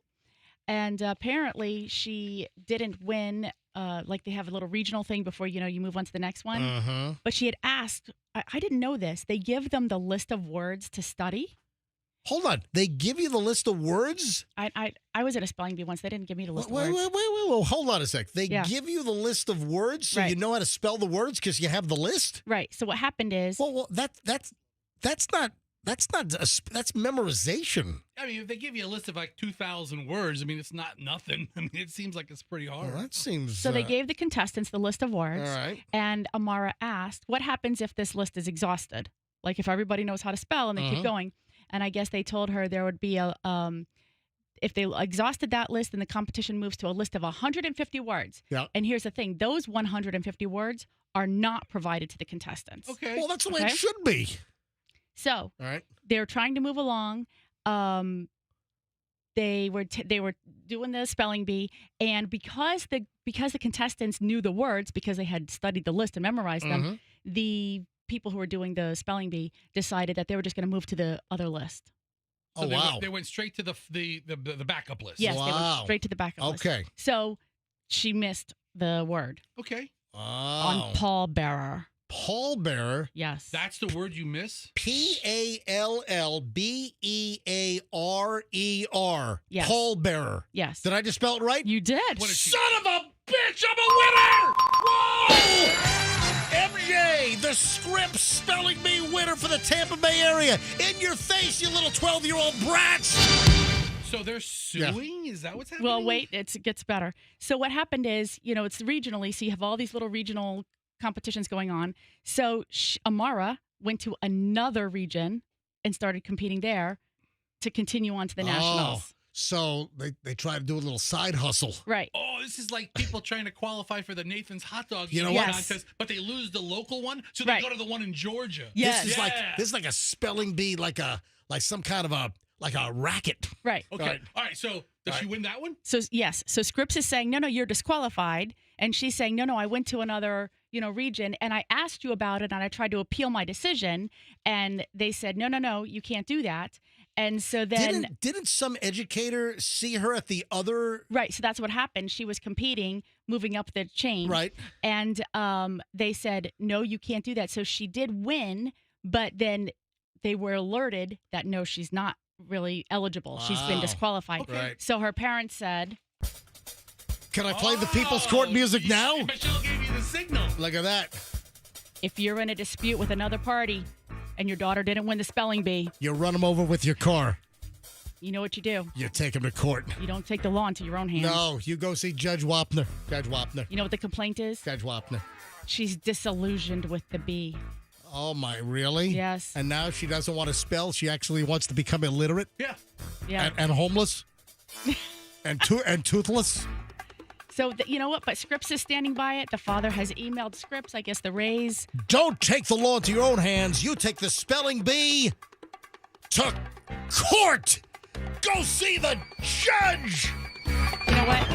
And apparently she didn't win. Like they have a little regional thing before, you move on to the next one. Uh-huh. But she had asked, I didn't know this. They give them the list of words to study. Hold on. They give you the list of words? I was at a spelling bee once. They didn't give me the list Wait, of words. wait. Hold on a sec. They give you the list of words so Right. you know how to spell the words because you have the list? Right. So what happened is... Well, that's memorization. I mean, if they give you a list of like 2,000 words, I mean, it's not nothing. I mean, it seems like it's pretty hard. Well, that seems... So they gave the contestants the list of words. All right. And Amara asked, what happens if this list is exhausted? Like if everybody knows how to spell and they keep going. And I guess they told her there would be if they exhausted that list, then the competition moves to a list of 150 words. Yeah. And here's the thing. Those 150 words are not provided to the contestants. Okay. Well, that's the way it should be. So All right. they're trying to move along. They were doing the spelling bee, and because the contestants knew the words because they had studied the list and memorized them, the people who were doing the spelling bee decided that they were just going to move to the other list. So wow. They went straight to the backup list. Yes, they went straight to the backup list. Okay. So she missed the word Okay. on pallbearer. Pallbearer. Yes. That's the word you miss? Pallbearer. Yes. Pallbearer. Yes. Did I just spell it right? You did. Son of a bitch, I'm a winner! Whoa! MJ, the Scripps spelling bee winner for the Tampa Bay area. In your face, you little 12-year-old brats! So they're suing? Is that what's happening? Well, wait, it gets better. So what happened is, it's regionally, so you have all these little regional competitions going on. So Amara went to another region and started competing there to continue on to the nationals. So they try to do a little side hustle. Right. Oh, this is like people trying to qualify for the Nathan's hot dog contest, but they lose the local one, so they go to the one in Georgia. Yes. This is like a spelling bee, like some kind of a racket. Right. Okay. All right. So does she win that one? So yes. So Scripps is saying, no, you're disqualified. And she's saying, no, I went to another, region and I asked you about it and I tried to appeal my decision. And they said, no, you can't do that. And so then... Didn't some educator see her at the other... Right. So that's what happened. She was competing, moving up the chain. Right. And they said, no, you can't do that. So she did win, but then they were alerted that, no, she's not really eligible. She's been disqualified. Okay. Right. So her parents said... Can I play the People's Court music now? Michelle gave you the signal. Look at that. If you're in a dispute with another party and your daughter didn't win the spelling bee... You run them over with your car. You know what you do. You take them to court. You don't take the law into your own hands. No, you go see Judge Wapner. Judge Wapner. You know what the complaint is? Judge Wapner. She's disillusioned with the bee. Oh, my, really? Yes. And now she doesn't want to spell. She actually wants to become illiterate? Yeah. Yeah. And homeless? and toothless? So, you know what? But Scripps is standing by it. The father has emailed Scripps, I guess, the Rays. Don't take the law into your own hands. You take the spelling bee to court. Go see the judge. You know what?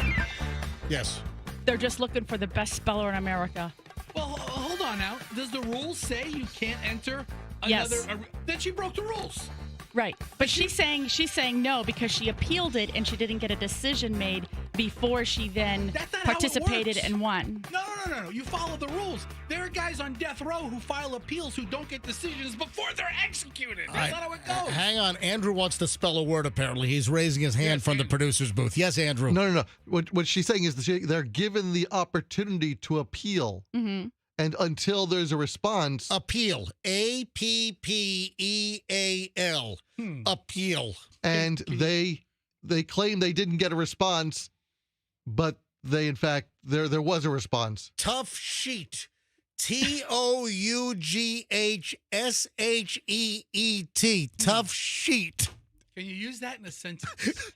Yes. They're just looking for the best speller in America. Well, hold on now. Does the rules say you can't enter Yes. another? Then she broke the rules. Right. But she's saying no because she appealed it and she didn't get a decision made before she then That's not how it participated works. and won. No. You follow the rules. There are guys on death row who file appeals who don't get decisions before they're executed. That's not how it goes. Hang on. Andrew wants to spell a word, apparently. He's raising his hand from the producer's booth. Yes, Andrew. No. What she's saying is that they're given the opportunity to appeal. Mm-hmm. And until there's a response. Appeal. Appeal. Appeal. And they claim they didn't get a response, but they, in fact, there was a response. Tough sheet. TOUGHSHEET. Tough sheet. Can you use that in a sentence?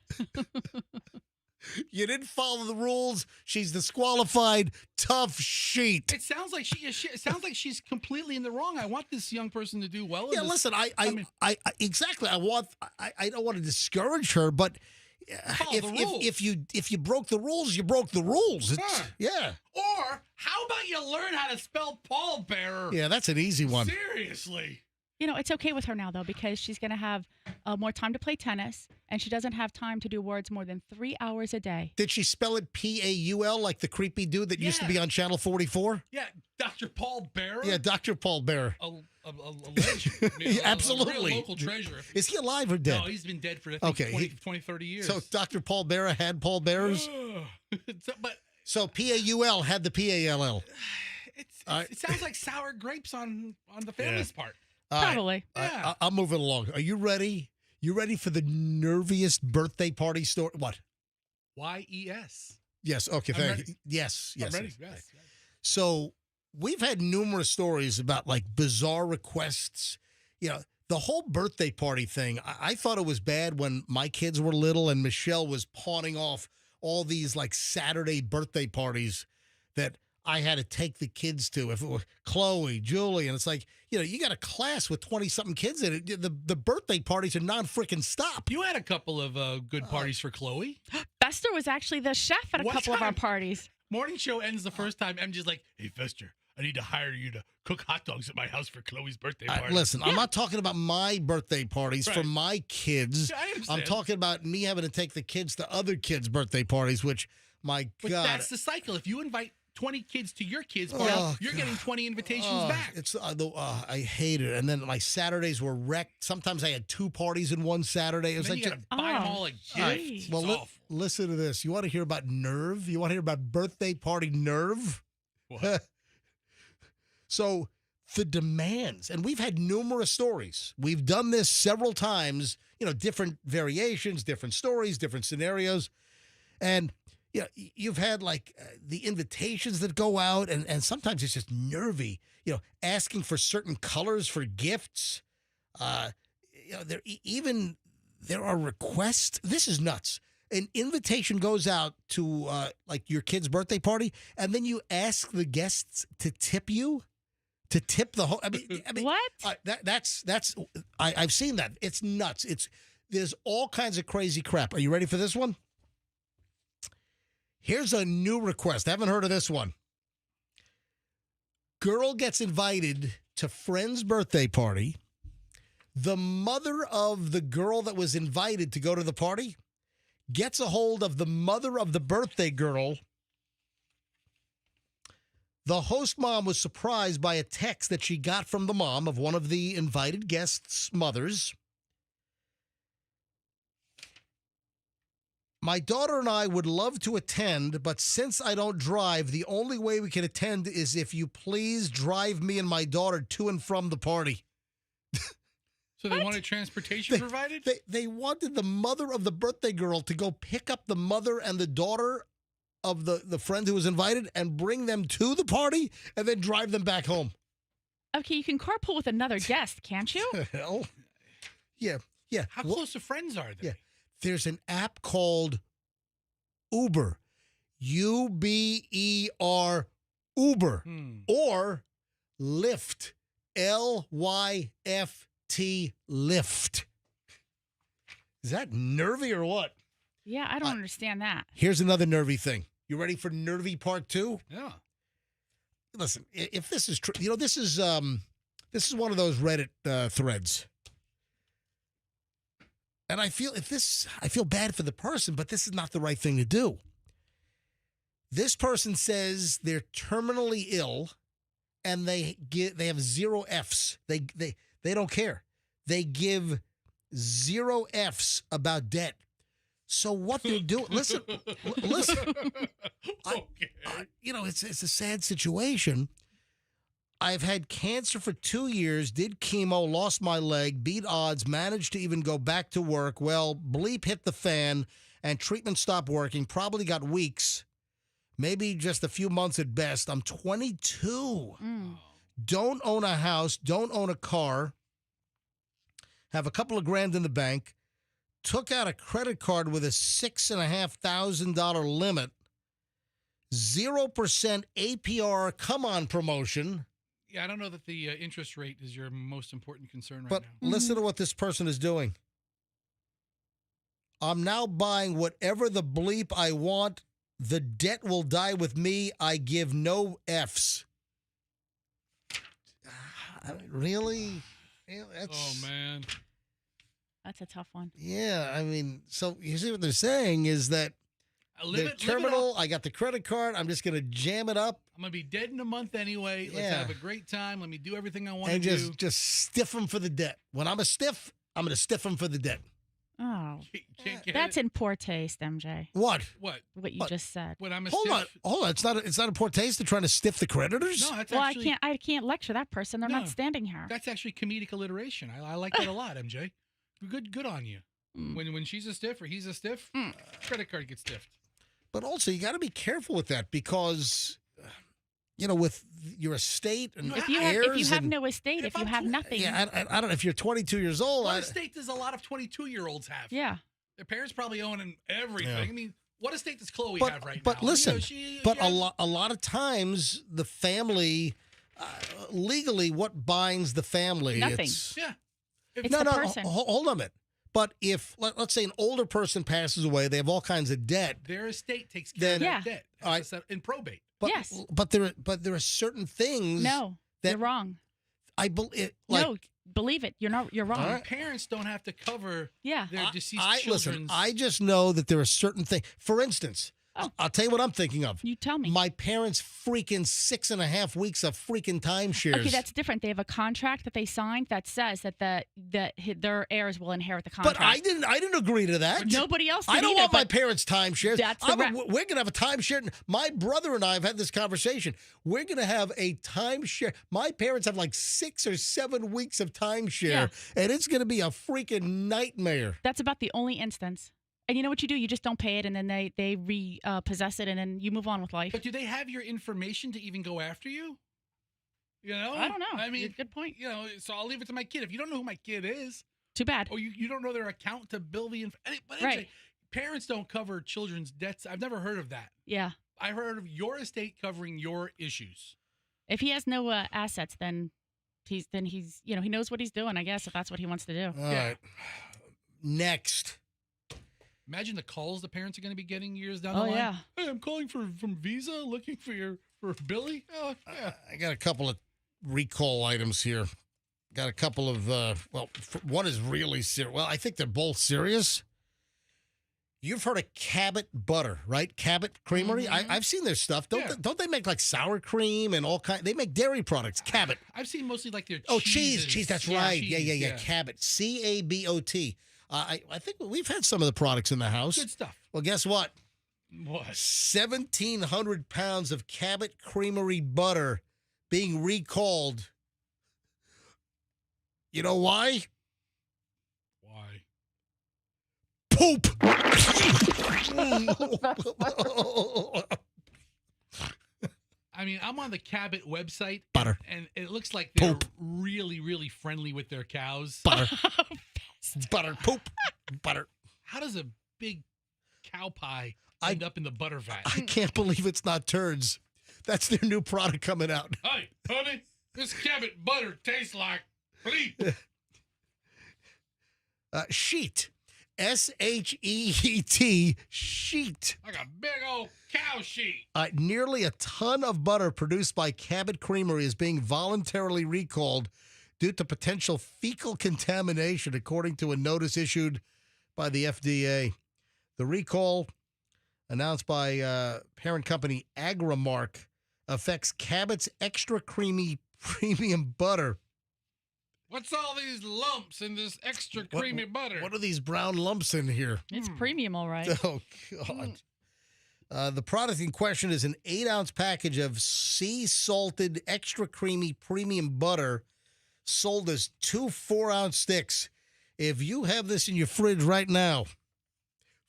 You didn't follow the rules. She's disqualified. Tough sheet. It sounds like it sounds like she's completely in the wrong. I want this young person to do well. Yeah, listen. I exactly. I don't want to discourage her, but if you broke the rules, you broke the rules. Yeah. Or how about you learn how to spell pallbearer? Yeah, that's an easy one. Seriously. You know, it's okay with her now, though, because she's going to have more time to play tennis, and she doesn't have time to do words more than 3 hours a day. Did she spell it Paul like the creepy dude that used to be on Channel 44? Yeah, Dr. Paul Bearer. Yeah, Dr. Paul Bearer. A legend. Yeah, absolutely. A real local treasure. Is he alive or dead? No, he's been dead for, I think, 20, 30 years. So Dr. Paul Bearer had Paul Bearers? So Paul had the PALL. It sounds like sour grapes on the family's part. Probably. Yeah. I'll move it along. Are you ready? You ready for the nerviest birthday party story? What? YES. Yes. Okay. I'm Thank ready. you. Yes. I'm ready. Yes. So we've had numerous stories about like bizarre requests. You know, the whole birthday party thing. I thought it was bad when my kids were little and Michelle was pawning off all these like Saturday birthday parties that I had to take the kids to. If it was Chloe, Julie, and it's like, you know, you got a class with 20-something kids in it. The birthday parties are non-freaking stop. You had a couple of good parties for Chloe. Fester was actually the chef at a couple of our parties. Morning show ends the first time MJ's like, hey, Fester, I need to hire you to cook hot dogs at my house for Chloe's birthday party. Listen, I'm not talking about my birthday parties for Right. my kids. Yeah, I understand. I'm talking about me having to take the kids to other kids' birthday parties, which, my But God. that's the cycle. If you invite 20 kids to your kids' party, you're getting 20 invitations back. It's I hate it. And then my Saturdays were wrecked. Sometimes I had 2 parties in one Saturday. It was Then like you gotta buy them all a gift. All right. It's Well, awful. listen to this. You want to hear about nerve? You want to hear about birthday party nerve? What? So the demands, and we've had numerous stories. We've done this several times, you know, different variations, different stories, different scenarios. And you know, you've had like the invitations that go out, and sometimes it's just nervy, you know, asking for certain colors for gifts. You know, there are requests. This is nuts. An invitation goes out to like your kid's birthday party, and then you ask the guests to tip you, to tip the whole. I mean what? I've seen that. It's nuts. There's all kinds of crazy crap. Are you ready for this one? Here's a new request. I haven't heard of this one. Girl gets invited to friend's birthday party. The mother of the girl that was invited to go to the party gets a hold of the mother of the birthday girl. The host mom was surprised by a text that she got from the mom of one of the invited guests' mothers. My daughter and I would love to attend, but since I don't drive, the only way we can attend is if you please drive me and my daughter to and from the party. So they wanted transportation provided? They wanted the mother of the birthday girl to go pick up the mother and the daughter of the friend who was invited and bring them to the party and then drive them back home. Okay, you can carpool with another guest, can't you? Hell, yeah. How close of friends are they? Yeah. There's an app called Uber, UBER, Uber, or Lyft, LYFT, Lyft. Is that nervy or what? Yeah, I don't understand that. Here's another nervy thing. You ready for nervy part 2? Yeah. Listen, if this is true, this is one of those Reddit threads. And I feel bad for the person, but this is not the right thing to do. This person says they're terminally ill, and they have 0 Fs. They don't care. They give 0 Fs about debt. So what they're doing? Listen. It's a sad situation. I've had cancer for 2 years, did chemo, lost my leg, beat odds, managed to even go back to work. Well, bleep hit the fan, and treatment stopped working. Probably got weeks, maybe just a few months at best. I'm 22. Don't own a house, don't own a car, have a couple of grand in the bank, took out a credit card with a $6,500 limit, 0% APR come-on promotion. Yeah, I don't know that the interest rate is your most important concern right But now. listen to what this person is doing. I'm now buying whatever the bleep I want. The debt will die with me. I give no Fs. Really? Oh, man. That's a tough one. Yeah, I mean, so you see what they're saying is that they're terminal. I got the credit card. I'm just going to jam it up. I'm going to be dead in a month anyway. Let's have a great time. Let me do everything I want to And do. just stiff them for the debt. When I'm a stiff, I'm going to stiff them for the debt. Oh, Can't get that's it. in poor taste, MJ. What? What you just said. When I'm a Hold stiff? on. It's not a poor taste to trying to stiff the creditors. No, that's Well, actually, I can't lecture that person. They're No. not standing here. That's actually comedic alliteration. I like that a lot, MJ. Good on you. When she's a stiff or he's a stiff, credit card gets stiffed. But also, you got to be careful with that because, with your estate and If you heirs have and- no estate, if you have nothing. Yeah, I don't know. If you're 22 years old, What estate does a lot of 22-year-olds have? Yeah. Their parents probably own everything. Yeah. I mean, what estate does Chloe but, have right but now? listen, She but has- a lot of times the family, legally, what binds the family? Nothing. It's, Yeah. It's the person. Hold on a minute. But if let's say an older person passes away, they have all kinds of debt. Their estate takes care of that debt. all right. Has to set in probate. But, Yes. But there are certain things. No, that you're wrong. I believe. No, believe it. You're wrong. All right. Parents don't have to cover Yeah. their deceased Listen, children's. I just know that there are certain things. For instance, I'll tell you what I'm thinking of. You tell me. My parents' freaking 6.5 weeks of freaking timeshares. Okay, that's different. They have a contract that they signed that says that their heirs will inherit the contract. But I didn't agree to that. But nobody else did I don't either, want my but parents' timeshares. that's the We're going to have a timeshare. My brother and I have had this conversation. We're going to have a timeshare. My parents have like 6 or 7 weeks of timeshare, and it's going to be a freaking nightmare. That's about the only instance. And you know what you do? You just don't pay it, and then they repossess it, and then you move on with life. But do they have your information to even go after you? You know? I don't know. I mean, Good point. So I'll leave it to my kid. If you don't know who my kid is, too bad. Or you don't know their account to bill the information. Right. Parents don't cover children's debts. I've never heard of that. Yeah. I heard of your estate covering your issues. If he has no assets, then he's he knows what he's doing. I guess if that's what he wants to do. All right. Next. Imagine the calls the parents are going to be getting years down the line. Yeah. Hey, I'm calling from Visa, looking for Billy. Oh, yeah. I got a couple of recall items here. Got a couple of, one is really serious. Well, I think they're both serious. You've heard of Cabot Butter, right? Cabot Creamery. Mm-hmm. I've seen their stuff. Don't they make like sour cream and all kind? They make dairy products. Cabot. I've seen mostly like their cheese. That's right. cheese, Yeah. Cabot. CABOT. I think we've had some of the products in the house. Good stuff. Well, guess what? What? 1,700 pounds of Cabot Creamery butter being recalled. You know why? Why? Poop. I mean, I'm on the Cabot website. Butter. And it looks like they're really, really friendly with their cows. Butter. Butter. Poop. Butter. How does a big cow pie end up in the butter vat? I can't believe it's not turds. That's their new product coming out. Hey, honey, this Cabot butter tastes like bleep. Sheet. SHEET, sheet. Like a big old cow sheet. Nearly a ton of butter produced by Cabot Creamery is being voluntarily recalled due to potential fecal contamination, according to a notice issued by the FDA. The recall, announced by parent company Agrimark, affects Cabot's extra creamy premium butter. What's all these lumps in this extra creamy butter? What are these brown lumps in here? It's premium, all right. Oh, God. The product in question is an 8-ounce package of sea-salted extra creamy premium butter sold as 2 4-ounce sticks. If you have this in your fridge right now,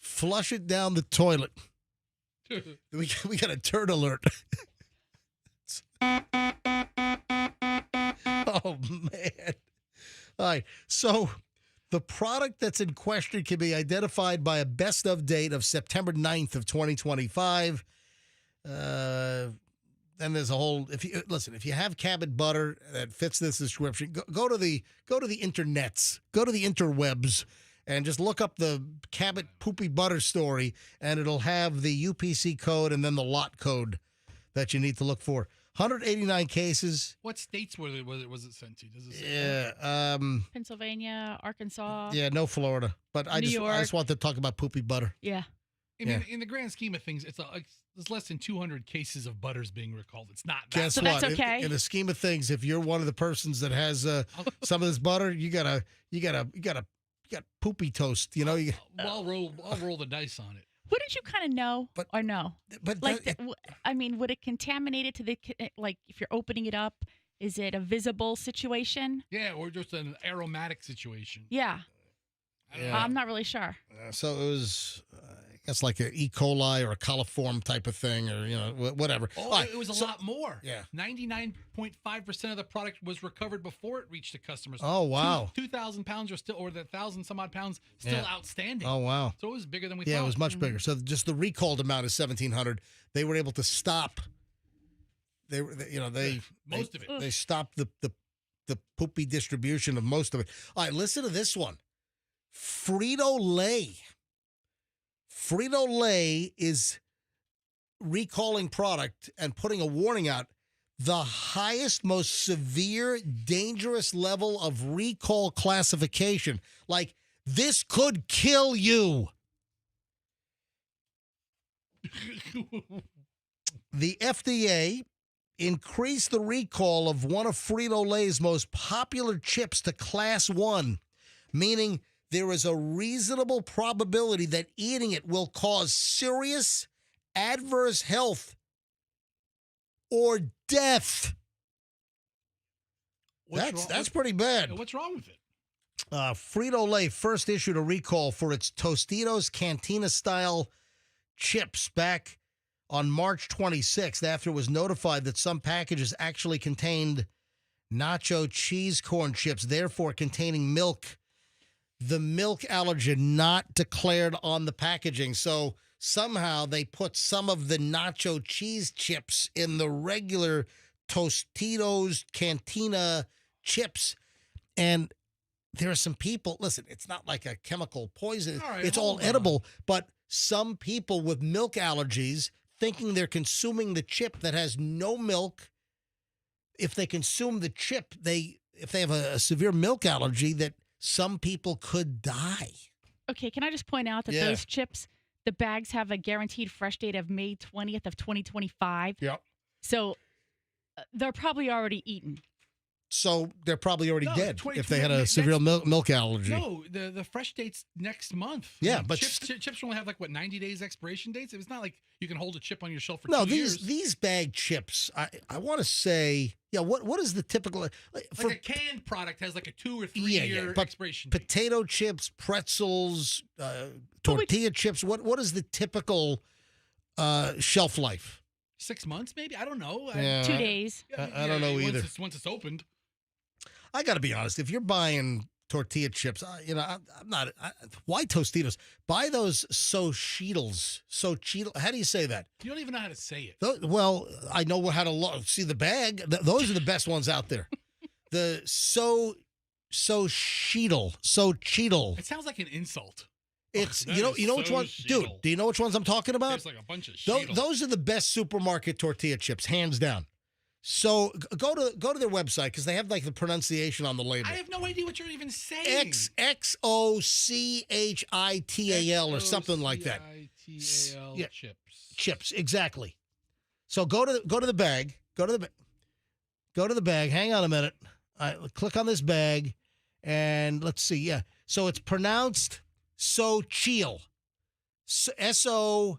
flush it down the toilet. We got a turd alert. Oh, man. All right. So the product that's in question can be identified by a best of date of September 9th of 2025. Then there's a whole, if you have Cabot butter that fits this description, go to the internets, go to the interwebs, and just look up the Cabot poopy butter story, and it'll have the UPC code and then the lot code that you need to look for. 189 cases. What states was it sent to? Does it say? Yeah. Pennsylvania, Arkansas. Yeah, no Florida. But I just want to talk about poopy butter. Yeah. In the grand scheme of things, there's less than 200 cases of butters being recalled. It's not that. Guess so what? That's okay. In the scheme of things, if you're one of the persons that has some of this butter, you got poopy toast. You know. I'll roll the dice on it. Wouldn't you kind of know or no? But like, would it contaminate it to the like if you're opening it up? Is it a visible situation? Yeah, or just an aromatic situation. Yeah. I'm not really sure. So it was, I guess, like an E. coli or a coliform type of thing, or whatever. Oh, it was a lot more. Yeah, 99.5% of the product was recovered before it reached the customers. Oh wow, 2,000 pounds or the 1,000 some odd pounds still outstanding. Oh wow, so it was bigger than we thought. Yeah, it was much bigger. So just the recalled amount is 1,700. They were able to stop. Most of it. They stopped the poopy distribution of most of it. All right, listen to this one. Frito-Lay is recalling product and putting a warning out. The highest, most severe, dangerous level of recall classification. Like, this could kill you. The FDA increased the recall of one of Frito-Lay's most popular chips to Class 1, meaning there is a reasonable probability that eating it will cause serious adverse health or death. That's pretty bad. What's wrong with it? Frito-Lay first issued a recall for its Tostitos Cantina-style chips back on March 26th after it was notified that some packages actually contained nacho cheese corn chips, therefore containing milk. The milk allergen not declared on the packaging. So somehow they put some of the nacho cheese chips in the regular Tostitos Cantina chips. And there are some people, listen, it's not like a chemical poison. It's all edible. But some people with milk allergies thinking they're consuming the chip that has no milk. If they consume the chip, if they have a severe milk allergy, that some people could die. Okay, can I just point out that those chips, the bags have a guaranteed fresh date of May 20th of 2025. Yep. So they're probably already eaten. So they're probably already dead if they had a severe milk allergy. No, the fresh date's next month. Yeah, but chips only have 90 days expiration dates. It's not like you can hold a chip on your shelf for 2 years. These bag chips, I want to say, what is the typical a canned product has a 2 or 3 year expiration date. Potato chips, pretzels, tortilla chips. What is the typical shelf life? 6 months, maybe. I don't know. 2 days. I don't know either. Once it's opened. I got to be honest. If you're buying tortilla chips, I'm not. Why Tostitos? Buy those Xochitls. How do you say that? You don't even know how to say it. Well, I know how to see the bag. Those are the best ones out there. The Xochitl. It sounds like an insult. It's that you know is which so one, dude. shittle. Do you know which ones I'm talking about? Tastes like a bunch of shittle. Those are the best supermarket tortilla chips, hands down. So go to their website because they have like the pronunciation on the label. I have no idea what you're even saying. XOCHITAL or something like that. XOCHITAL Yeah. chips. Chips, exactly. So go to the bag. Go to the bag. Hang on a minute. Click on this bag, and let's see. Yeah. So it's pronounced Sochil. S-O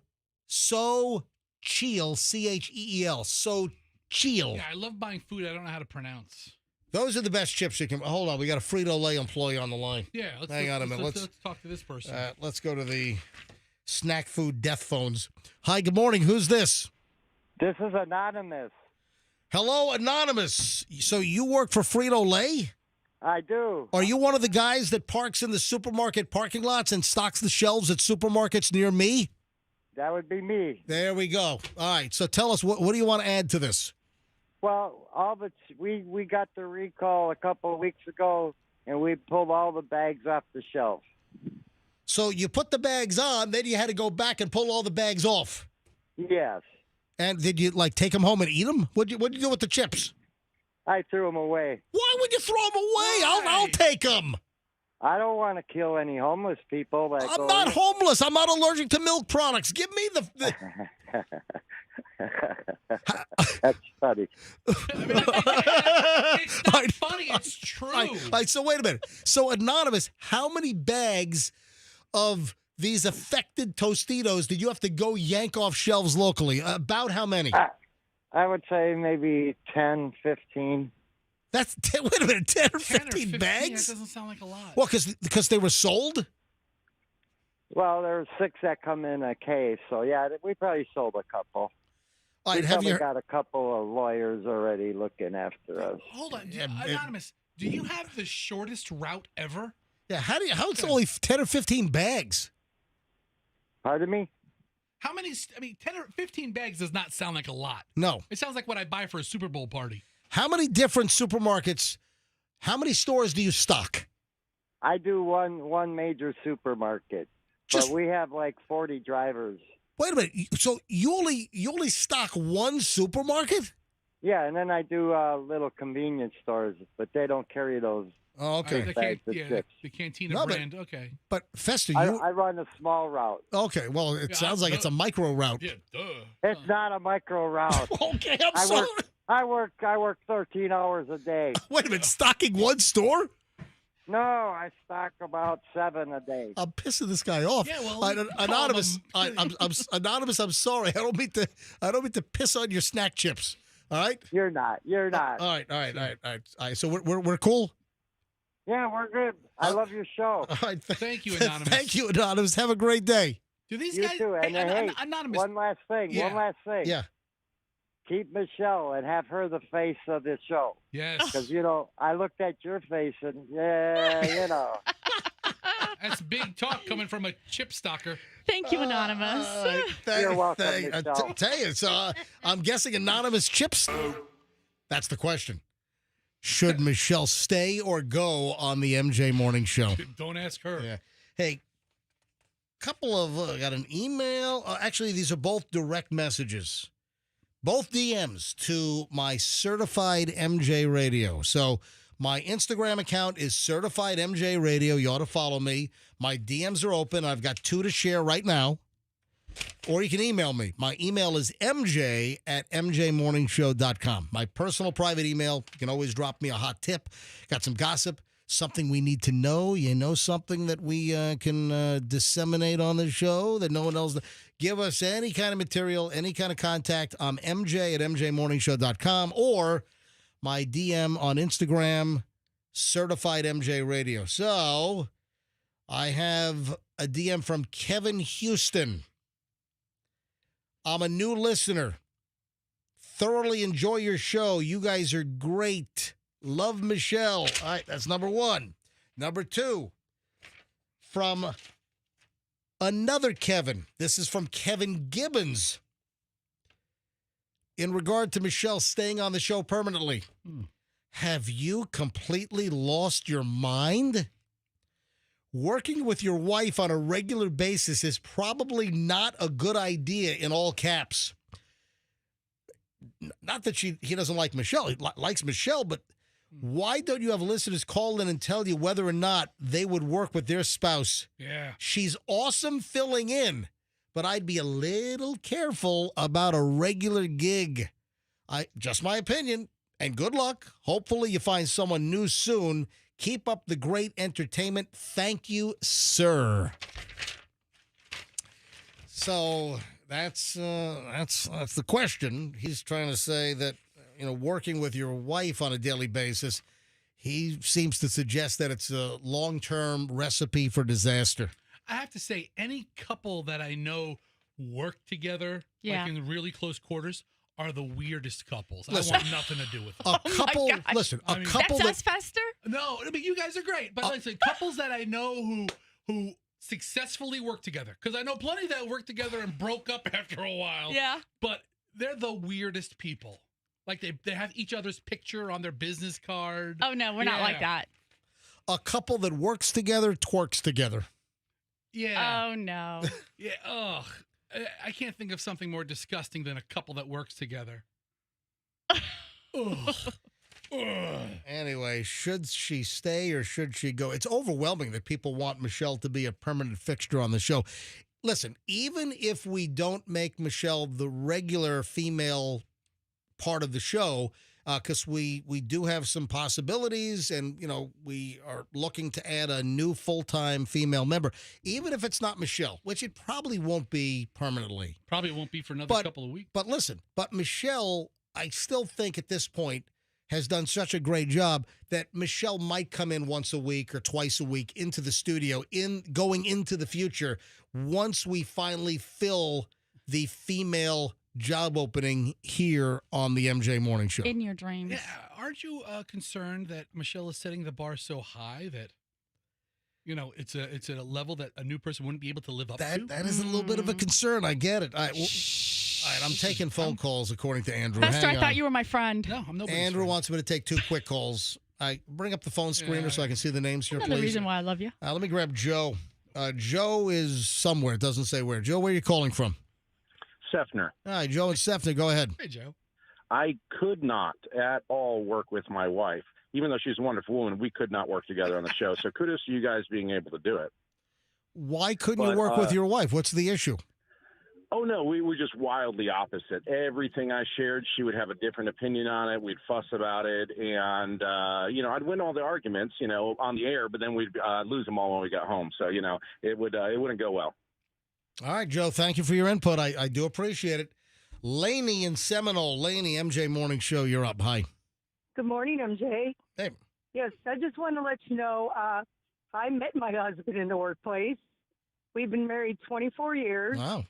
Sochil, C-H-E-E-L. Sochil. Yeah, I love buying food I don't know how to pronounce. Those are the best chips you can. Hold on, we got a Frito-Lay employee on the line. Yeah, hang on a minute. Let's talk to this person. Let's go to the snack food death phones. Hi, good morning. Who's this? This is Anonymous. Hello, Anonymous. So you work for Frito-Lay? I do. Are you one of the guys that parks in the supermarket parking lots and stocks the shelves at supermarkets near me? That would be me. There we go. All right. So tell us, what do you want to add to this? Well, we got the recall a couple of weeks ago, and we pulled all the bags off the shelf. So you put the bags on, then you had to go back and pull all the bags off. Yes. And did you take them home and eat them? What'd you do with the chips? I threw them away. Why would you throw them away? I'll take them. I don't want to kill any homeless people. I'm not homeless. I'm not allergic to milk products. Give me the That's funny. It's not funny. It's true. All right, so wait a minute. So, Anonymous, how many bags of these affected Tostitos did you have to go yank off shelves locally? About how many? I would say maybe 10, 15. That's wait a minute, 10 or 15, 15 bags? That doesn't sound like a lot. Well, because they were sold? Well, there's 6 that come in a case, so yeah, we probably sold a couple. All right, we probably got a couple of lawyers already looking after us. Hold on, Anonymous. Do you have the shortest route ever? Yeah, how it's only 10 or 15 bags? Pardon me? How many? 10 or 15 bags does not sound like a lot. No. It sounds like what I buy for a Super Bowl party. How many different supermarkets, how many stores do you stock? I do one major supermarket, but we have like 40 drivers. Wait a minute. So you only stock one supermarket? Yeah, and then I do little convenience stores, but they don't carry those. Oh, okay. The Cantina brand. Okay. But Fester, I run a small route. Okay, well, it sounds like it's a micro route. Yeah, duh. It's not a micro route. Okay, I'm sorry. I work 13 hours a day. Wait a minute, stocking one store? No, I stock about 7 a day. I'm pissing this guy off. Yeah, well, Anonymous, I'm Anonymous. I'm sorry. I don't mean to piss on your snack chips. All right. You're not. All right. So we're cool. Yeah, we're good. I love your show. All right. Thank you, Anonymous. Thank you, Anonymous. Have a great day. Do these You guys? too. And hey, Anonymous. One last thing. Yeah. Keep Michelle and have her the face of this show. Yes. Because, I looked at your face and, That's big talk coming from a chip stocker. Thank you, Anonymous. You're welcome, Michelle. Tell you, so I'm guessing Anonymous chips. That's the question. Should Michelle stay or go on the MJ Morning Show? Don't ask her. Yeah. Hey, couple of got an email. Actually, these are both direct messages. Both DMs to my Certified MJ Radio. So my Instagram account is Certified MJ Radio. You ought to follow me. My DMs are open. I've got 2 to share right now. Or you can email me. My email is mj@mjmorningshow.com. My personal private email. You can always drop me a hot tip. Got some gossip. Something we need to know. You know something that we can disseminate on the show that no one else. Give us any kind of material, any kind of contact. I'm mj@mjmorningshow.com or my DM on Instagram, Certified MJ Radio. So I have a DM from Kevin Houston. I'm a new listener. Thoroughly enjoy your show. You guys are great. Love Michelle. All right, that's number 1. Number 2, from another Kevin. This is from Kevin Gibbons. In regard to Michelle staying on the show permanently, have you completely lost your mind? working with your wife on a regular basis is probably not a good idea in all caps. Not that he doesn't like Michelle. He likes Michelle, but why don't you have listeners call in and tell you whether or not they would work with their spouse? Yeah. She's awesome filling in, but I'd be a little careful about a regular gig. Just my opinion, and good luck. Hopefully you find someone new soon. Keep up the great entertainment. Thank you, sir. So that's the question. He's trying to say that, working with your wife on a daily basis, he seems to suggest that it's a long-term recipe for disaster. I have to say, any couple that I know work together, Yeah. like in really close quarters, are the weirdest couples. Listen, I want nothing to do with them. A couple, listen, a couple That's us, Fester? No, I mean, you guys are great. But listen, couples that I know who successfully work together, because I know plenty that work together and broke up after a while. Yeah. But they're the weirdest people. Like they have each other's picture on their business card. Oh, no, we're not like that. A couple that works together, twerks together. Yeah. Oh, no. Yeah. Ugh. I can't think of something more disgusting than a couple that works together. Ugh. Ugh. Anyway, should she stay or should she go? It's overwhelming that people want Michelle to be a permanent fixture on the show. Listen, even if we don't make Michelle the regular female part of the show, because we do have some possibilities and, we are looking to add a new full-time female member, even if it's not Michelle, which it probably won't be permanently. Probably won't be for another couple of weeks. But listen, Michelle, I still think at this point, has done such a great job that Michelle might come in once a week or twice a week into the studio going into the future once we finally fill the female job opening here on the MJ Morning Show. In your dreams. Yeah, aren't you concerned that Michelle is setting the bar so high that it's a level that a new person wouldn't be able to live up to? That is a little bit of a concern. I get it. All right, I'm taking phone calls according to Andrew. Fester, Hang I thought on. you were my friend. No, I'm nobody's Andrew friend. wants me to take 2 quick calls. I bring up the phone screener so I can see the names here, Another please. reason why I love you. Let me grab Joe. Joe is somewhere. It doesn't say where. Joe, where are you calling from? Sefner. All right, Joe and Sefner, go ahead. Hey, Joe. I could not at all work with my wife. Even though she's a wonderful woman, we could not work together on the show. So kudos to you guys being able to do it. Why couldn't you work with your wife? What's the issue? Oh, no, we were just wildly opposite. Everything I shared, she would have a different opinion on it. We'd fuss about it. And, I'd win all the arguments, on the air, but then we'd lose them all when we got home. So, it wouldn't go well. All right, Joe, thank you for your input. I do appreciate it. Laney in Seminole. Laney, MJ Morning Show, you're up. Hi. Good morning, MJ. Hey. Yes, I just want to let you know I met my husband in the workplace. We've been married 24 years. Wow.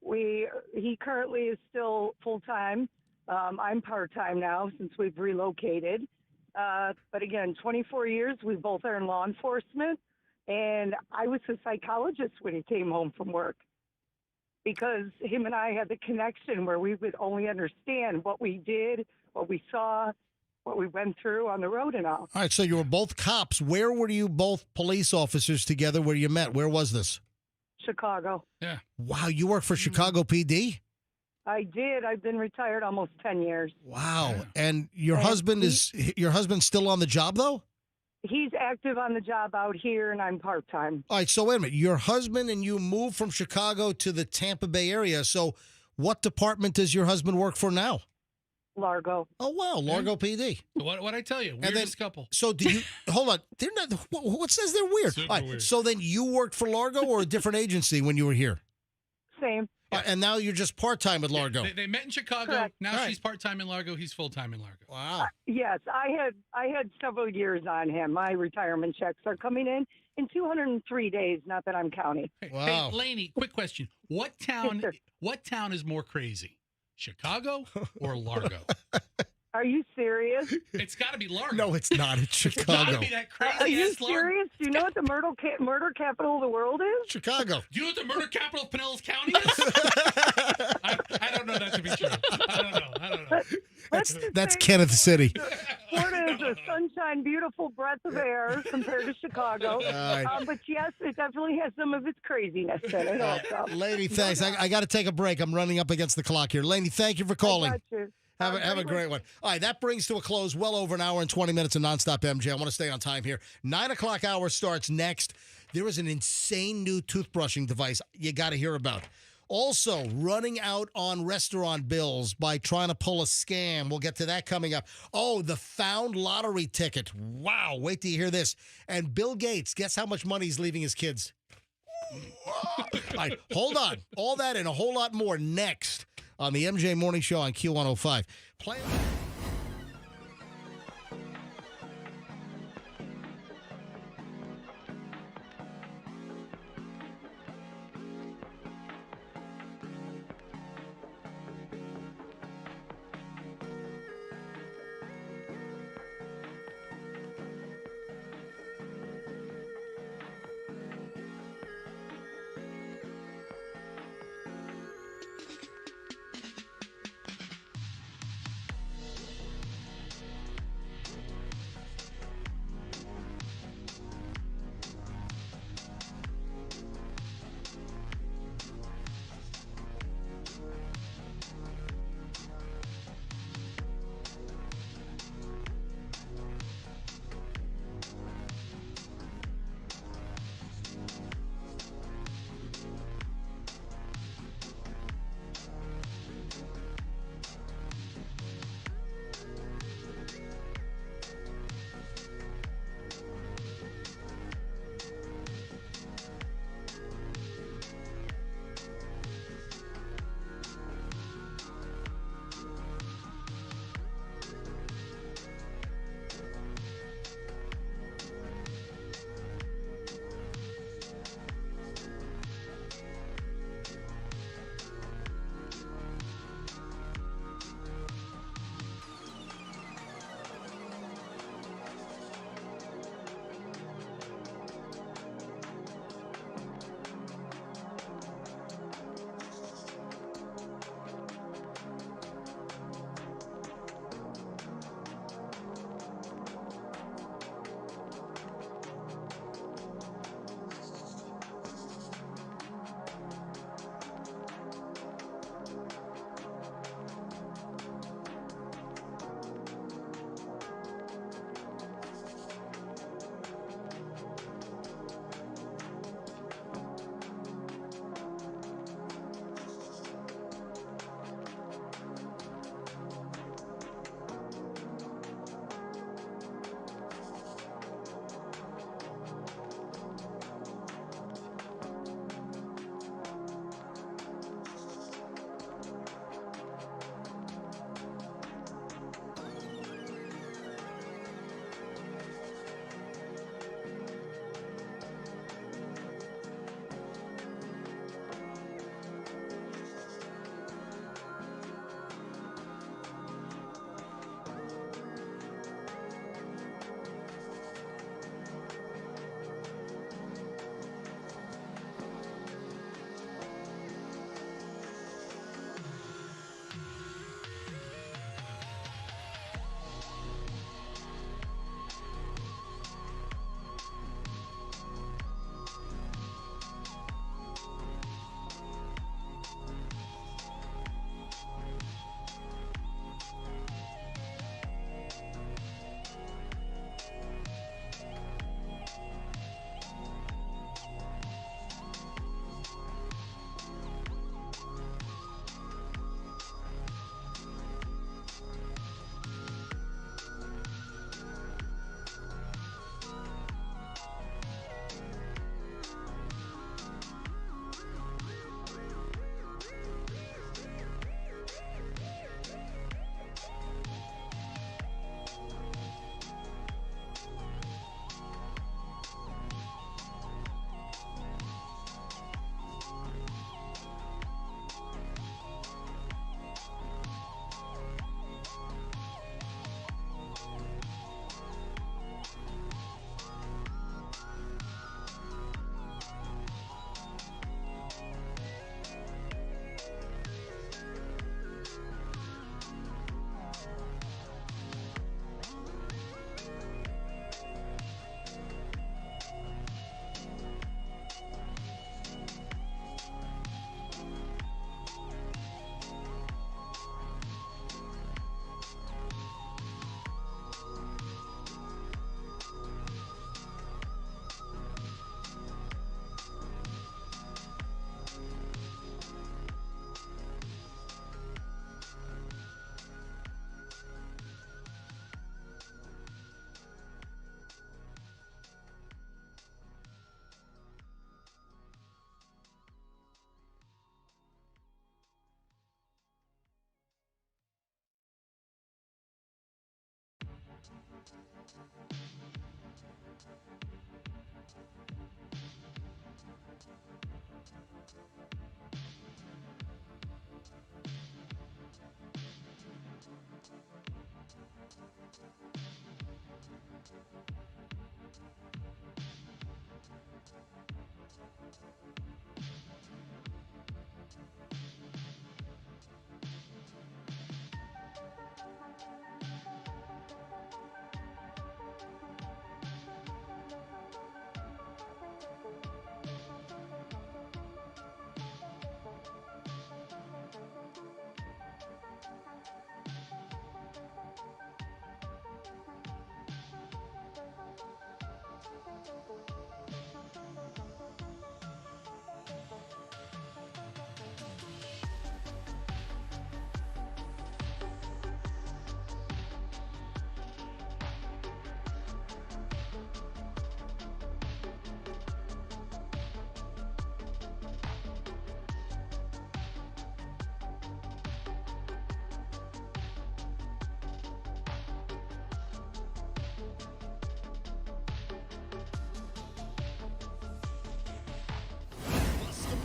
He currently is still full-time. I'm part-time now since we've relocated. But again, 24 years, we both are in law enforcement. And I was a psychologist when he came home from work because him and I had the connection where we would only understand what we did, what we saw, what we went through on the road and all. All right, so you were both cops. Where were you both police officers together where you met? Where was this? Chicago. Yeah. Wow, you work for Chicago PD? I did. I've been retired almost 10 years. Wow. And your husband husband's still on the job, though? He's active on the job out here, and I'm part-time. All right, so wait a minute. Your husband and you moved from Chicago to the Tampa Bay area. So what department does your husband work for now? Largo. Oh, wow, Largo PD. What I tell you, weirdest couple. So do you, hold on, they're not, what says they're weird? Super All right, weird. so then you worked for Largo or a different agency when you were here? Same. And now you're just part-time with Largo. They met in Chicago. Correct. Now All right. she's part-time in Largo. He's full-time in Largo. Wow. Yes, I had several years on him. My retirement checks are coming in 203 days, not that I'm counting. Wow. Hey, Laney, quick question. What town is more crazy? Chicago or Largo? Are you serious? It's got to be Largo. No, it's not. It's Chicago. be that Are crazy you ass Largo. serious? Do you know what the murder capital of the world is? Chicago. Do you know what the murder capital of Pinellas County is? I don't know that to be true. I don't know. That's Kenneth City. Florida is a sunshine, beautiful breath of air compared to Chicago. right. But yes, it definitely has some of its craziness in it also. Lady, thanks. I got to take a break. I'm running up against the clock here. Lady, thank you for calling. I got you. Have a great one. All right, that brings to a close well over an hour and 20 minutes of nonstop MJ. I want to stay on time here. 9 o'clock hour starts next. There is an insane new toothbrushing device you got to hear about. Also, running out on restaurant bills by trying to pull a scam. We'll get to that coming up. Oh, the found lottery ticket. Wow, wait till you hear this. And Bill Gates, guess how much money he's leaving his kids? All right, hold on. All that and a whole lot more next on the MJ Morning Show on Q105.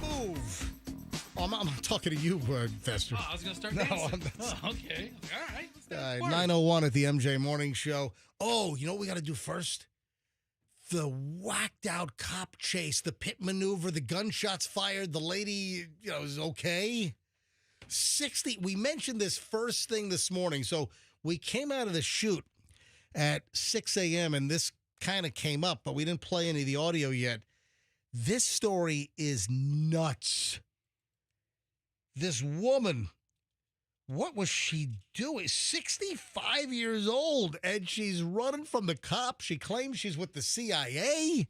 Move. Oh, I'm talking to you, Fester. Oh, I was going to start No, dancing. I'm not. Oh, okay. All right. Let's dance. 9:01 at the MJ Morning Show. Oh, you know what we got to do first? The whacked out cop chase, the pit maneuver, the gunshots fired, the lady, is okay. 60. We mentioned this first thing this morning. So we came out of the shoot at 6 a.m. and this kind of came up, but we didn't play any of the audio yet. This story is nuts. This woman, what was she doing? 65 years old, and she's running from the cops. She claims she's with the CIA.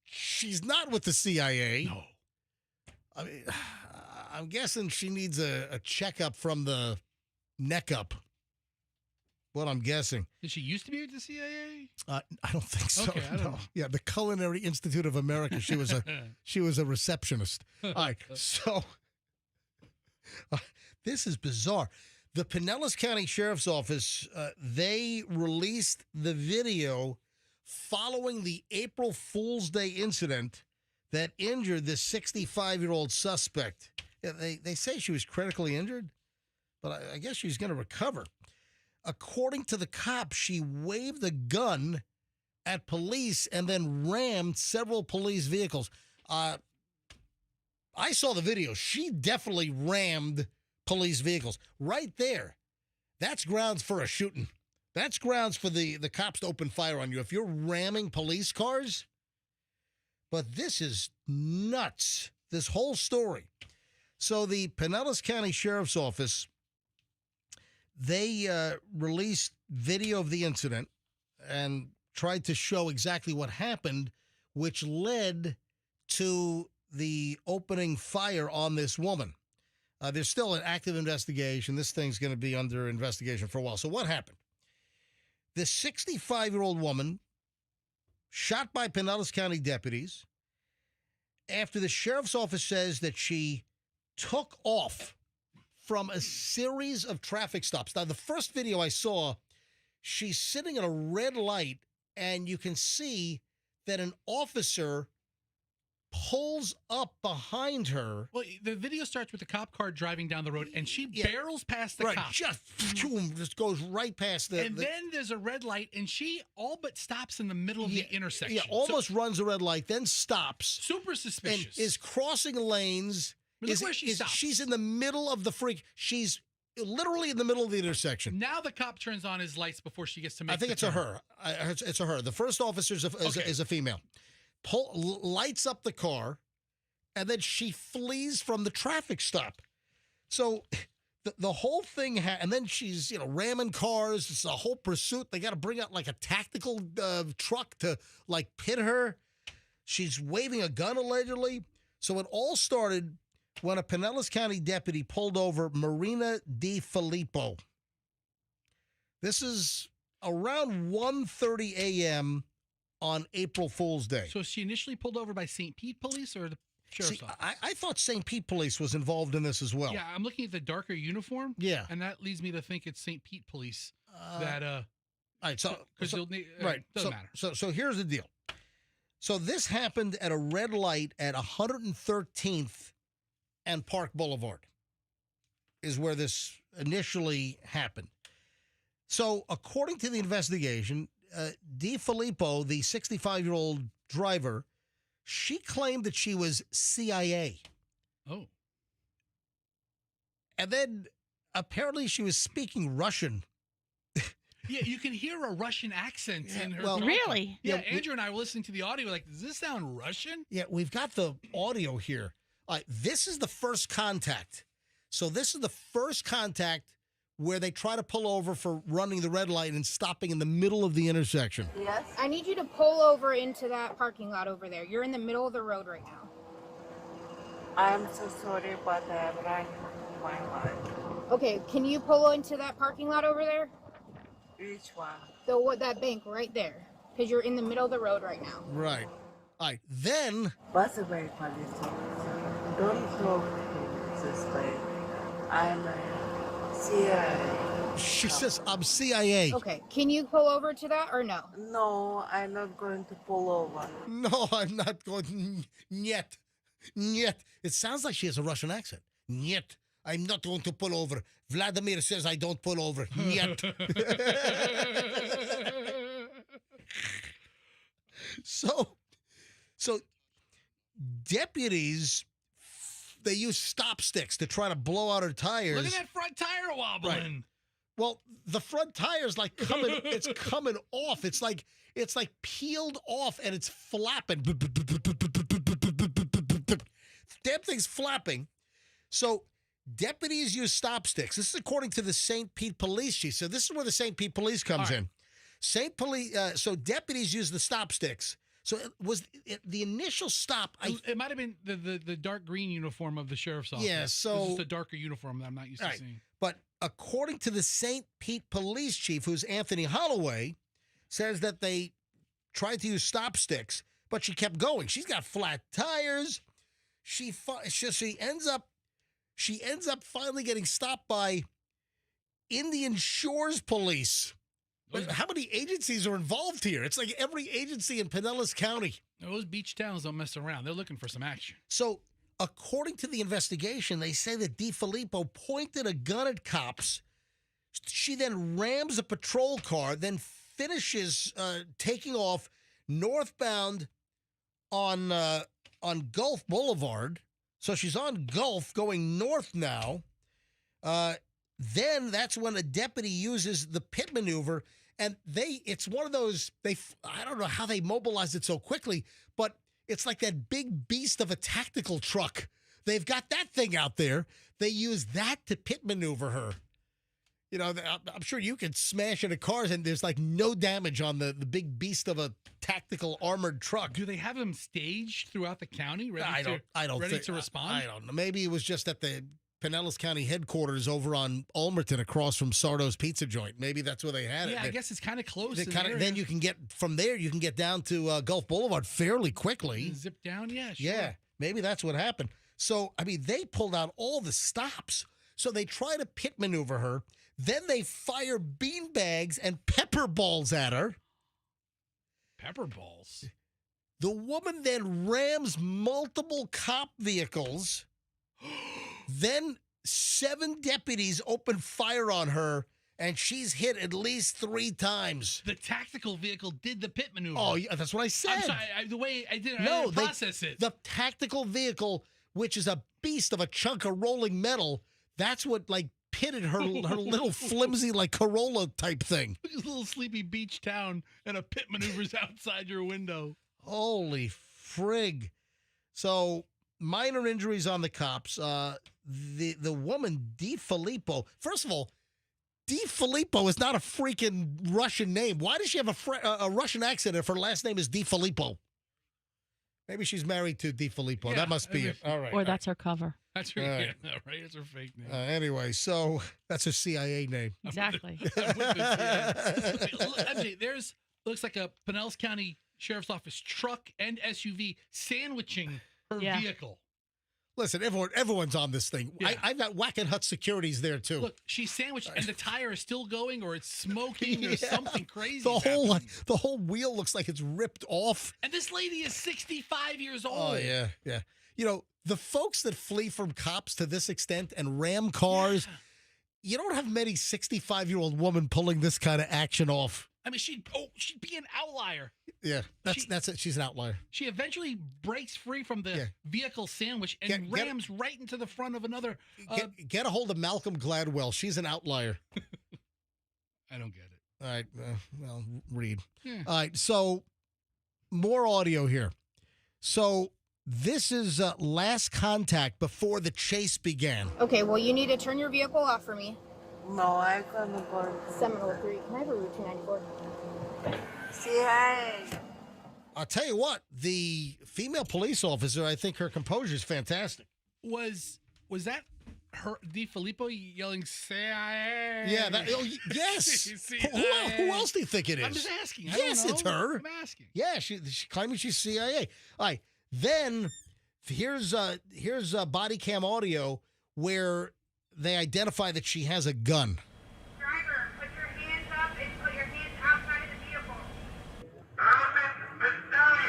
She's not with the CIA. No. I mean, I'm guessing she needs a checkup from the neck up. What I'm guessing. Did she used to be with the CIA? I don't think so. Okay, I don't know. Yeah, the Culinary Institute of America. She was a receptionist. All right, so this is bizarre. The Pinellas County Sheriff's Office, they released the video following the April Fool's Day incident that injured this 65-year-old suspect. Yeah, they say she was critically injured, but I guess she's going to recover. According to the cops, she waved a gun at police and then rammed several police vehicles. I saw the video. She definitely rammed police vehicles. Right there. That's grounds for a shooting. That's grounds for the cops to open fire on you. If you're ramming police cars. But this is nuts, this whole story. So the Pinellas County Sheriff's Office, they released video of the incident and tried to show exactly what happened, which led to the opening fire on this woman. There's still an active investigation. This thing's going to be under investigation for a while. So what happened? This 65-year-old woman shot by Pinellas County deputies after the sheriff's office says that she took off from a series of traffic stops. Now, the first video I saw, she's sitting at a red light, and you can see that an officer pulls up behind her. Well, the video starts with the cop car driving down the road, and she barrels past the cop. Just goes right past the... And then there's a red light, and she all but stops in the middle of the intersection. Yeah, almost runs a red light, then stops. Super suspicious. And is crossing lanes. But look where she stops. She's in the middle of the freak. She's literally in the middle of the intersection. Now the cop turns on his lights before she gets to make I think it's a her. It's a her. The first officer is a female. Lights up the car, and then she flees from the traffic stop. So the whole thing, and then she's ramming cars. It's a whole pursuit. They got to bring out like a tactical truck to like pit her. She's waving a gun allegedly. So it all started when a Pinellas County deputy pulled over Marina Di Filippo. This is around 1:30 a.m. on April Fool's Day. So she initially pulled over by St. Pete Police or the Sheriff's Office? I thought St. Pete Police was involved in this as well. Yeah, I'm looking at the darker uniform. Yeah. And that leads me to think it's St. Pete Police. All right, doesn't matter. So here's the deal. So this happened at a red light at 113th and Park Boulevard is where this initially happened. So according to the investigation, DiFilippo, the 65-year-old driver, she claimed that she was CIA. Oh. And then apparently she was speaking Russian. Yeah, you can hear a Russian accent in her. well, really? Yeah, Andrew and I were listening to the audio. Like, does this sound Russian? Yeah, we've got the audio here. This is the first contact. So this is the first contact where they try to pull over for running the red light and stopping in the middle of the intersection. Yes. I need you to pull over into that parking lot over there. You're in the middle of the road right now. I'm so sorry, but I'm right my mind. Okay, can you pull into that parking lot over there? Which one? That bank right there. Because you're in the middle of the road right now. Right. All right. Then. By the way, police officer, don't talk to this way. I'm CIA. She says, I'm CIA. Okay, can you pull over to that or no? No, I'm not going to pull over. No, I'm not going. Niet. Niet. It sounds like she has a Russian accent. Niet. I'm not going to pull over. Vladimir says I don't pull over. Niet. So deputies, they use stop sticks to try to blow out her tires. Look at that front tire wobbling. Right. Well, the front tire's like coming. It's coming off. It's like peeled off and it's flapping. Damn thing's flapping. So deputies use stop sticks. This is according to the St. Pete Police Chief. So this is where the St. Pete Police comes in. So deputies use the stop sticks. So the initial stop. It might have been the dark green uniform of the sheriff's office. Yeah, so it's just a darker uniform that I'm not used to seeing. But according to the St. Pete Police Chief, who's Anthony Holloway, says that they tried to use stop sticks, but she kept going. She's got flat tires. She ends up finally getting stopped by Indian Shores Police. How many agencies are involved here? It's like every agency in Pinellas County. Those beach towns don't mess around. They're looking for some action. So, according to the investigation, they say that DiFilippo pointed a gun at cops. She then rams a patrol car, then finishes taking off northbound on Gulf Boulevard. So she's on Gulf going north now. Then that's when a deputy uses the pit maneuver, and it's one of those, I don't know how they mobilized it so quickly, but it's like that big beast of a tactical truck. They've got that thing out there. They use that to pit maneuver her. You know, I'm sure you could smash into cars and there's like no damage on the big beast of a tactical armored truck. Do they have them staged throughout the county ready to respond? I don't know. Maybe it was just at the Pinellas County headquarters over on Ulmerton across from Sardo's Pizza Joint. Maybe that's where they had it. Yeah, I guess it's kind of close. Then you can get from there. You can get down to Gulf Boulevard fairly quickly. Zip down, yeah, sure. Yeah, maybe that's what happened. So I mean, they pulled out all the stops. So they try to pit maneuver her. Then they fire beanbags and pepper balls at her. Pepper balls. The woman then rams multiple cop vehicles. Then 7 deputies open fire on her, and she's hit at least 3 times. The tactical vehicle did the pit maneuver. Oh, yeah, that's what I said. I'm sorry, the way I didn't process it. The tactical vehicle, which is a beast of a chunk of rolling metal, that's what, pitted her little flimsy, Corolla type thing. Just a little sleepy beach town, and a pit maneuvers outside your window. Holy frig. So, minor injuries on the cops. The woman, DiFilippo. First of all, DiFilippo is not a freaking Russian name. Why does she have a Russian accent if her last name is DiFilippo? Maybe she's married to DiFilippo. Yeah, that must be it. All right. Or that's her cover. That's her, right. Yeah, right? It's her fake name. Anyway, so that's her CIA name. Exactly. MJ, looks like a Pinellas County Sheriff's Office truck and SUV sandwiching her vehicle. Listen, everyone's on this thing. Yeah. I've got Whack and Hut Securities there, too. Look, she's sandwiched, and the tire is still going, or it's smoking, or something crazy. The whole wheel looks like it's ripped off. And this lady is 65 years old. Oh, yeah. You know, the folks that flee from cops to this extent and ram cars, you don't have many 65-year-old women pulling this kind of action off. I mean, she'd be an outlier. Yeah, that's it. She's an outlier. She eventually breaks free from the vehicle sandwich and rams right into the front of another. Get a hold of Malcolm Gladwell. She's an outlier. I don't get it. All right. Well, read. Yeah. All right. So more audio here. So this is last contact before the chase began. Okay, well, you need to turn your vehicle off for me. No, I'm gonna go. Seminole 3. Can I have a Route 294? Say hi. I'll tell you what, the female police officer, I think her composure is fantastic. Was that her DiFilippo yelling CIA? Yeah, yes. Who else do you think it is? I'm just asking. Yes, it's her. I'm asking. Yeah, she's claiming she's CIA. All right, then here's body cam audio where they identify that she has a gun. Driver, put your hands up and put your hands outside of the vehicle.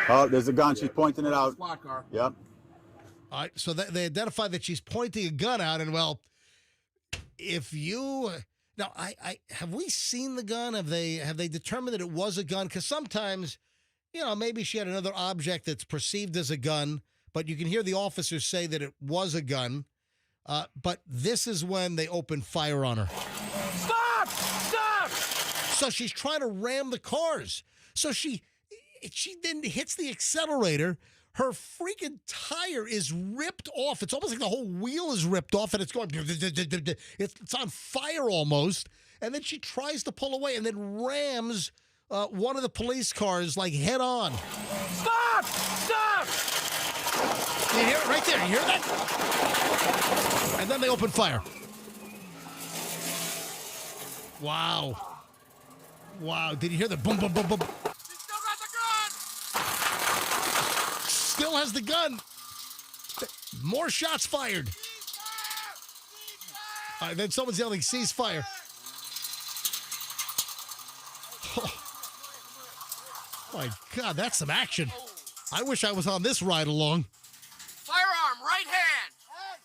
Oh, there's a gun. She's pointing it out. Squad car. Yep. All right, so they identify that she's pointing a gun out, and well, if you now, I have we seen the gun? Have they determined that it was a gun? Because sometimes, maybe she had another object that's perceived as a gun, but you can hear the officers say that it was a gun. But this is when they open fire on her. Stop! Stop! So she's trying to ram the cars. So she then hits the accelerator. Her freaking tire is ripped off. It's almost like the whole wheel is ripped off, and it's going. It's on fire almost. And then she tries to pull away, and then rams one of the police cars like head on. Stop! Stop! You hear it right there. You hear that? And then they open fire. Wow. Wow. Did you hear the boom, boom, boom, boom? Still has the gun. More shots fired. All right, then someone's yelling, ceasefire. Oh, my God, that's some action. I wish I was on this ride along. Firearm, right hand!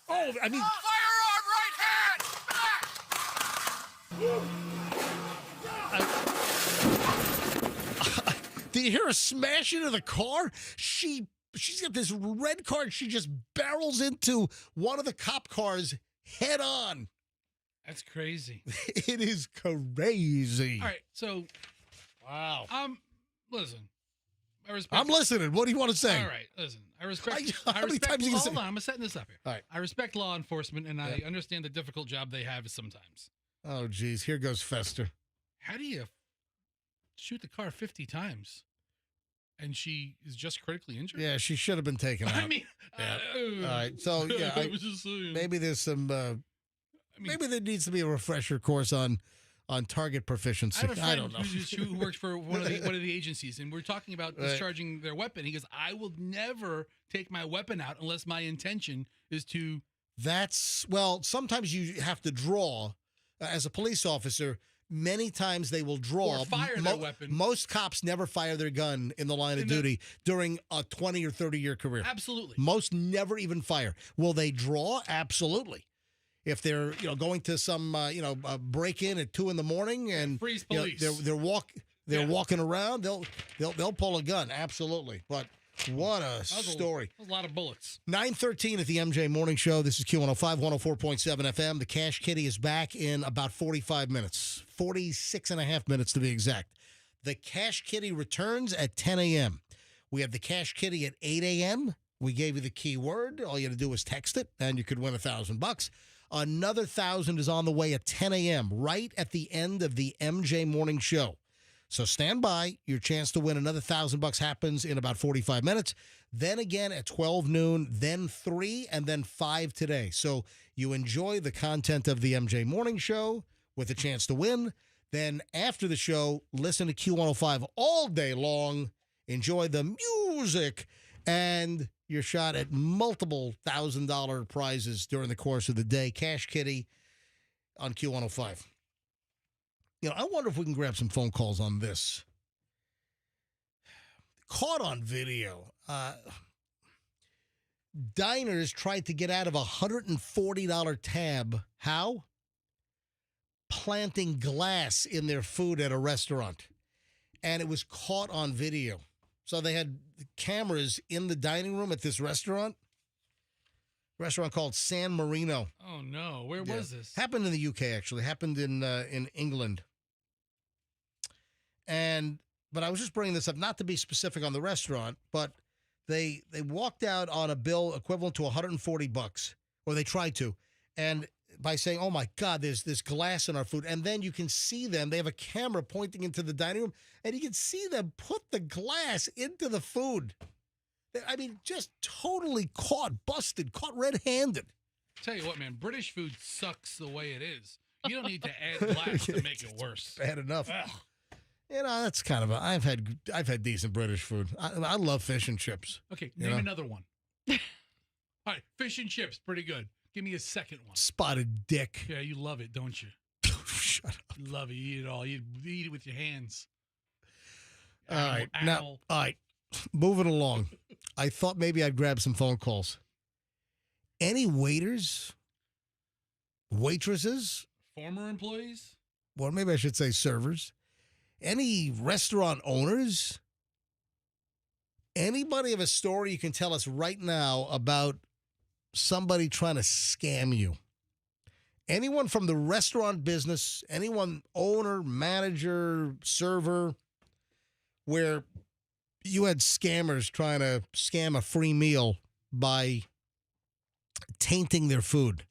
Oh, I mean... Firearm, right hand! Did you hear her smash into the car? She's got this red car. She just barrels into one of the cop cars head on. That's crazy. It is crazy. All right, so... Wow. Listen. I respect I'm listening. What do you want to say? All right, listen. I respect. How many times you can say? Hold on, I'm setting this up here. All right. I respect law enforcement, and I understand the difficult job they have sometimes. Oh, geez. Here goes Fester. How do you shoot the car 50 times, and she is just critically injured? Yeah, she should have been taken out. I mean, all right. So yeah, I was just saying. Maybe there's some. Maybe there needs to be a refresher course on target proficiency. I have a friend don't know. who works for one of the agencies, and we're talking about discharging their weapon. He goes, "I will never take my weapon out unless my intention is to." Sometimes you have to draw as a police officer. Many times they will draw. Or fire their weapon. Most cops never fire their gun in the line of duty during a 20 or 30-year career. Absolutely. Most never even fire. Will they draw? Absolutely. If they're going to some break-in at 2 a.m. and freeze police. They're walking around, they'll pull a gun. Absolutely. But what a story. A lot of bullets. 9:13 at the MJ Morning Show. This is Q105, 104.7 FM. The Cash Kitty is back in about 45 minutes. 46 and a half minutes to be exact. The Cash Kitty returns at 10 a.m. We have the Cash Kitty at 8 a.m. We gave you the keyword. All you had to do was text it, and you could win $1,000. Another 1,000 is on the way at 10 a.m., right at the end of the MJ Morning Show. So stand by. Your chance to win another $1,000 happens in about 45 minutes. Then again at 12 noon, then 3, and then 5 today. So you enjoy the content of the MJ Morning Show with a chance to win. Then after the show, listen to Q105 all day long. Enjoy the music and your shot at multiple $1,000 prizes during the course of the day. Cash Kitty on Q105. I wonder if we can grab some phone calls on this. Caught on video. Diners tried to get out of a $140 tab. How? Planting glass in their food at a restaurant. and it was caught on video. So they had cameras in the dining room at this restaurant called San Marino. Oh no, where was this? Happened in the UK, actually. Happened in England. But I was just bringing this up, not to be specific on the restaurant, but they walked out on a bill equivalent to $140, or they tried to, and by saying, "Oh my God, there's this glass in our food," and then you can see them. They have a camera pointing into the dining room, and you can see them put the glass into the food. I mean, just totally busted, caught red-handed. Tell you what, man, British food sucks the way it is. You don't need to add glass to make it worse. Bad enough. Ugh. You know, that's kind of I've had decent British food. I love fish and chips. Okay, name another one. All right, fish and chips, pretty good. Give me a second one. Spotted dick. Yeah, you love it, don't you? Shut up. You love it. You eat it all. You eat it with your hands. All right. Now, all right. Moving along. I thought maybe I'd grab some phone calls. Any waiters, waitresses, former employees? Well, maybe I should say servers. Any restaurant owners? Anybody have a story you can tell us right now about somebody trying to scam you? Anyone from the restaurant business, anyone, owner, manager, server, where you had scammers trying to scam a free meal by tainting their food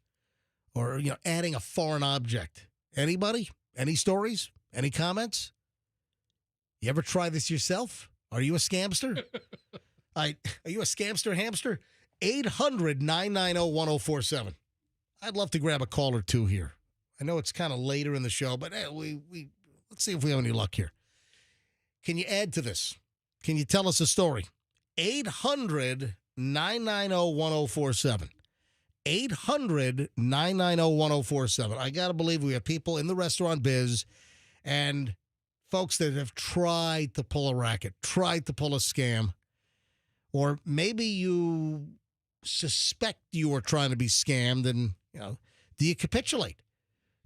or, adding a foreign object. Anybody? Any stories? Any comments? You ever try this yourself? Are you a scamster? Are you a scamster hamster? 800-990-1047. I'd love to grab a call or two here. I know it's kind of later in the show, but we let's see if we have any luck here. Can you add to this? Can you tell us a story? 800-990-1047. 800-990-1047. I got to believe we have people in the restaurant biz and folks that have tried to pull a racket, tried to pull a scam, or maybe you suspect you are trying to be scammed, and do you capitulate?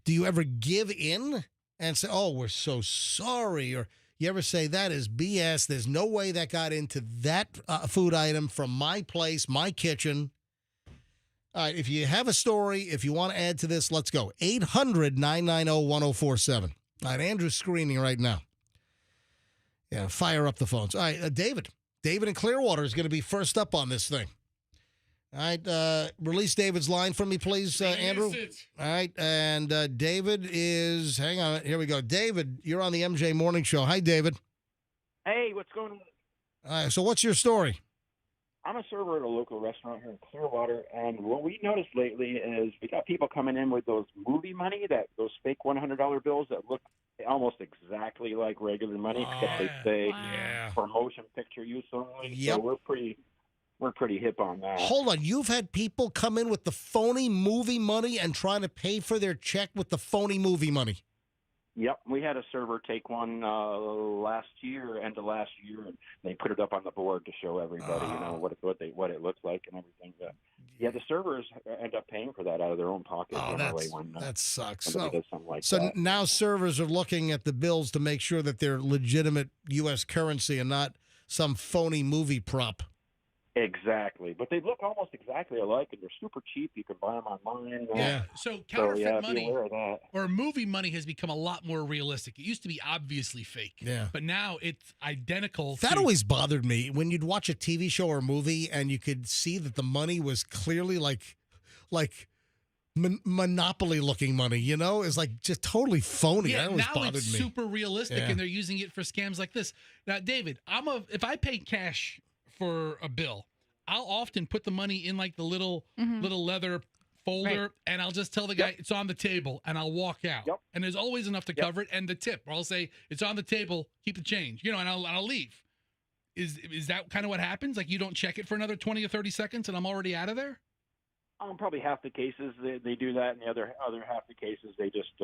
Do you ever give in and say, "Oh, we're so sorry," or you ever say, "That is BS. There's no way that got into that food item from my place, my kitchen"? All right, if you have a story, if you want to add to this, let's go. 800-990-1047. All right, Andrew's screening right now. Yeah, fire up the phones. All right, David. David in Clearwater is going to be first up on this thing. All right, release David's line for me, please, Andrew. All right, and David is, hang on, here we go. David, you're on the MJ Morning Show. Hi, David. Hey, what's going on? All right, so what's your story? I'm a server at a local restaurant here in Clearwater, and what we noticed lately is we got people coming in with those movie money, those fake $100 bills that look almost exactly like regular money, except they say promotion picture use only. Yep. So we're pretty hip on that. Hold on, you've had people come in with the phony movie money and trying to pay for their check with the phony movie money. Yep, we had a server take one last year, end of last year, and they put it up on the board to show everybody, what it looks like and everything. Yeah, the servers end up paying for that out of their own pocket. That sucks. Does something like So that. now servers are looking at the bills to make sure that they're legitimate U.S. currency and not some phony movie prop. Exactly, but they look almost exactly alike, and they're super cheap. You can buy them online. Yeah. So counterfeit money be aware of that. or movie money has become a lot more realistic. It used to be obviously fake. Yeah. But now it's identical. That always bothered me when you'd watch a TV show or a movie and you could see that the money was clearly like Monopoly looking money, It's like just totally phony. Yeah, that always now bothered it's me. super realistic, and they're using it for scams like this. Now, David, if I pay cash for a bill, I'll often put the money in like the little leather folder, and I'll just tell the guy it's on the table, and I'll walk out. Yep. And there's always enough to cover it, and the tip, or I'll say it's on the table, keep the change, and I'll leave. Is that kind of what happens? Like you don't check it for another 20 or 30 seconds, and I'm already out of there? Probably half the cases they do that, and the other half the cases they just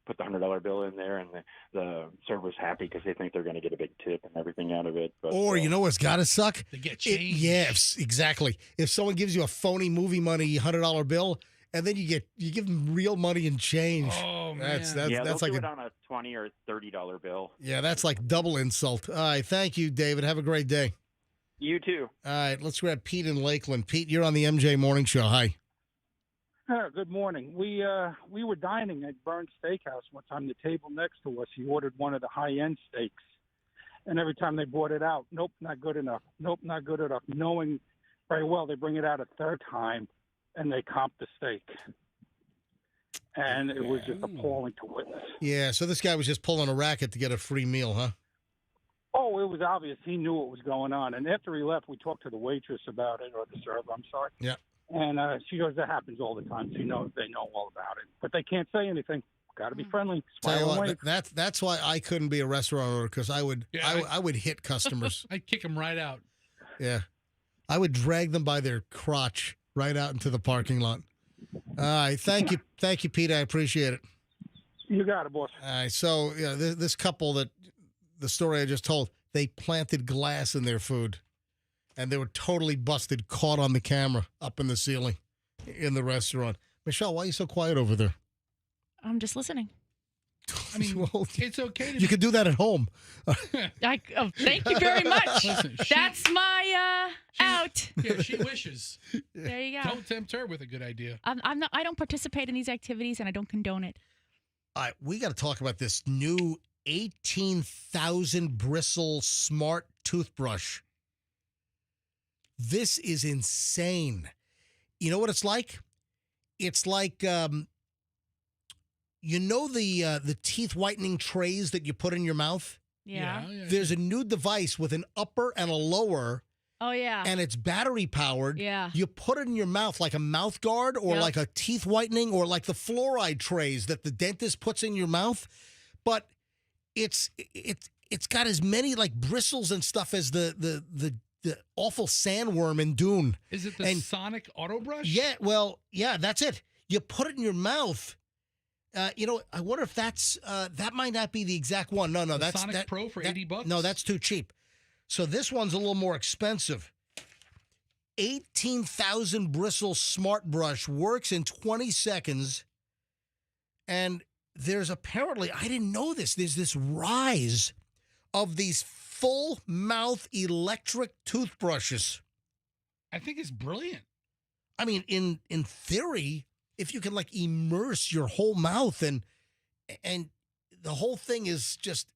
put the $100 bill in there, and the server's happy because they think they're going to get a big tip and everything out of it. But, Or you know what's got to suck? They get change. Yes, exactly. If someone gives you a phony movie money $100 bill, and then you give them real money and change. Oh That's Yeah, they'll like do it on a $20 or $30 bill. yeah, that's like double insult. All right, thank you, David. Have a great day. You too. All right, let's grab Pete in Lakeland. Pete, you're on the MJ Morning Show. Hi. Good morning. We were dining at Burns Steakhouse one time. The table next to us, he ordered one of the high-end steaks, and every time they brought it out, nope, not good enough. Nope, not good enough. Knowing very well they bring it out a third time, and they comp the steak, and it was just appalling to witness. Yeah, so this guy was just pulling a racket to get a free meal, huh? Oh, it was obvious. He knew what was going on, and after he left, we talked to the waitress about it, or the server. I'm sorry. Yeah. And she goes, that happens all the time. They know all about it, but they can't say anything. Got to be friendly. Tell you Smile and what, wave. that's why I couldn't be a restaurant owner, because I would I would hit customers. I'd kick them right out. Yeah, I would drag them by their crotch right out into the parking lot. All right, thank you, Pete. I appreciate it. You got it, boss. All right, so yeah, this couple that the story I just told, they planted glass in their food, and they were totally busted, caught on the camera up in the ceiling in the restaurant. Michelle, why are you so quiet over there? I'm just listening. I mean, Well, it's okay to you could do that at home. Thank you very much. Listen, That's my out. Yeah, she wishes. There you go. Don't tempt her with a good idea. I'm not. I don't participate in these activities, and I don't condone it. All right, we got to talk about this new 18,000 bristle smart toothbrush. This is insane. You know what it's like? It's like, you know the teeth whitening trays that you put in your mouth? Yeah. There's a new device with an upper and a lower. Oh, yeah. And it's battery powered. Yeah. You put it in your mouth like a mouth guard or like a teeth whitening or like the fluoride trays that the dentist puts in your mouth. But it's got as many like bristles and stuff as the awful sandworm in Dune. Is it the Sonic Auto Brush? Yeah, well, yeah, that's it. You put it in your mouth. I wonder if that's that might not be the exact one. No, The that's Sonic Pro for $80? No, that's too cheap. So this one's a little more expensive. 18,000 bristle smart brush works in 20 seconds. And there's apparently, I didn't know this, there's this rise of these full mouth electric toothbrushes. I think it's brilliant. I mean, in theory, if you can like immerse your whole mouth and the whole thing is just,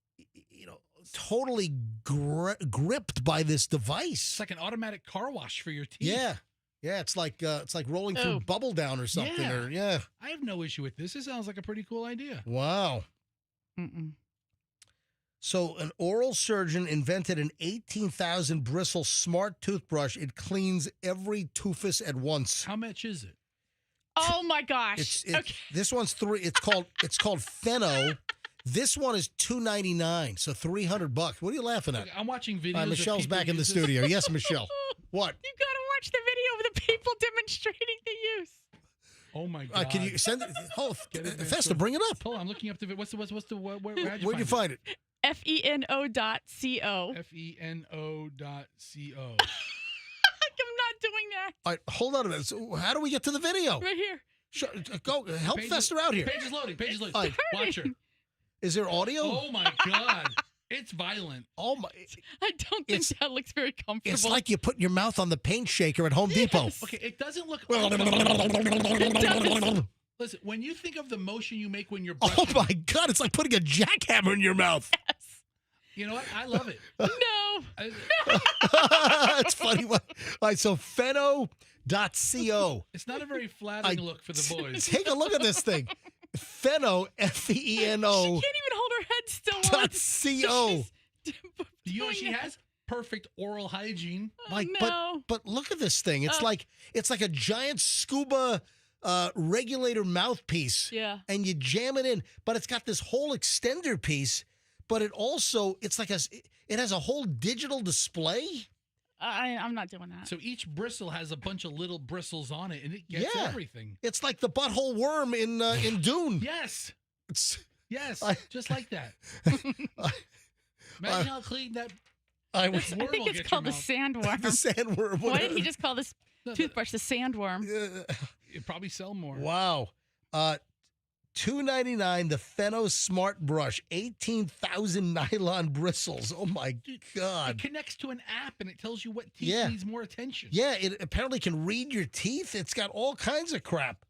totally gripped by this device. It's like an automatic car wash for your teeth. Yeah. Yeah, it's like rolling through bubble down or something. I have no issue with this. This sounds like a pretty cool idea. Wow. So an oral surgeon invented an 18,000 bristle smart toothbrush. It cleans every toothus at once. How much is it? Oh my gosh. This one's it's called Pheno. This one is $299, so $300. What are you laughing at? I'm watching videos. Michelle's of people back in the use this. studio. Yes, Michelle. What? You got to watch the video of the people demonstrating the use. Oh my God! Can you send it? Festa, bring it up. Hold on, I'm looking up the. What's the? Where'd you find it? FENO.co. FENO.co. I'm not doing that. All right, hold on a minute. So how do we get to the video? Right here. Go help Fester out here. Page is loading. Page is loading. All right. Watch her. Is there audio? Oh my God. It's violent. Oh my! I don't think that looks very comfortable. It's like you put your mouth on the paint shaker at Home Depot. Okay, it doesn't look. Listen, when you think of the motion you make when you're brushing, Oh my God! It's like putting a jackhammer in your mouth. you know what? I love it. No. It's funny. All right, so Pheno.co. It's not a very flattering look for the boys. Take a look at this thing. Pheno, Feno. She can't even hold her head still on. .co. You know she has perfect oral hygiene. But look at this thing. It's like a giant scuba regulator mouthpiece. Yeah. And you jam it in, but it's got this whole extender piece. But it has a whole digital display. I'm not doing that. So each bristle has a bunch of little bristles on it, and it gets everything. It's like the butthole worm in Dune. Yes. Yes. Just like that. Imagine how clean that. I think it's called the sandworm. The sandworm. Why didn't he just call this toothbrush the sandworm? It'd probably sell more. Wow. $2.99. The Feno Smart Brush, 18,000 nylon bristles. Oh my God! It connects to an app and it tells you what teeth needs more attention. Yeah, it apparently can read your teeth. It's got all kinds of crap.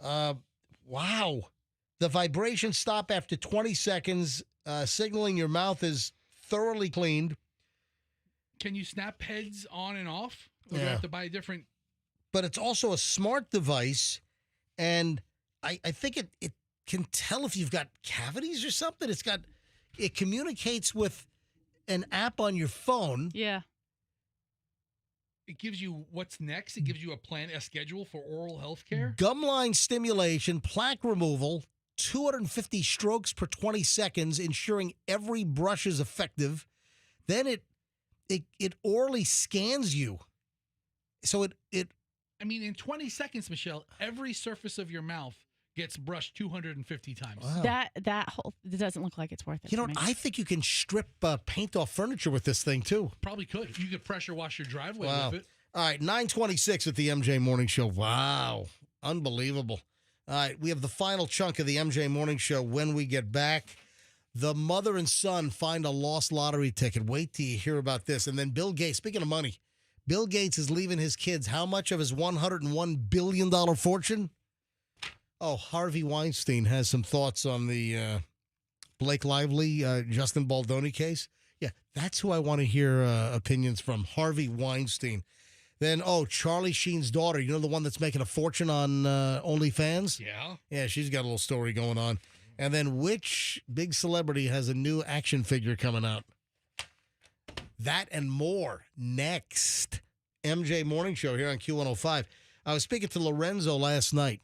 Wow. The vibrations stop after 20 seconds, signaling your mouth is thoroughly cleaned. Can you snap heads on and off? Or do you have to buy a different? But it's also a smart device, and I think it can tell if you've got cavities or something. It communicates with an app on your phone. Yeah. It gives you what's next. It gives you a schedule for oral health care. Gum line stimulation, plaque removal, 250 strokes per 20 seconds, ensuring every brush is effective. Then it orally scans you. So it I mean, in 20 seconds, Michelle, every surface of your mouth gets brushed 250 times. Wow. That whole it doesn't look like it's worth it. You know, to me. I think you can strip paint off furniture with this thing too. Probably could. You could pressure wash your driveway Wow. with it. All right, 9:26 at the MJ Morning Show. Wow, unbelievable. All right, we have the final chunk of the MJ Morning Show when we get back. The mother and son find a lost lottery ticket. Wait till you hear about this. And then Bill Gates, speaking of money, Bill Gates is leaving his kids how much of his $101 billion fortune? Oh, Harvey Weinstein has some thoughts on the Blake Lively, Justin Baldoni case. Yeah, that's who I want to hear opinions from, Harvey Weinstein. Then, Charlie Sheen's daughter, you know, the one that's making a fortune on OnlyFans? Yeah. Yeah, she's got a little story going on. And then which big celebrity has a new action figure coming out? That and more next. MJ Morning Show here on Q105. I was speaking to Lorenzo last night.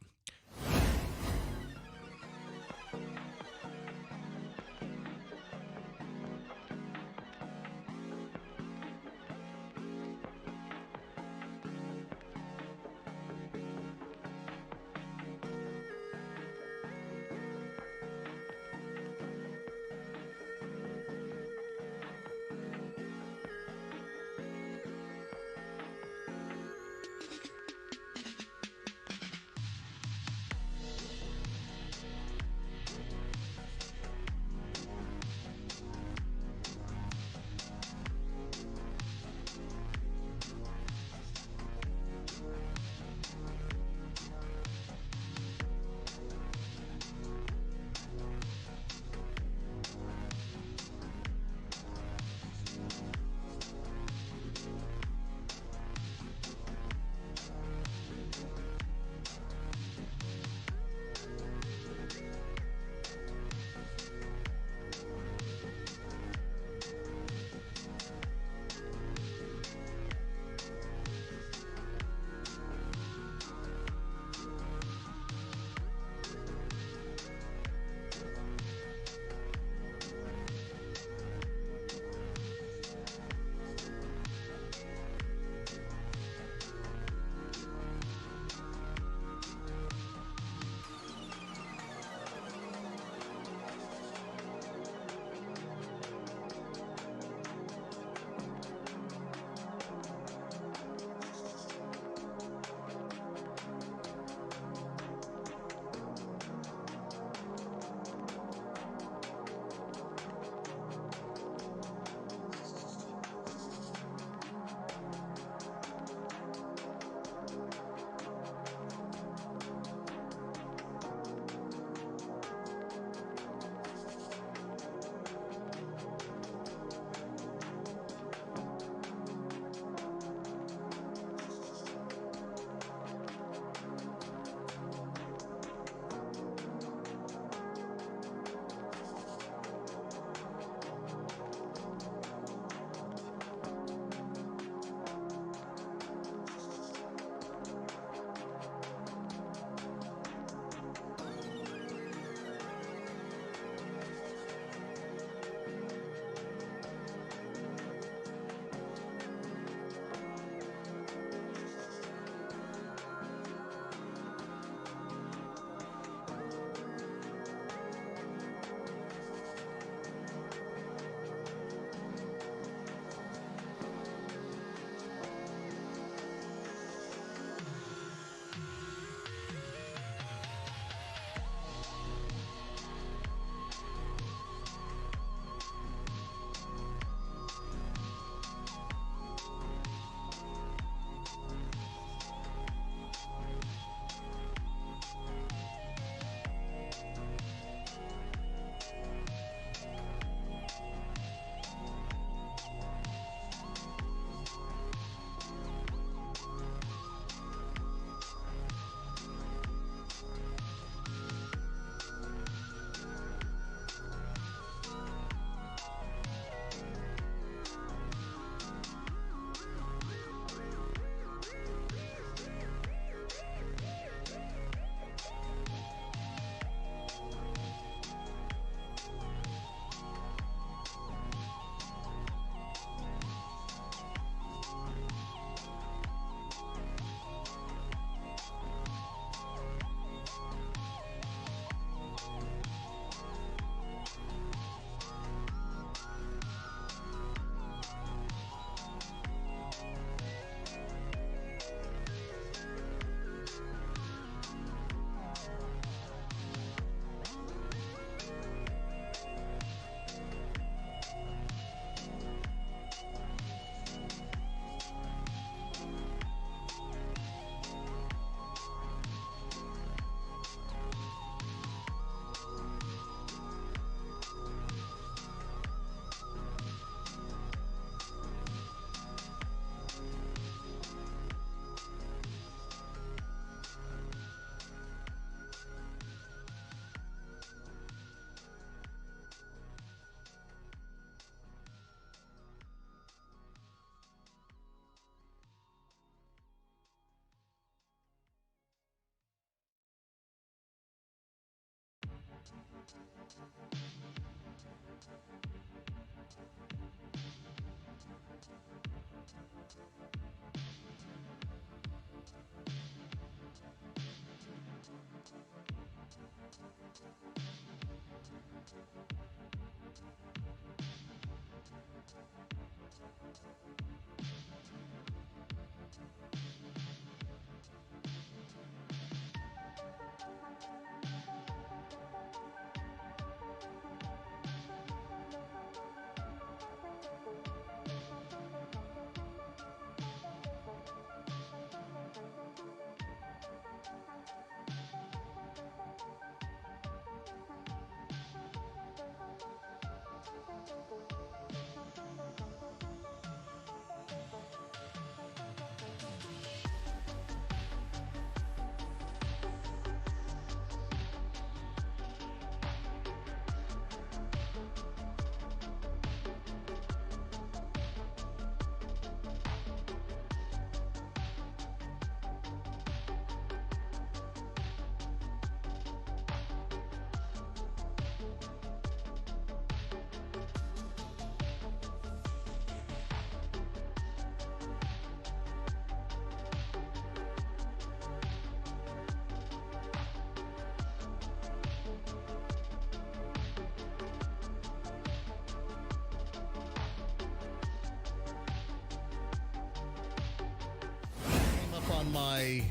On my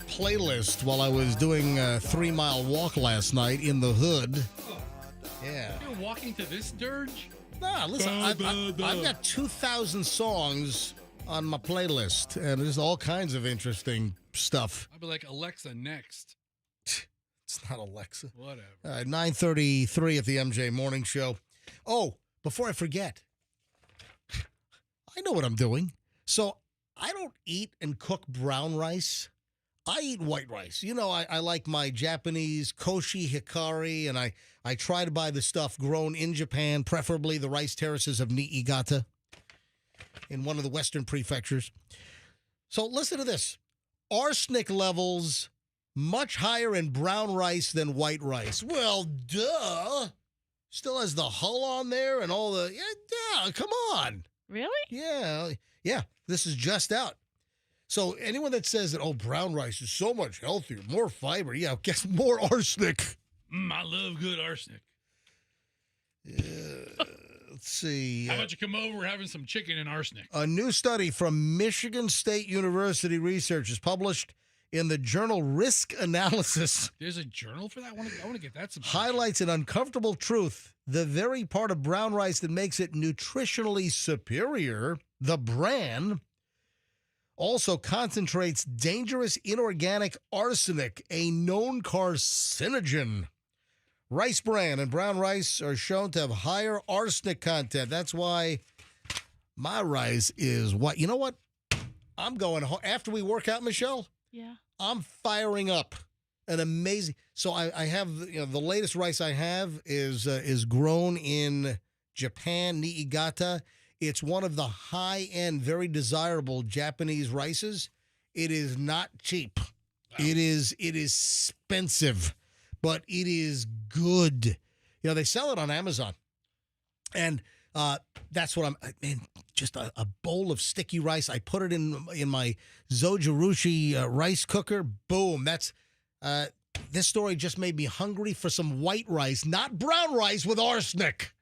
playlist while I was doing a 3-mile walk last night in the hood. Yeah. You're walking to this dirge? Nah, listen, I've got 2,000 songs on my playlist, and there's all kinds of interesting stuff. I'll be like, Alexa, next. It's not Alexa. Whatever. 9:33 at the MJ Morning Show. Oh, before I forget, I know what I'm doing. So I don't eat and cook brown rice. I eat white rice. You know, I like my Japanese koshi hikari, and I try to buy the stuff grown in Japan, preferably the rice terraces of Niigata in one of the western prefectures. So listen to this. Arsenic levels much higher in brown rice than white rice. Well, duh. Still has the hull on there and all the... Yeah, come on. Really? Yeah. This is just out. So anyone that says that, brown rice is so much healthier, more fiber, guess more arsenic. I love good arsenic. Let's see. How about you come over? We're having some chicken and arsenic. A new study from Michigan State University researchers published in the journal Risk Analysis. There's a journal for that? I want to get that. Highlights an uncomfortable truth. The very part of brown rice that makes it nutritionally superior, the bran, also concentrates dangerous inorganic arsenic, a known carcinogen. Rice bran and brown rice are shown to have higher arsenic content. That's why my rice is white. You know what? I'm going home. After we work out, Michelle, yeah, I'm firing up an amazing. So I have, the latest rice I have is grown in Japan, Niigata. It's one of the high-end, very desirable Japanese rices. It is not cheap. Wow. It is expensive, but it is good. They sell it on Amazon. And that's what just a bowl of sticky rice. I put it in my Zojirushi rice cooker. Boom. That's this story just made me hungry for some white rice, not brown rice with arsenic.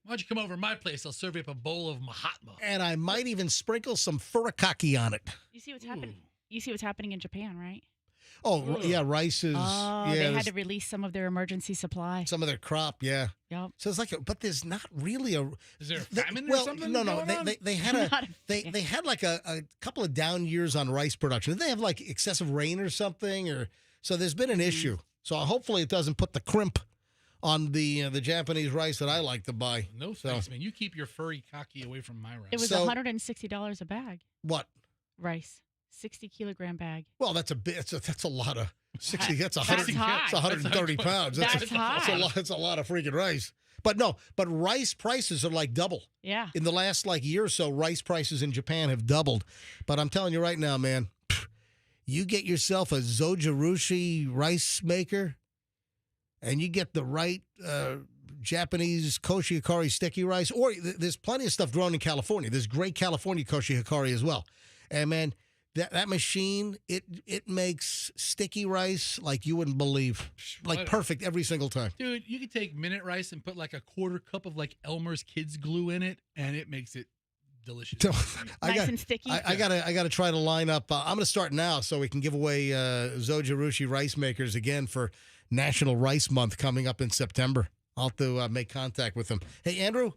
Why don't you come over to my place? I'll serve you up a bowl of Mahatma. And I might even sprinkle some furikake on it. You see what's happening? You see what's happening in Japan, right? Oh, yeah, rice is... they had to release some of their emergency supply. Some of their crop, yeah. Yep. So it's like, but there's not really a... Is there a famine or something? No. They had like a couple of down years on rice production. Did they have like excessive rain or something? So there's been an issue. So hopefully it doesn't put the crimp on the Japanese rice that I like to buy. No thanks, man. You keep your furry cocky away from my rice. It was $160 a bag. What? Rice. 60-kilogram bag. Well, that's a lot of 60. That's 130 pounds. That's high. That's a lot of freaking rice. But rice prices are like double. Yeah. In the last year or so, rice prices in Japan have doubled. But I'm telling you right now, man, you get yourself a Zojirushi rice maker, and you get the right Japanese koshi hikari sticky rice, or there's plenty of stuff grown in California. There's great California koshi hikari as well. And man, that machine, it makes sticky rice like you wouldn't believe. Like perfect every single time. Dude, you could take minute rice and put like a quarter cup of like Elmer's Kids glue in it, and it makes it delicious. Nice and sticky. I gotta try to line up. I'm gonna start now so we can give away Zojirushi rice makers again for National Rice Month coming up in September. I'll have to make contact with them. Hey, Andrew,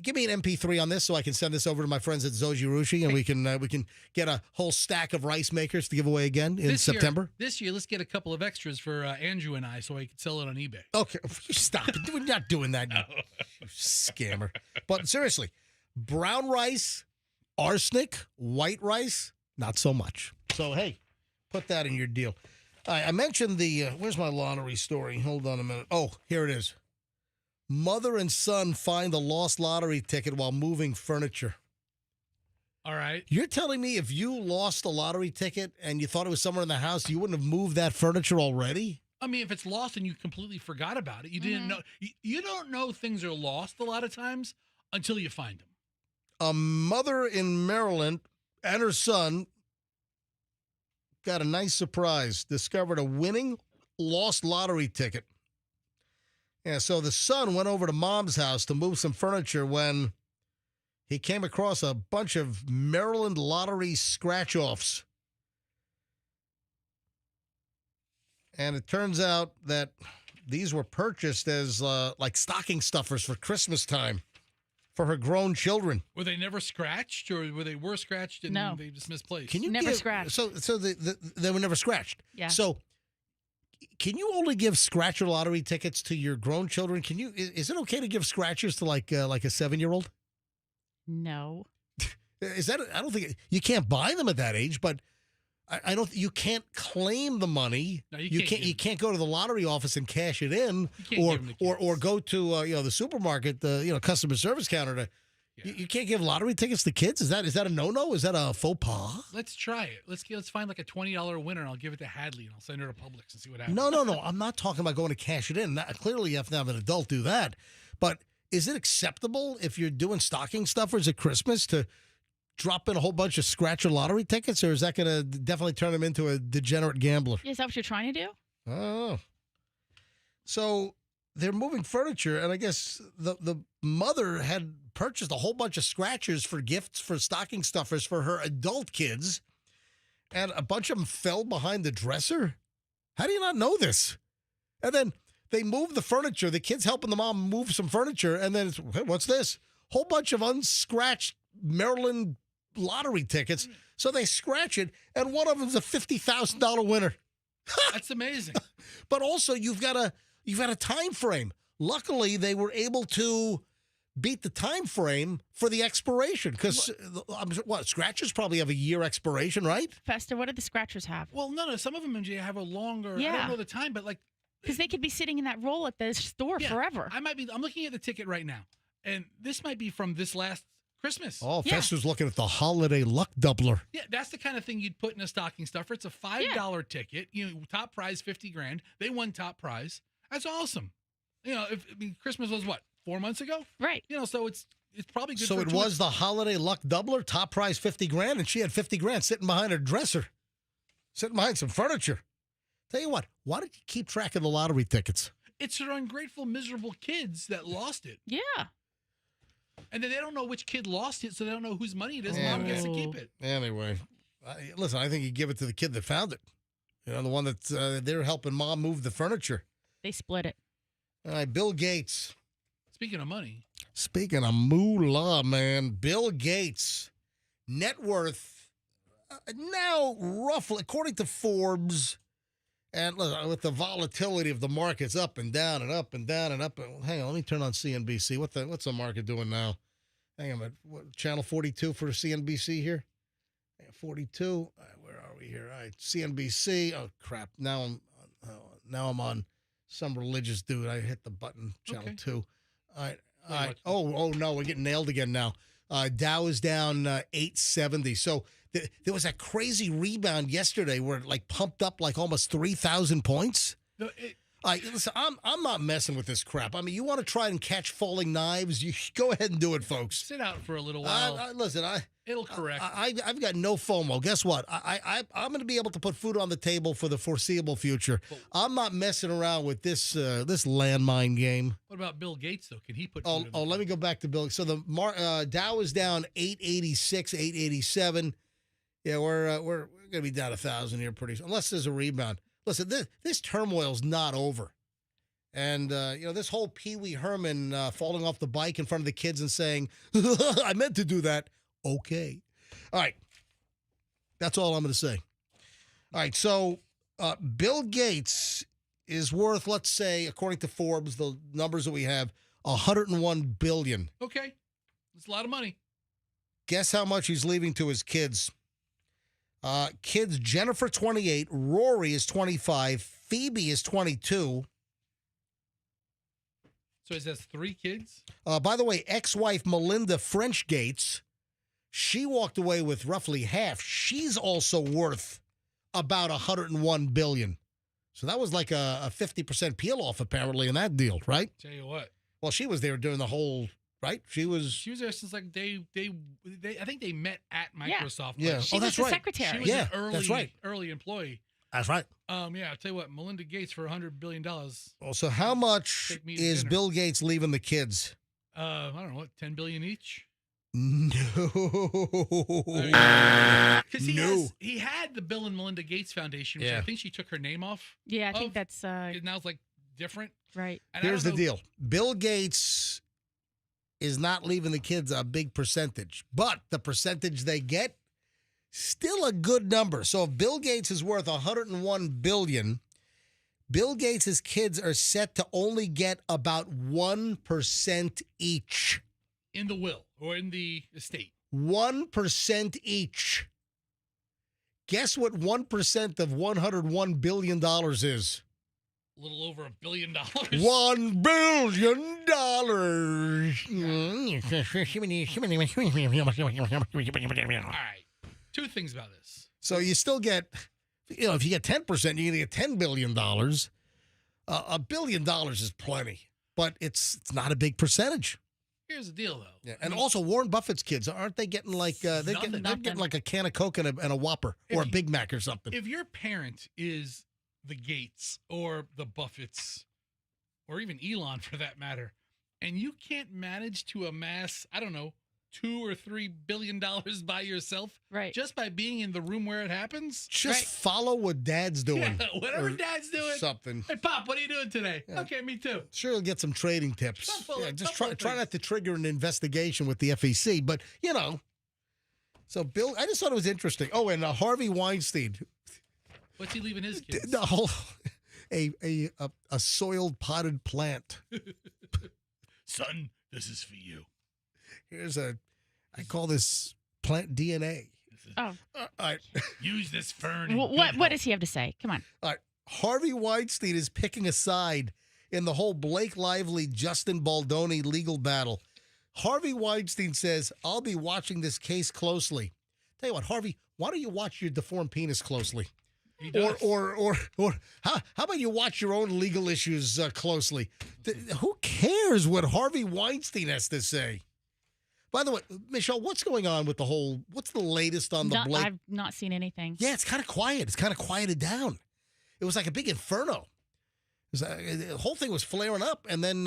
give me an MP3 on this so I can send this over to my friends at Zojirushi, and we can get a whole stack of rice makers to give away again in September. This year, let's get a couple of extras for Andrew and I so I can sell it on eBay. Okay, stop it. We're not doing that, you scammer. But seriously, brown rice, arsenic, white rice, not so much. So, hey, put that in your deal. I mentioned the, where's my lottery story? Hold on a minute. Oh, here it is. Mother and son find a lost lottery ticket while moving furniture. All right. You're telling me if you lost a lottery ticket and you thought it was somewhere in the house, you wouldn't have moved that furniture already? I mean, if it's lost and you completely forgot about it, you didn't know. You don't know things are lost a lot of times until you find them. A mother in Maryland and her son got a nice surprise, discovered a winning lost lottery ticket. Yeah, so the son went over to mom's house to move some furniture when he came across a bunch of Maryland lottery scratch-offs. And it turns out that these were purchased as like stocking stuffers for Christmas time for her grown children. Were they never scratched, or were they scratched and they just misplaced? Can you Never scratched. So they were never scratched. Yeah. So can you only give scratcher lottery tickets to your grown children? Can you? Is it okay to give scratchers to like a 7-year-old? No. Is that? I don't think you can't buy them at that age, but I don't. You can't claim the money. No, you can't. You can't go to the lottery office and cash it in, or go to the supermarket, the customer service counter to. You can't give lottery tickets to kids. Is that a no-no? Is that a faux pas? Let's try it. Let's find like a $20 winner, and I'll give it to Hadley, and I'll send her to Publix and see what happens. No. I'm not talking about going to cash it in. Clearly, you have to have an adult do that. But is it acceptable if you're doing stocking stuffers at Christmas to drop in a whole bunch of scratcher lottery tickets, or is that going to definitely turn them into a degenerate gambler? Is that what you're trying to do? Oh. So they're moving furniture, and I guess the mother had purchased a whole bunch of scratchers for gifts for stocking stuffers for her adult kids, and a bunch of them fell behind the dresser. How do you not know this? And then they moved the furniture. The kids helping the mom move some furniture, and then hey, what's this? Whole bunch of unscratched Maryland lottery tickets. So they scratch it, and one of them's a $50,000 winner. That's amazing. But also, you've got a time frame. Luckily, they were able to beat the time frame for the expiration because scratchers probably have a year expiration, right? Fester, what do the scratchers have? Well, no. Some of them have a longer. Yeah. I don't know the time, but like because they could be sitting in that roll at the store forever. I'm looking at the ticket right now, and this might be from this last Christmas. Oh, Fester's looking at the holiday luck doubler. Yeah, that's the kind of thing you'd put in a stocking stuffer. It's a $5 ticket. Top prize $50,000. They won top prize. That's awesome. Christmas was what, 4 months ago? Right. So it's probably good. So it was the holiday luck doubler, top prize $50,000, and she had $50,000 sitting behind her dresser, sitting behind some furniture. Tell you what, why did you keep track of the lottery tickets? It's her ungrateful, miserable kids that lost it. Yeah. And then they don't know which kid lost it, so they don't know whose money it is. Mom gets to keep it. Anyway, listen, I think you give it to the kid that found it. The one that's they're helping mom move the furniture. They split it. All right, Bill Gates. Speaking of money. Speaking of moolah, man, Bill Gates, net worth now roughly, according to Forbes, and with the volatility of the markets up and down and up and down and up. Hang on, let me turn on CNBC. What's the market doing now? Hang on, channel 42 for CNBC here? 42. Where are we here? All right, CNBC. Oh crap! Now I'm on some religious dude. I hit the button. Channel 2. All right. Oh no, we're getting nailed again now. Dow is down 870. So there was that crazy rebound yesterday where it pumped up almost 3,000 points. Listen, I'm not messing with this crap. I mean, you want to try and catch falling knives? You go ahead and do it, folks. Sit out for a little while. Listen, it'll correct. I've got no FOMO. Guess what? I'm going to be able to put food on the table for the foreseeable future. I'm not messing around with this landmine game. What about Bill Gates though? Can he put? Food on the Let me go back to Bill. So the Dow is down 886, 887. Yeah, we're going to be down 1,000 here pretty soon, unless there's a rebound. Listen, this turmoil's not over. And, this whole Pee Wee Herman falling off the bike in front of the kids and saying, I meant to do that. Okay. All right. That's all I'm going to say. All right. So Bill Gates is worth, let's say, according to Forbes, the numbers that we have, $101 billion. Okay. That's a lot of money. Guess how much he's leaving to his kids? Kids, Jennifer, 28, Rory is 25, Phoebe is 22. So he has 3 kids? By the way, ex-wife Melinda French Gates, she walked away with roughly half. She's also worth about $101 billion. So that was like a 50% peel-off, apparently, in that deal, right? Tell you what. Well, she was there during the whole... Right? She was there since like they I think they met at Microsoft. Yeah. She was the secretary. She was an that's right. early employee. That's right. Yeah, I'll tell you what, Melinda Gates for $100 billion. Well, so how much is Bill Gates leaving the kids? I don't know, what, $10 billion each? No. Because he had the Bill and Melinda Gates Foundation, which I think she took her name off. Yeah, I think that's now it's like different. Right. And here's the deal. Bill Gates is not leaving the kids a big percentage, but the percentage they get, still a good number. So if Bill Gates is worth $101 billion, Bill Gates' kids are set to only get about 1% each. In the will or in the estate. 1% each. Guess what 1% of $101 billion is? A little over $1 billion. $1 billion. All right. 2 things about this. So you still get, if you get 10%, you're going to get $10 billion. $1 billion is plenty, but it's not a big percentage. Here's the deal, though. Yeah. And also, Warren Buffett's kids, aren't they getting like, they're getting like a can of Coke and a Whopper or a Big Mac or something? If your parent is the Gates or the Buffetts or even Elon for that matter, and you can't manage to amass, I don't know, $2 or $3 billion by yourself, right? Just by being in the room where it happens. Just follow what Dad's doing. Yeah, whatever Dad's doing. Something. Hey, Pop, what are you doing today? Yeah. Okay, me too. Sure, you'll get some trading tips. Just try not to trigger an investigation with the FEC, but So Bill, I just thought it was interesting. Oh, and Harvey Weinstein. What's he leaving his kids? The whole a soiled potted plant. Son, this is for you. I call this plant DNA. Oh. All right. Use this fern. What does he have to say? Come on. All right. Harvey Weinstein is picking a side in the whole Blake Lively, Justin Baldoni legal battle. Harvey Weinstein says, I'll be watching this case closely. Tell you what, Harvey, why don't you watch your deformed penis closely? He does. Or how about you watch your own legal issues closely? Who cares what Harvey Weinstein has to say? By the way, Michelle, what's going on with what's the latest on the Blake? I've not seen anything. Yeah, it's kind of quiet. It's kind of quieted down. It was like a big inferno. The whole thing was flaring up, and then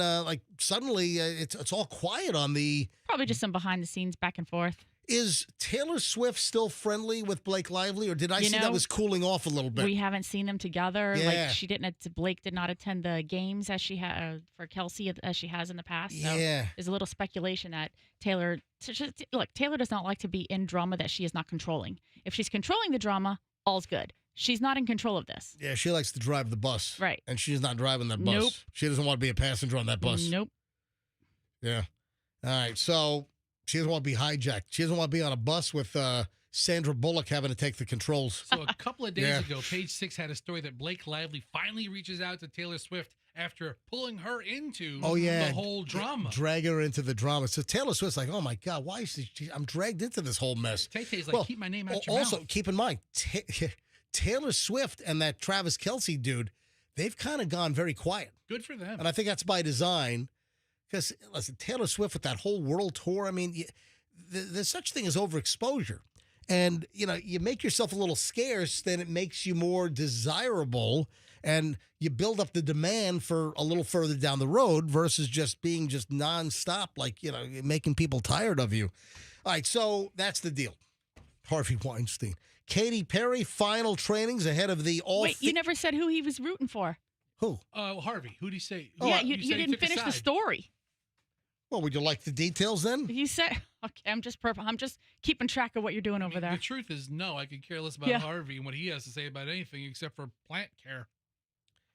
suddenly it's all quiet on the... Probably just some behind the scenes back and forth. Is Taylor Swift still friendly with Blake Lively, or did I see that was cooling off a little bit? We haven't seen them together. Yeah. Like Blake did not attend the games as she had for Kelsey as she has in the past. So yeah. There's a little speculation that Taylor does not like to be in drama that she is not controlling. If she's controlling the drama, all's good. She's not in control of this. Yeah, she likes to drive the bus. Right. And she's not driving that bus. Nope. She doesn't want to be a passenger on that bus. Nope. Yeah. All right, so she doesn't want to be hijacked. She doesn't want to be on a bus with Sandra Bullock having to take the controls. So a couple of days ago, Page Six had a story that Blake Lively finally reaches out to Taylor Swift after pulling her into the whole drama. Drag her into the drama. So Taylor Swift's like, oh, my God, why is I'm dragged into this whole mess. Tay-Tay's like, keep my name out your mouth. Also, keep in mind, Taylor Swift and that Travis Kelce dude, they've kind of gone very quiet. Good for them. And I think that's by design. Because, listen, Taylor Swift with that whole world tour, I mean, there's such thing as overexposure. And, you make yourself a little scarce, then it makes you more desirable, and you build up the demand for a little further down the road versus just being just nonstop, like, making people tired of you. All right, so that's the deal. Harvey Weinstein. Katy Perry, final trainings ahead of the all. Wait, you never said who he was rooting for. Who? Harvey. Who did he say? Yeah, you didn't finish the story. Well, would you like the details then? You said, okay, I'm just keeping track of what you're doing over there. The truth is, no, I could care less about Harvey and what he has to say about anything except for plant care.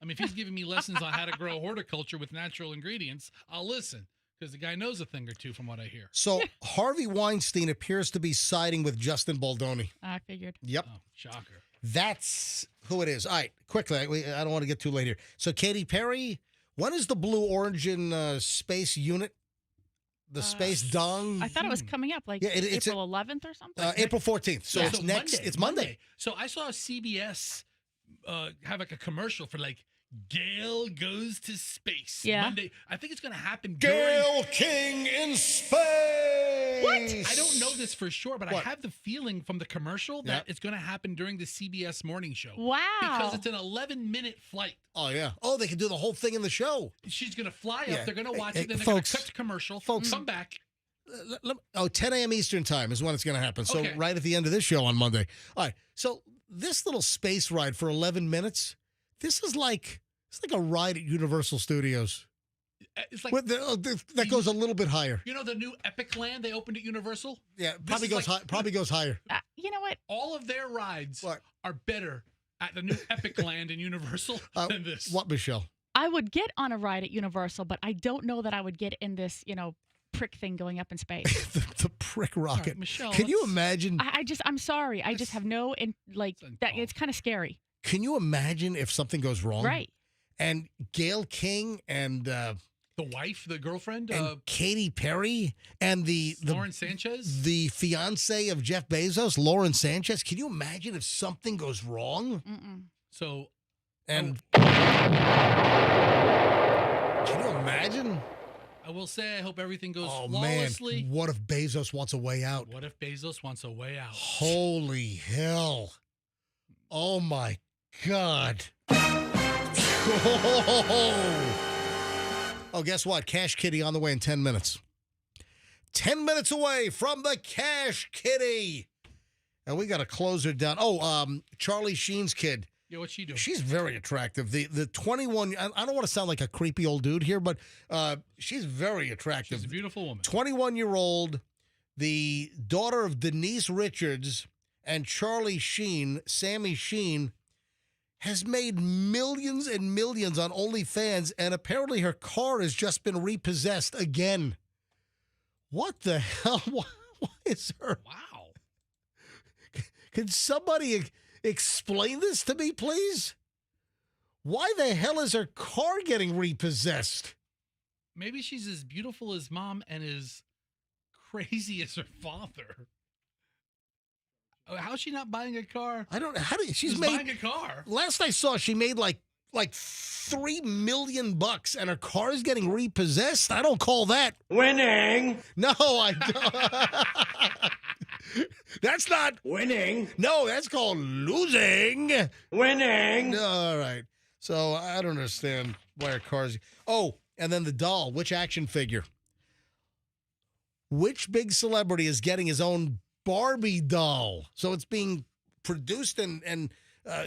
I mean, if he's giving me lessons on how to grow horticulture with natural ingredients, I'll listen because the guy knows a thing or two from what I hear. So Harvey Weinstein appears to be siding with Justin Baldoni. I figured. Yep. Oh, shocker. That's who it is. All right, quickly. I don't want to get too late here. So Katy Perry, when is the Blue Origin space unit? The space dong. I thought it was coming up like it's April 11th or something. April 14th. So it's next. Monday, it's Monday. So I saw CBS have like a commercial for like Gail goes to space. Yeah. Monday. I think it's going to happen. Gail King in space. What? I don't know this for sure, but I have the feeling from the commercial that it's going to happen during the CBS morning show. Wow. Because it's an 11-minute flight. Oh, yeah. Oh, they can do the whole thing in the show. She's going to fly up. They're going to watch it. Then they're going to cut to commercial. Come back. 10 a.m. Eastern time is when it's going to happen. So right at the end of this show on Monday. All right. So this little space ride for 11 minutes, it's like a ride at Universal Studios. It's like that goes a little bit higher. You know the new Epic Land they opened at Universal? Yeah, probably goes higher. You know what? All of their rides are better at the new Epic Land in Universal than this. What, Michelle? I would get on a ride at Universal, but I don't know that I would get in this, prick thing going up in space. the prick rocket. Right, Michelle, can you imagine? I'm sorry. I just have no, that. It's kind of scary. Can you imagine if something goes wrong? Right. And Gail King and the wife, the girlfriend, and Katy Perry and the Lauren Sanchez, the fiance of Jeff Bezos, Lauren Sanchez. Can you imagine if something goes wrong? Mm-mm. So, can you imagine? I will say, I hope everything goes Man, flawlessly. what if Bezos wants a way out? What if Bezos wants a way out? Holy hell! Oh my God! Oh, guess what? Cash Kitty on the way in 10 minutes. 10 minutes away from the Cash Kitty. And we got to close her down. Oh, Charlie Sheen's kid. Yeah, what's she doing? She's very attractive. The 21, I don't want to sound like a creepy old dude here, but she's very attractive. She's a beautiful woman. 21-year-old, the daughter of Denise Richards and Charlie Sheen, Sammy Sheen, has made millions and millions on OnlyFans, and apparently her car has just been repossessed again. What the hell? What is her? Wow. Can somebody explain this to me, please? Why the hell is her car getting repossessed? Maybe she's as beautiful as mom and as crazy as her father. How's she not buying a car? I don't know. She's buying a car. Last I saw, she made like $3 million, and her car is getting repossessed. I don't call that winning. No, I don't. That's not winning. No, that's called losing. Winning. All right. So I don't understand why her car's. Oh, and then the doll. Which action figure? Which big celebrity is getting his own Barbie doll? So it's being produced and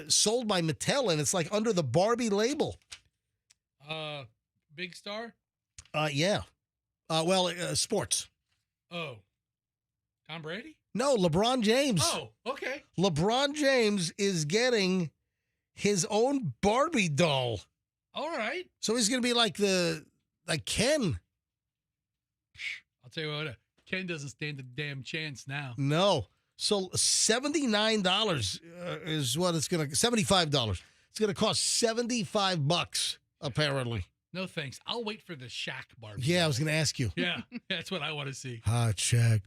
sold by Mattel, and it's like under the Barbie label. Big star? Yeah. Sports. Oh. Tom Brady? No, LeBron James. Oh, okay. LeBron James is getting his own Barbie doll. All right. So he's going to be like Ken. I'll tell you what, Ken doesn't stand a damn chance now. No. So $79 is what it's going to, $75. It's going to cost $75 apparently. No thanks. I'll wait for the Shaq Barbie. Yeah, I was going to ask you. Yeah, that's what I want to see. Hi, Shaq.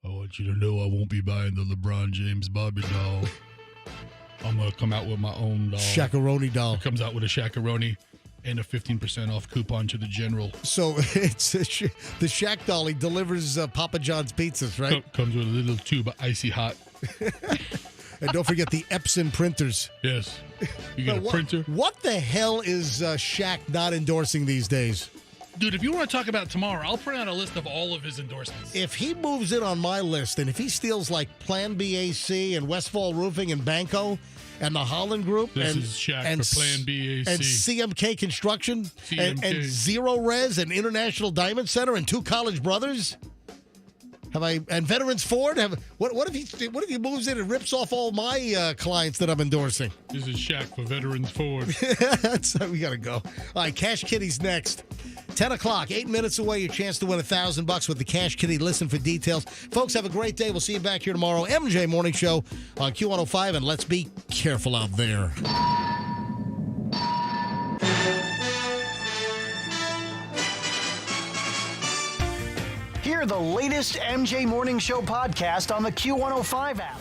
I want you to know I won't be buying the LeBron James Barbie doll. I'm going to come out with my own doll. Shakaroni doll. It comes out with a shakaroni and a 15% off coupon to the general. So it's the Shaq dolly delivers Papa John's pizzas, right? Comes with a little tube of icy hot. And don't forget the Epson printers. Yes. You get a printer. What the hell is Shaq not endorsing these days? Dude, if you want to talk about it tomorrow, I'll print out a list of all of his endorsements. If he moves in on my list, and if he steals like Plan BAC and Westfall Roofing and Banco and the Holland Group This and is Shaq and, for Plan BAC. and CMK Construction CMK. And Zero Res and International Diamond Center and Two College Brothers. And Veterans Ford? What if he moves in and rips off all my clients that I'm endorsing? This is Shaq for Veterans Ford. That's how we got to go. All right, Cash Kitty's next. 10 o'clock, 8 minutes away, your chance to win $1,000 with the Cash Kitty. Listen for details. Folks, have a great day. We'll see you back here tomorrow. MJ Morning Show on Q105, and let's be careful out there. Hear the latest MJ Morning Show podcast on the Q105 app.